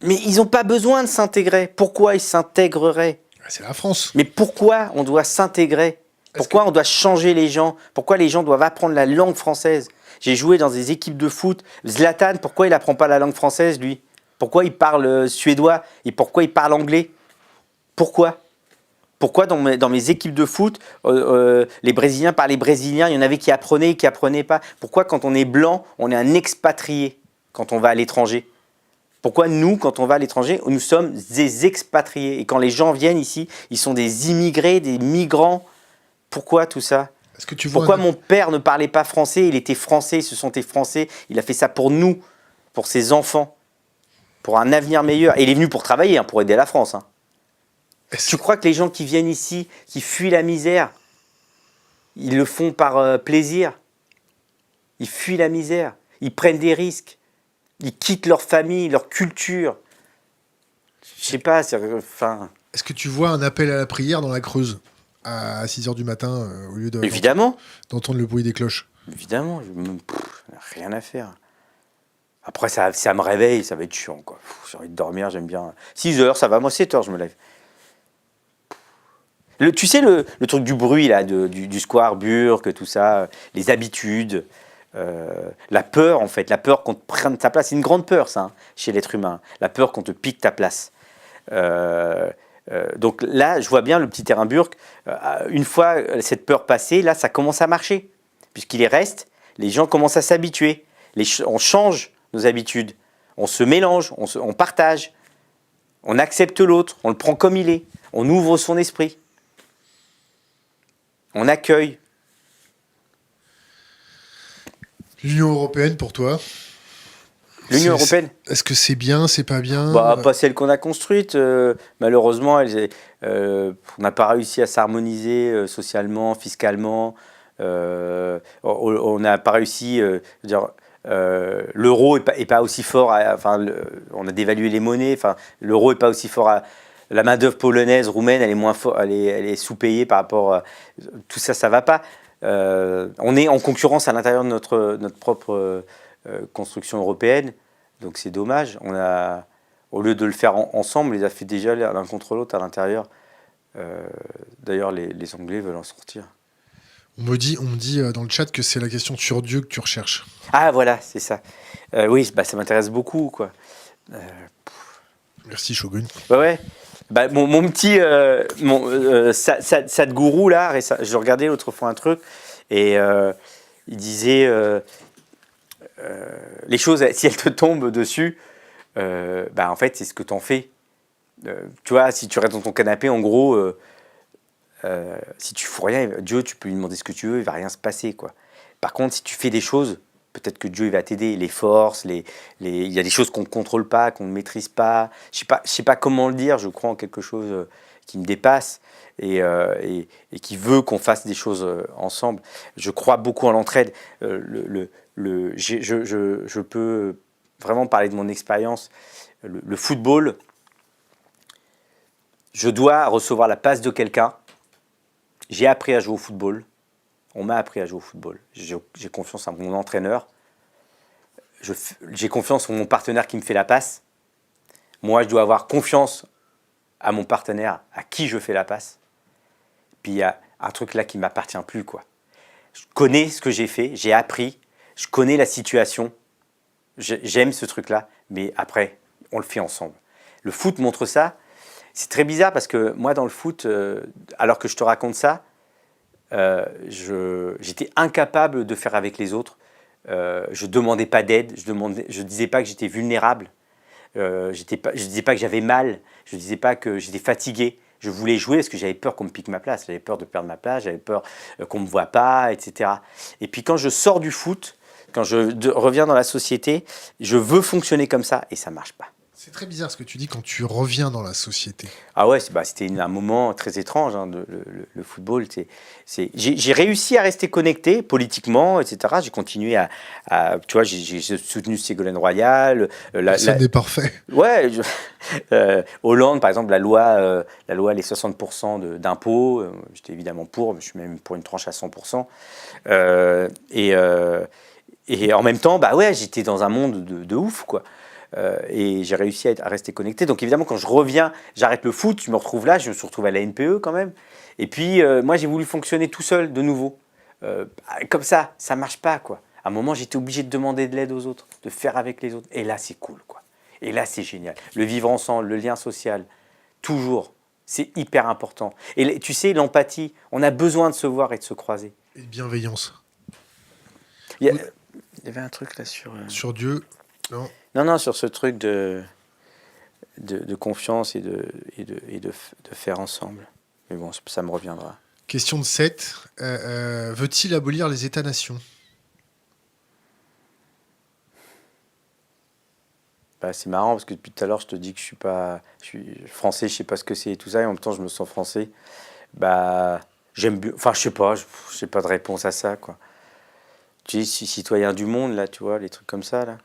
Mais ils n'ont pas besoin de s'intégrer. Pourquoi ils s'intégreraient? C'est la France. Mais pourquoi on doit s'intégrer? Pourquoi on doit changer les gens? Pourquoi les gens doivent apprendre la langue française? J'ai joué dans des équipes de foot. Zlatan, pourquoi il apprend pas la langue française, lui? Pourquoi il parle suédois? Et pourquoi il parle anglais? Pourquoi dans mes équipes de foot, les Brésiliens parlaient brésilien, il y en avait qui apprenaient et qui apprenaient pas? Pourquoi quand on est blanc, on est un expatrié quand on va à l'étranger? Pourquoi nous, quand on va à l'étranger, nous sommes des expatriés? Et quand les gens viennent ici, ils sont des immigrés, des migrants. Pourquoi tout ça? Pourquoi mon père ne parlait pas français? Il était français, il se sentait français. Il a fait ça pour nous, pour ses enfants, pour un avenir meilleur. Et il est venu pour travailler, hein, pour aider la France. Hein. Tu crois que les gens qui viennent ici, qui fuient la misère, ils le font par plaisir? Ils fuient la misère, ils prennent des risques, ils quittent leur famille, leur culture. Je sais pas, Est-ce que tu vois un appel à la prière dans la Creuse à 6h du matin au lieu d'entendre le bruit des cloches? Évidemment, rien à faire. Après, ça me réveille, ça va être chiant, quoi. J'ai envie de dormir, j'aime bien. 6h, ça va, moi 7h, je me lève. Tu sais, le truc du bruit, là, du square, Burke, tout ça, les habitudes, la peur, en fait, la peur qu'on te prenne ta place. C'est une grande peur, ça, hein, chez l'être humain. La peur qu'on te pique ta place. Donc là, je vois bien le petit terrain Burke. Une fois cette peur passée, là, ça commence à marcher. Puisqu'il reste, les gens commencent à s'habituer. On change nos habitudes. On se mélange, on partage. On accepte l'autre, on le prend comme il est. On ouvre son esprit. On accueille. L'Union européenne, pour toi? L'Union européenne? Est-ce que c'est bien, c'est pas bien? Pas celle qu'on a construite. Malheureusement, on n'a pas réussi à s'harmoniser socialement, fiscalement. On n'a pas réussi. L'euro est pas aussi fort. On a dévalué les monnaies. L'euro est pas aussi fort. La main d'œuvre polonaise, roumaine, elle est moins forte. Elle est sous-payée par rapport. Tout ça, ça va pas. On est en concurrence à l'intérieur de notre propre construction européenne. Donc c'est dommage. Au lieu de le faire ensemble, on les a fait déjà l'un contre l'autre à l'intérieur. D'ailleurs, les Anglais veulent en sortir. On me dit dans le chat que c'est la question sur Dieu que tu recherches. Ah voilà, c'est ça. Oui, ça m'intéresse beaucoup, quoi. Merci Shogun. Ouais. Mon petit Sadhguru là, je regardais l'autre fois un truc et il disait les choses, si elles te tombent dessus, en fait c'est ce que t'en fais. Tu vois, si tu restes dans ton canapé, en gros, si tu fous rien, Dieu, tu peux lui demander ce que tu veux, il va rien se passer, quoi. Par contre, si tu fais des choses, peut-être que Dieu il va t'aider, les forces, il y a des choses qu'on ne contrôle pas, qu'on ne maîtrise pas. Je sais pas comment le dire, je crois en quelque chose qui me dépasse et qui veut qu'on fasse des choses ensemble. Je crois beaucoup en l'entraide. Je peux vraiment parler de mon expérience. Le football, je dois recevoir la passe de quelqu'un. J'ai appris à jouer au football. On m'a appris à jouer au football. J'ai confiance en mon entraîneur. J'ai confiance en mon partenaire qui me fait la passe. Moi, je dois avoir confiance à mon partenaire, à qui je fais la passe. Puis il y a un truc là qui ne m'appartient plus, quoi. Je connais ce que j'ai fait, j'ai appris, je connais la situation, j'aime ce truc-là, mais après, on le fait ensemble. Le foot montre ça. C'est très bizarre parce que moi, dans le foot, alors que je te raconte ça, j'étais incapable de faire avec les autres. Je ne demandais pas d'aide, je ne disais pas que j'étais vulnérable, je ne disais pas que j'avais mal, je ne disais pas que j'étais fatigué. Je voulais jouer parce que j'avais peur qu'on me pique ma place, j'avais peur de perdre ma place, j'avais peur qu'on ne me voit pas, etc. Et puis quand je sors du foot, quand je reviens dans la société, je veux fonctionner comme ça et ça ne marche pas. C'est très bizarre ce que tu dis quand tu reviens dans la société. Ah ouais, c'était un moment très étrange, hein, le football. J'ai réussi à rester connecté politiquement, etc. J'ai continué tu vois, j'ai soutenu Ségolène Royal. Ça n'est parfait. Ouais, Hollande, par exemple, la loi les 60% d'impôts, j'étais évidemment pour, je suis même pour une tranche à 100%. Et en même temps, bah ouais, j'étais dans un monde de ouf, quoi. Et j'ai réussi à rester connecté. Donc évidemment, quand je reviens, j'arrête le foot, je me retrouve là, je me suis retrouvé à la NPE quand même. Et puis moi, j'ai voulu fonctionner tout seul de nouveau. Comme ça marche pas, quoi. À un moment, j'étais obligé de demander de l'aide aux autres, de faire avec les autres. Et là, c'est cool, quoi. Et là, c'est génial. Le vivre ensemble, le lien social, toujours, c'est hyper important. Et tu sais, l'empathie, on a besoin de se voir et de se croiser. Et bienveillance. Il y avait un truc là sur... Sur Dieu, non. Non, sur ce truc de confiance et de faire ensemble. Mais bon, ça me reviendra. Question de 7. Veut-il abolir les États-nations ? Bah, c'est marrant parce que depuis tout à l'heure, je te dis que je suis français, je sais pas ce que c'est et tout ça, et en même temps, je me sens français. Bah, j'aime bien. Enfin, je sais pas de réponse à ça, quoi. Tu sais, citoyen du monde, là, tu vois, les trucs comme ça, là.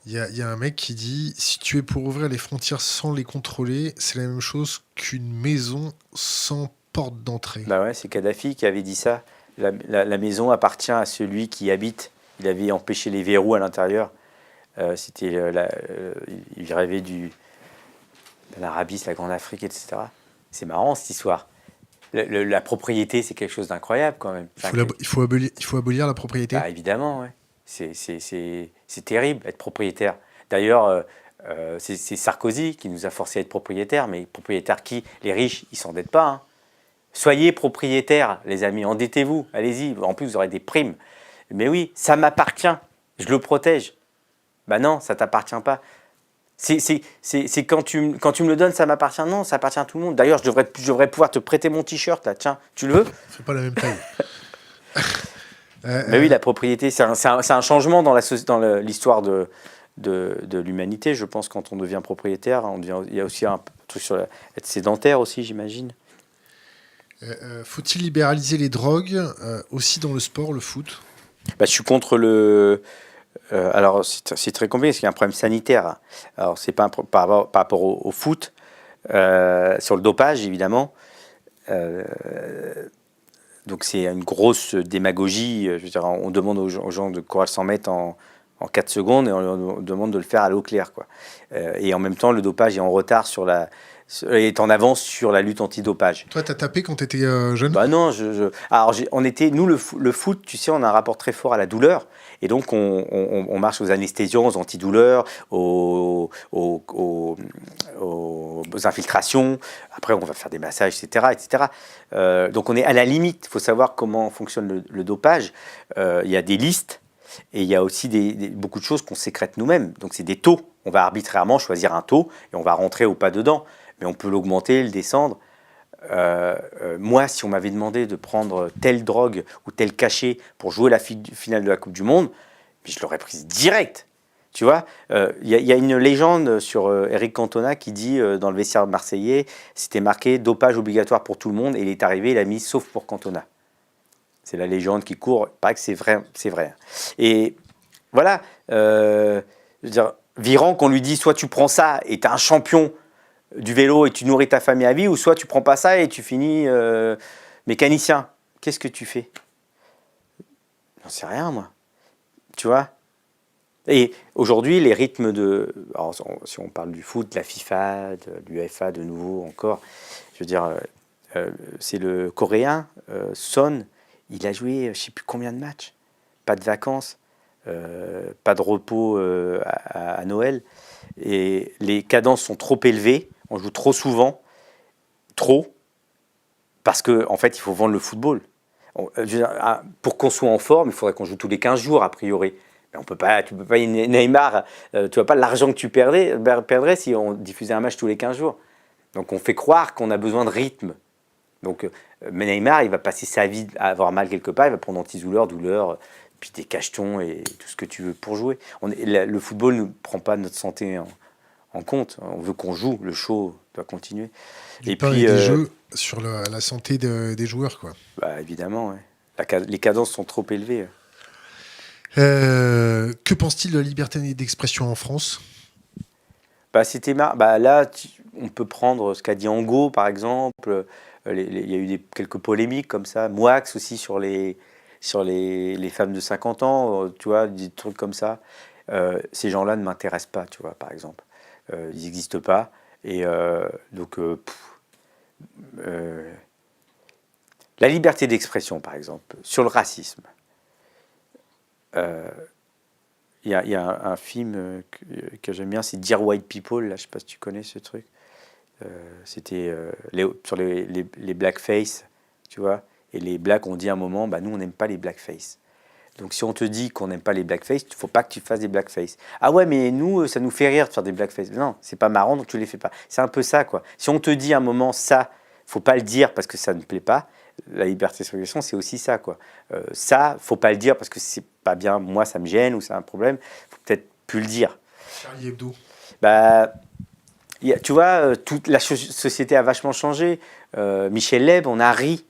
Il y a un mec qui dit « Si tu es pour ouvrir les frontières sans les contrôler, c'est la même chose qu'une maison sans porte d'entrée. » Bah ouais, c'est Kadhafi qui avait dit ça. La maison appartient à celui qui y habite. Il avait empêché les verrous à l'intérieur. Il rêvait de l'Arabie, la Grande Afrique, etc. C'est marrant, cette histoire. La propriété, c'est quelque chose d'incroyable, quand même. Il faut abolir la propriété. Bah, évidemment, ouais. C'est terrible, être propriétaire. D'ailleurs, c'est Sarkozy qui nous a forcé à être propriétaires, mais propriétaires qui ? Les riches, ils ne s'endettent pas. Hein. Soyez propriétaires, les amis, endettez-vous, allez-y. En plus, vous aurez des primes. Mais oui, ça m'appartient, je le protège. Ben non, ça ne t'appartient pas. C'est quand tu me le donnes, ça m'appartient. Non, ça appartient à tout le monde. D'ailleurs, je devrais pouvoir te prêter mon t-shirt, là. Tiens, tu le veux ? C'est pas la même taille. Mais oui, la propriété, c'est un changement dans l'histoire de l'humanité, je pense, quand on devient propriétaire. Il y a aussi un truc sur être sédentaire aussi, j'imagine. Faut-il libéraliser les drogues aussi dans le sport, le foot ? Bah, je suis contre le... alors, c'est très compliqué parce qu'il y a un problème sanitaire. Alors, c'est pas par rapport au foot, sur le dopage, évidemment. Donc, c'est une grosse démagogie. Je veux dire, on demande aux gens de courir 100 mètres en 4 secondes et on leur demande de le faire à l'eau claire, quoi. Et en même temps, le dopage est en retard est en avance sur la lutte antidopage. Toi, t'as tapé quand t'étais jeune ? Bah non, alors nous, le foot, tu sais, on a un rapport très fort à la douleur. Et donc, on marche aux anesthésiants, aux antidouleurs, aux infiltrations. Après, on va faire des massages, etc. etc. Donc, on est à la limite. Il faut savoir comment fonctionne le dopage. Il y a des listes et il y a aussi beaucoup de choses qu'on sécrète nous-mêmes. Donc, c'est des taux. On va arbitrairement choisir un taux et on va rentrer ou pas dedans. Mais on peut l'augmenter, le descendre. Moi, si on m'avait demandé de prendre telle drogue ou tel cachet pour jouer la finale de la Coupe du Monde, je l'aurais prise direct. Tu vois, y a une légende sur Eric Cantona qui dit dans le vestiaire marseillais, c'était marqué dopage obligatoire pour tout le monde et il est arrivé, il a mis sauf pour Cantona. C'est la légende qui court. Il paraît que c'est vrai, c'est vrai. Et voilà, je veux dire, Viran, qu'on lui dit soit tu prends ça et t'es un champion du vélo et tu nourris ta famille à vie, ou soit tu prends pas ça et tu finis mécanicien. Qu'est-ce que tu fais ? J'en sais rien, moi. Tu vois ? Et aujourd'hui, les rythmes de... Alors, si on parle du foot, de la FIFA, de l'UEFA de nouveau encore, je veux dire, c'est le Coréen, Son, il a joué je ne sais plus combien de matchs. Pas de vacances, pas de repos à Noël. Et les cadences sont trop élevées, on joue trop souvent, trop, parce qu'en fait, il faut vendre le football. Je veux dire, pour qu'on soit en forme, il faudrait qu'on joue tous les 15 jours, a priori. Mais tu peux pas, Neymar, tu vois pas l'argent que tu perdrais si on diffusait un match tous les 15 jours. Donc on fait croire qu'on a besoin de rythme. Donc mais Neymar, il va passer sa vie à avoir mal quelque part, il va prendre douleur, puis des cachetons et tout ce que tu veux pour jouer. Le football ne prend pas notre santé en compte. On veut qu'on joue, le show doit continuer. Et puis des jeux sur la santé des joueurs, quoi. Bah, évidemment, ouais. Les cadences sont trop élevées. Que pense-t-il de la liberté d'expression en France? Là, on peut prendre ce qu'a dit Angot, par exemple. Il y a eu quelques polémiques comme ça. Moix aussi sur les femmes de 50 ans, tu vois, des trucs comme ça. Ces gens-là ne m'intéressent pas, tu vois, par exemple. Ils n'existent pas. Et donc, la liberté d'expression, par exemple, sur le racisme. Il y a un film que j'aime bien, c'est Dear White People, là, je ne sais pas si tu connais ce truc. C'était sur les blackface, tu vois. Et les blacks ont dit à un moment, bah, nous, on n'aime pas les blackface. Donc si on te dit qu'on n'aime pas les blackface, il ne faut pas que tu fasses des blackface. Ah ouais, mais nous, ça nous fait rire de faire des blackface. Non, c'est pas marrant, donc tu les fais pas. C'est un peu ça, quoi. Si on te dit à un moment, ça, faut pas le dire parce que ça ne plaît pas, la liberté d'expression, c'est aussi ça, quoi. Ça, faut pas le dire parce que c'est pas bien, moi, ça me gêne ou c'est un problème. Faut peut-être plus le dire. Charlie Hebdo. Bah, tu vois, toute la société a vachement changé. Michel Leb, on a ri.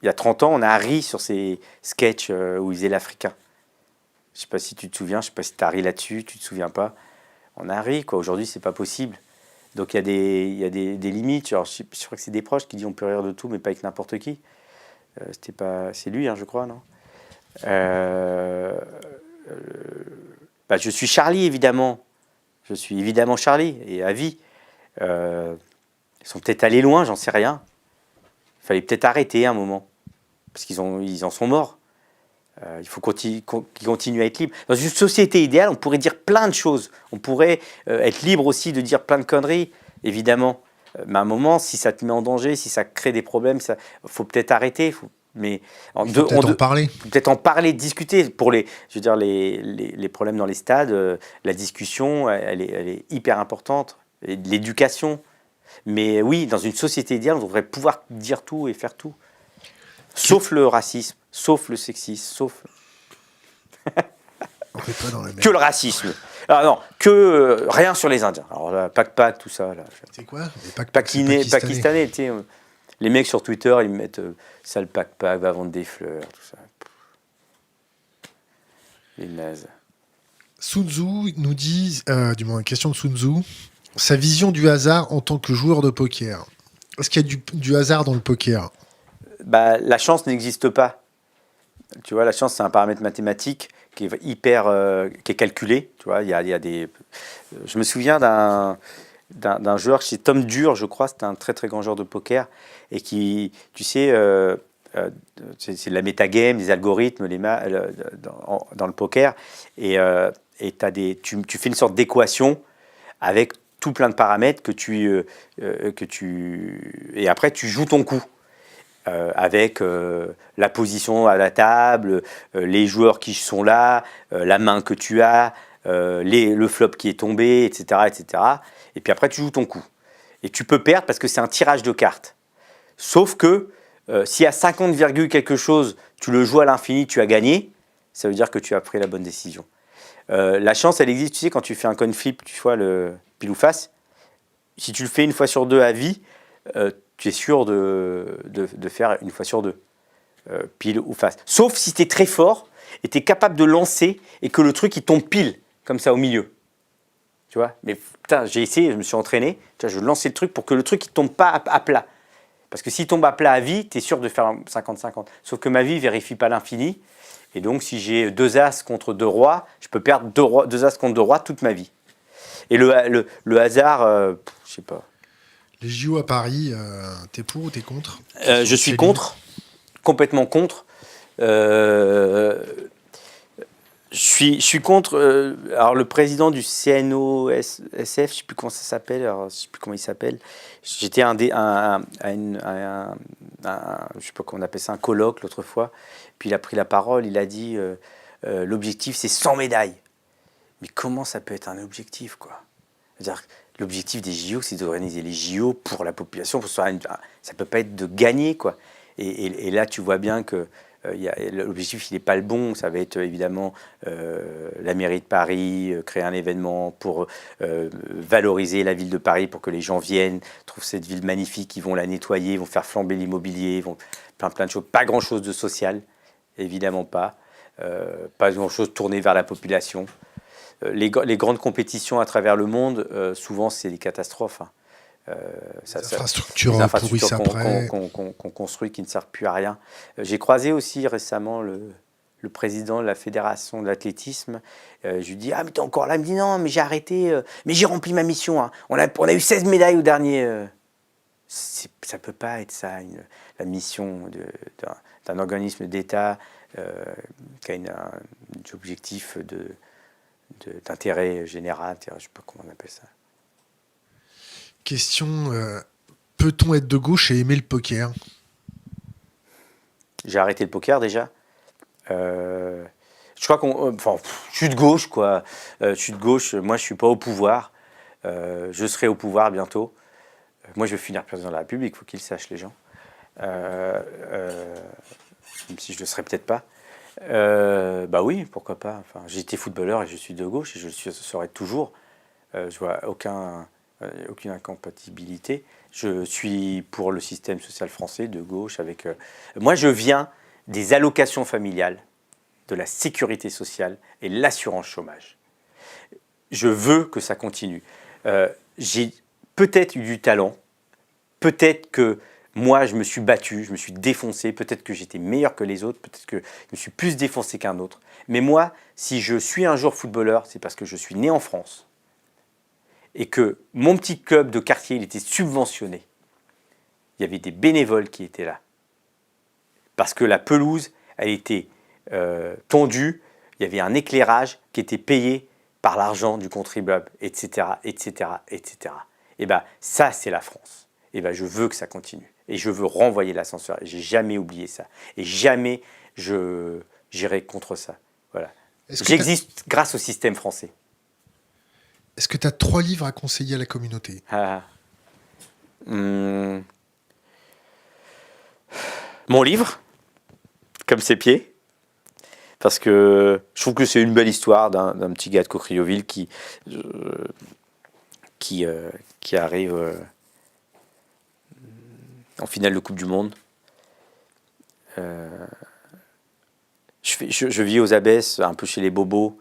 Il y a 30 ans, on a ri sur ces sketchs où il faisait l'Africain. Je ne sais pas si tu te souviens, je ne sais pas si tu as ri là-dessus, tu ne te souviens pas. On a ri, quoi. Aujourd'hui, c'est pas possible. Donc il y a des limites. Alors, je crois que c'est des proches qui disent on peut rire de tout, mais pas avec n'importe qui. C'est lui, hein, je crois, non je suis Charlie, évidemment. Je suis évidemment Charlie, et à vie. Ils sont peut-être allés loin, j'en sais rien. Il fallait peut-être arrêter un moment. Parce qu'ils en sont morts. Il faut qu'ils continuent à être libres. Dans une société idéale, on pourrait dire plein de choses. On pourrait être libre aussi de dire plein de conneries, évidemment. Mais à un moment, si ça te met en danger, si ça crée des problèmes, il faut peut-être arrêter. Peut-être en parler, discuter. Pour les problèmes dans les stades, la discussion, elle est hyper importante. Et l'éducation. Mais oui, dans une société idéale, on devrait pouvoir dire tout et faire tout. Sauf le racisme, sauf le sexisme, sauf... On n'est pas dans la même. Que le racisme. Alors non, que rien sur les Indiens. Alors là, Pac, tout ça. Là. C'est quoi? Pakistanais, tu sais. Les mecs sur Twitter, ils me mettent sale Pac, va vendre des fleurs, tout ça. Les nazes. Sun Tzu nous dit, du moins, question de Sun Tzu, sa vision du hasard en tant que joueur de poker. Est-ce qu'il y a du hasard dans le poker? La chance n'existe pas. Tu vois, la chance, c'est un paramètre mathématique qui est qui est calculé. Tu vois, il y a des... Je me souviens d'un joueur, c'est Tom Dure, je crois, c'était un très très grand joueur de poker, et qui, tu sais, c'est de la métagame, des algorithmes dans le poker, et tu fais une sorte d'équation avec tout plein de paramètres et après tu joues ton coup. Avec la position à la table, les joueurs qui sont là, la main que tu as, le flop qui est tombé, etc., etc. Et puis après, tu joues ton coup. Et tu peux perdre parce que c'est un tirage de cartes. Sauf que si à 50, quelque chose, tu le joues à l'infini, tu as gagné, ça veut dire que tu as pris la bonne décision. La chance, elle existe, tu sais, quand tu fais un coin flip, tu vois, le pile ou face. Si tu le fais une fois sur deux à vie, tu es sûr de faire une fois sur deux, pile ou face. Sauf si tu es très fort et tu es capable de lancer et que le truc il tombe pile, comme ça au milieu. Tu vois? Mais putain, j'ai essayé, je me suis entraîné, je lançais le truc pour que le truc il tombe pas à plat. Parce que s'il tombe à plat à vie, tu es sûr de faire un 50-50. Sauf que ma vie ne vérifie pas l'infini Et donc, si j'ai 2 as contre 2 rois, je peux perdre 2 as contre 2 rois toute ma vie. Et le hasard, je sais pas. Les JO à Paris, t'es pour ou t'es contre? Je suis contre, complètement contre. Je suis contre. Alors le président du CNOSF, je sais plus comment ça s'appelle. Je sais plus comment il s'appelle. J'étais je sais pas comment on appelle ça, un colloque l'autre fois. Puis il a pris la parole. Il a dit l'objectif c'est 100 médailles. Mais comment ça peut être un objectif, quoi? C'est-à-dire l'objectif des JO, c'est d'organiser les JO pour la population. Ça peut pas être de gagner, quoi. Et là, tu vois bien que l'objectif, il n'est pas le bon. Ça va être évidemment la mairie de Paris, créer un événement pour valoriser la ville de Paris, pour que les gens viennent, trouvent cette ville magnifique, ils vont la nettoyer, ils vont faire flamber l'immobilier, ils vont plein de choses. Pas grand-chose de social, évidemment pas. Pas grand-chose tourné vers la population. Les grandes compétitions à travers le monde, souvent, c'est des catastrophes. Hein. Les infrastructures qu'on construit qui ne servent plus à rien. J'ai croisé aussi récemment le président de la fédération de l'athlétisme. Je lui dis « Ah, mais t'es encore là ?» Il me dit « Non, mais j'ai arrêté, mais j'ai rempli ma mission. Hein. On a eu 16 médailles au dernier. » Ça ne peut pas être ça, la mission d'un organisme d'État qui a un objectif d'intérêt général, je ne sais pas comment on appelle ça. Question, peut-on être de gauche et aimer le poker? J'ai arrêté le poker déjà. Je crois je suis de gauche, quoi. Je suis de gauche, moi je suis pas au pouvoir. Je serai au pouvoir bientôt. Moi je vais finir président de la République, il faut qu'ils le sachent les gens. Même si je le serai peut-être pas. Bah oui, pourquoi pas. Enfin, j'ai été footballeur et je suis de gauche et je le serai toujours. Je vois aucune incompatibilité. Je suis pour le système social français de gauche. Moi, je viens des allocations familiales, de la sécurité sociale et l'assurance chômage. Je veux que ça continue. J'ai peut-être eu du talent, peut-être que moi, je me suis battu, je me suis défoncé, peut-être que j'étais meilleur que les autres, peut-être que je me suis plus défoncé qu'un autre. Mais moi, si je suis un jour footballeur, c'est parce que je suis né en France et que mon petit club de quartier, il était subventionné. Il y avait des bénévoles qui étaient là. Parce que la pelouse, elle était tondue, il y avait un éclairage qui était payé par l'argent du contribuable, etc., etc., etc. Et bien, ça, c'est la France. Et bien, je veux que ça continue. Et je veux renvoyer l'ascenseur. Et j'ai jamais oublié ça. Et jamais j'irai contre ça. Voilà. J'existe grâce au système français. Est-ce que tu as 3 livres à conseiller à la communauté? Mon livre, Comme ses pieds, parce que je trouve que c'est une belle histoire d'un petit gars de Cocrioville qui arrive en finale de Coupe du Monde. Je vis aux Abbesses, un peu chez les bobos,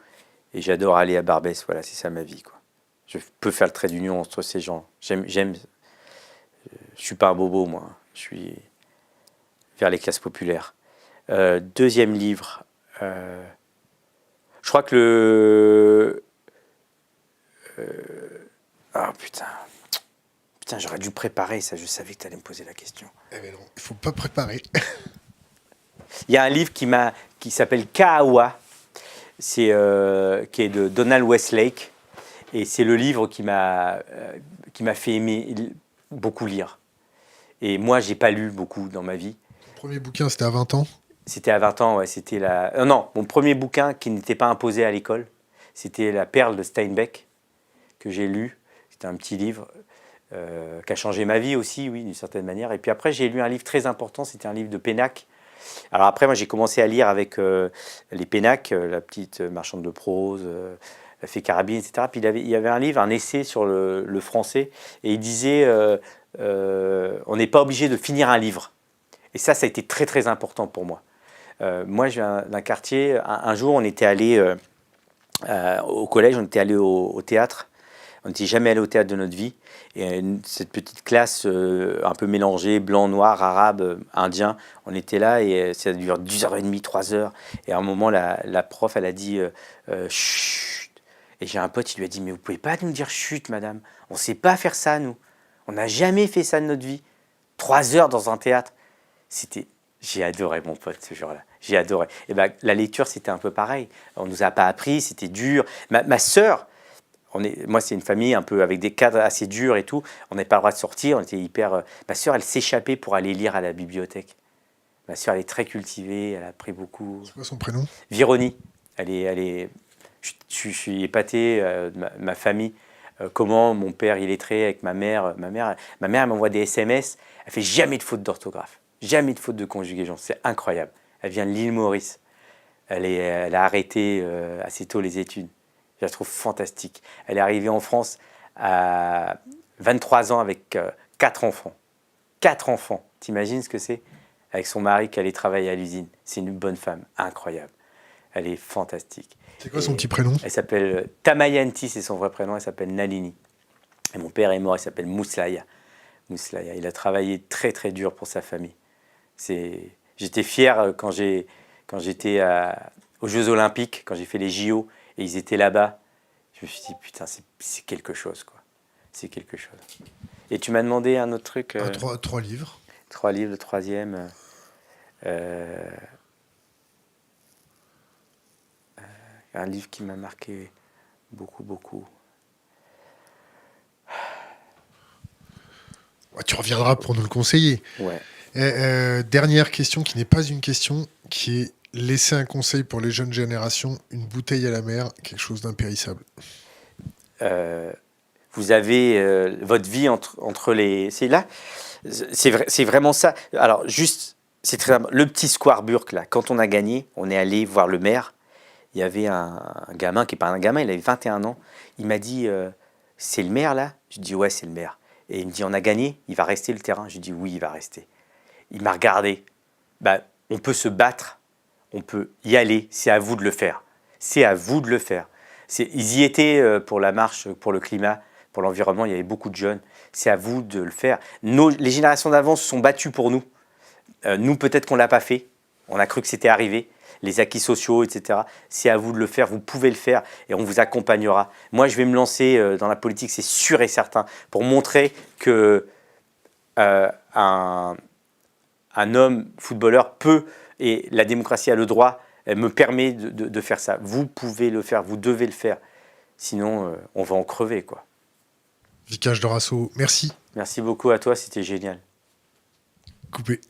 et j'adore aller à Barbès. Voilà, c'est ça ma vie, quoi. Je peux faire le trait d'union entre ces gens. Je suis pas un bobo, moi. Je suis vers les classes populaires. Deuxième livre. Je crois que ah putain. Putain, j'aurais dû préparer ça. Je savais que tu allais me poser la question. Eh ben non, il faut pas préparer. Il y a un livre qui s'appelle Kahawa. Qui est de Donald Westlake. Et c'est le livre qui m'a fait aimer beaucoup lire. Et moi, j'ai pas lu beaucoup dans ma vie. Ton premier bouquin, c'était à 20 ans? C'était à 20 ans, ouais. C'était non, mon premier bouquin qui n'était pas imposé à l'école, c'était La Perle de Steinbeck, que j'ai lu. C'était un petit livre qui a changé ma vie aussi, oui, d'une certaine manière. Et puis après, j'ai lu un livre très important, c'était un livre de Pénac. Alors après, moi, j'ai commencé à lire avec les Pénac, la petite marchande de prose, la fée carabine, etc. Puis il y avait un livre, un essai sur le français, et il disait on n'est pas obligé de finir un livre. Et ça a été très très important pour moi. Moi, je viens d'un quartier. Un jour, on était allé au collège, on était allé au théâtre. On n'était jamais allé au théâtre de notre vie. Et cette petite classe un peu mélangée, blanc, noir, arabe, indien, on était là et ça dure 2h30, 3 heures. Et à un moment, la prof, elle a dit chut. Et j'ai un pote, il lui a dit, mais vous pouvez pas nous dire chut, madame. On sait pas faire ça, nous. On n'a jamais fait ça de notre vie. 3 heures dans un théâtre. J'ai adoré mon pote ce jour-là. J'ai adoré. Et ben, la lecture, c'était un peu pareil. On nous a pas appris, c'était dur. Ma sœur, moi, c'est une famille un peu avec des cadres assez durs et tout. On n'avait pas le droit de sortir. On était hyper. Ma sœur, elle s'échappait pour aller lire à la bibliothèque. Ma sœur, elle est très cultivée. Elle a appris beaucoup. C'est quoi son prénom? Vironie. Je suis épaté de ma famille. Comment mon père il est illettré avec ma mère. Ma mère elle m'envoie des SMS. Elle fait jamais de faute d'orthographe, jamais de faute de conjugaison. C'est incroyable. Elle vient de l'île Maurice. Elle a arrêté assez tôt les études. Je la trouve fantastique. Elle est arrivée en France à 23 ans avec 4 enfants. 4 enfants. T'imagines ce que c'est? Avec son mari qui allait travailler à l'usine. C'est une bonne femme, incroyable. Elle est fantastique. C'est quoi son petit prénom? Elle s'appelle Tamayanti, c'est son vrai prénom. Elle s'appelle Nalini. Et mon père est mort, il s'appelle Mousslaya. Mousslaya. Il a travaillé très très dur pour sa famille. J'étais fier quand j'étais aux Jeux Olympiques, quand j'ai fait les JO et ils étaient là-bas. Je me suis dit putain, c'est quelque chose quoi. C'est quelque chose. Et tu m'as demandé un autre truc. 3 livres. 3 livres, le troisième. Un livre qui m'a marqué beaucoup, beaucoup. Tu reviendras pour nous le conseiller. Ouais. Dernière question qui n'est pas une question, qui est laisser un conseil pour les jeunes générations, une bouteille à la mer, quelque chose d'impérissable. Vous avez votre vie entre les... C'est là, c'est vraiment ça. Alors juste, c'est très le petit Square Burke là. Quand on a gagné, on est allé voir le maire. Il y avait un gamin qui n'est pas un gamin, il avait 21 ans. Il m'a dit c'est le maire là? Je dis ouais, c'est le maire. Et il me dit on a gagné, il va rester le terrain? Je dis oui, il va rester. Il m'a regardé. Bah, on peut se battre, on peut y aller, c'est à vous de le faire. C'est à vous de le faire. Ils y étaient pour la marche, pour le climat, pour l'environnement, il y avait beaucoup de jeunes. C'est à vous de le faire. Les générations d'avant se sont battues pour nous. Nous, peut-être qu'on ne l'a pas fait. On a cru que c'était arrivé. Les acquis sociaux, etc. C'est à vous de le faire. Vous pouvez le faire et on vous accompagnera. Moi, je vais me lancer dans la politique, c'est sûr et certain, pour montrer que un homme footballeur peut, et la démocratie a le droit, me permet de faire ça. Vous pouvez le faire, vous devez le faire. Sinon, on va en crever, quoi. Vicage Dorasso, merci. Merci beaucoup à toi, c'était génial. Coupé.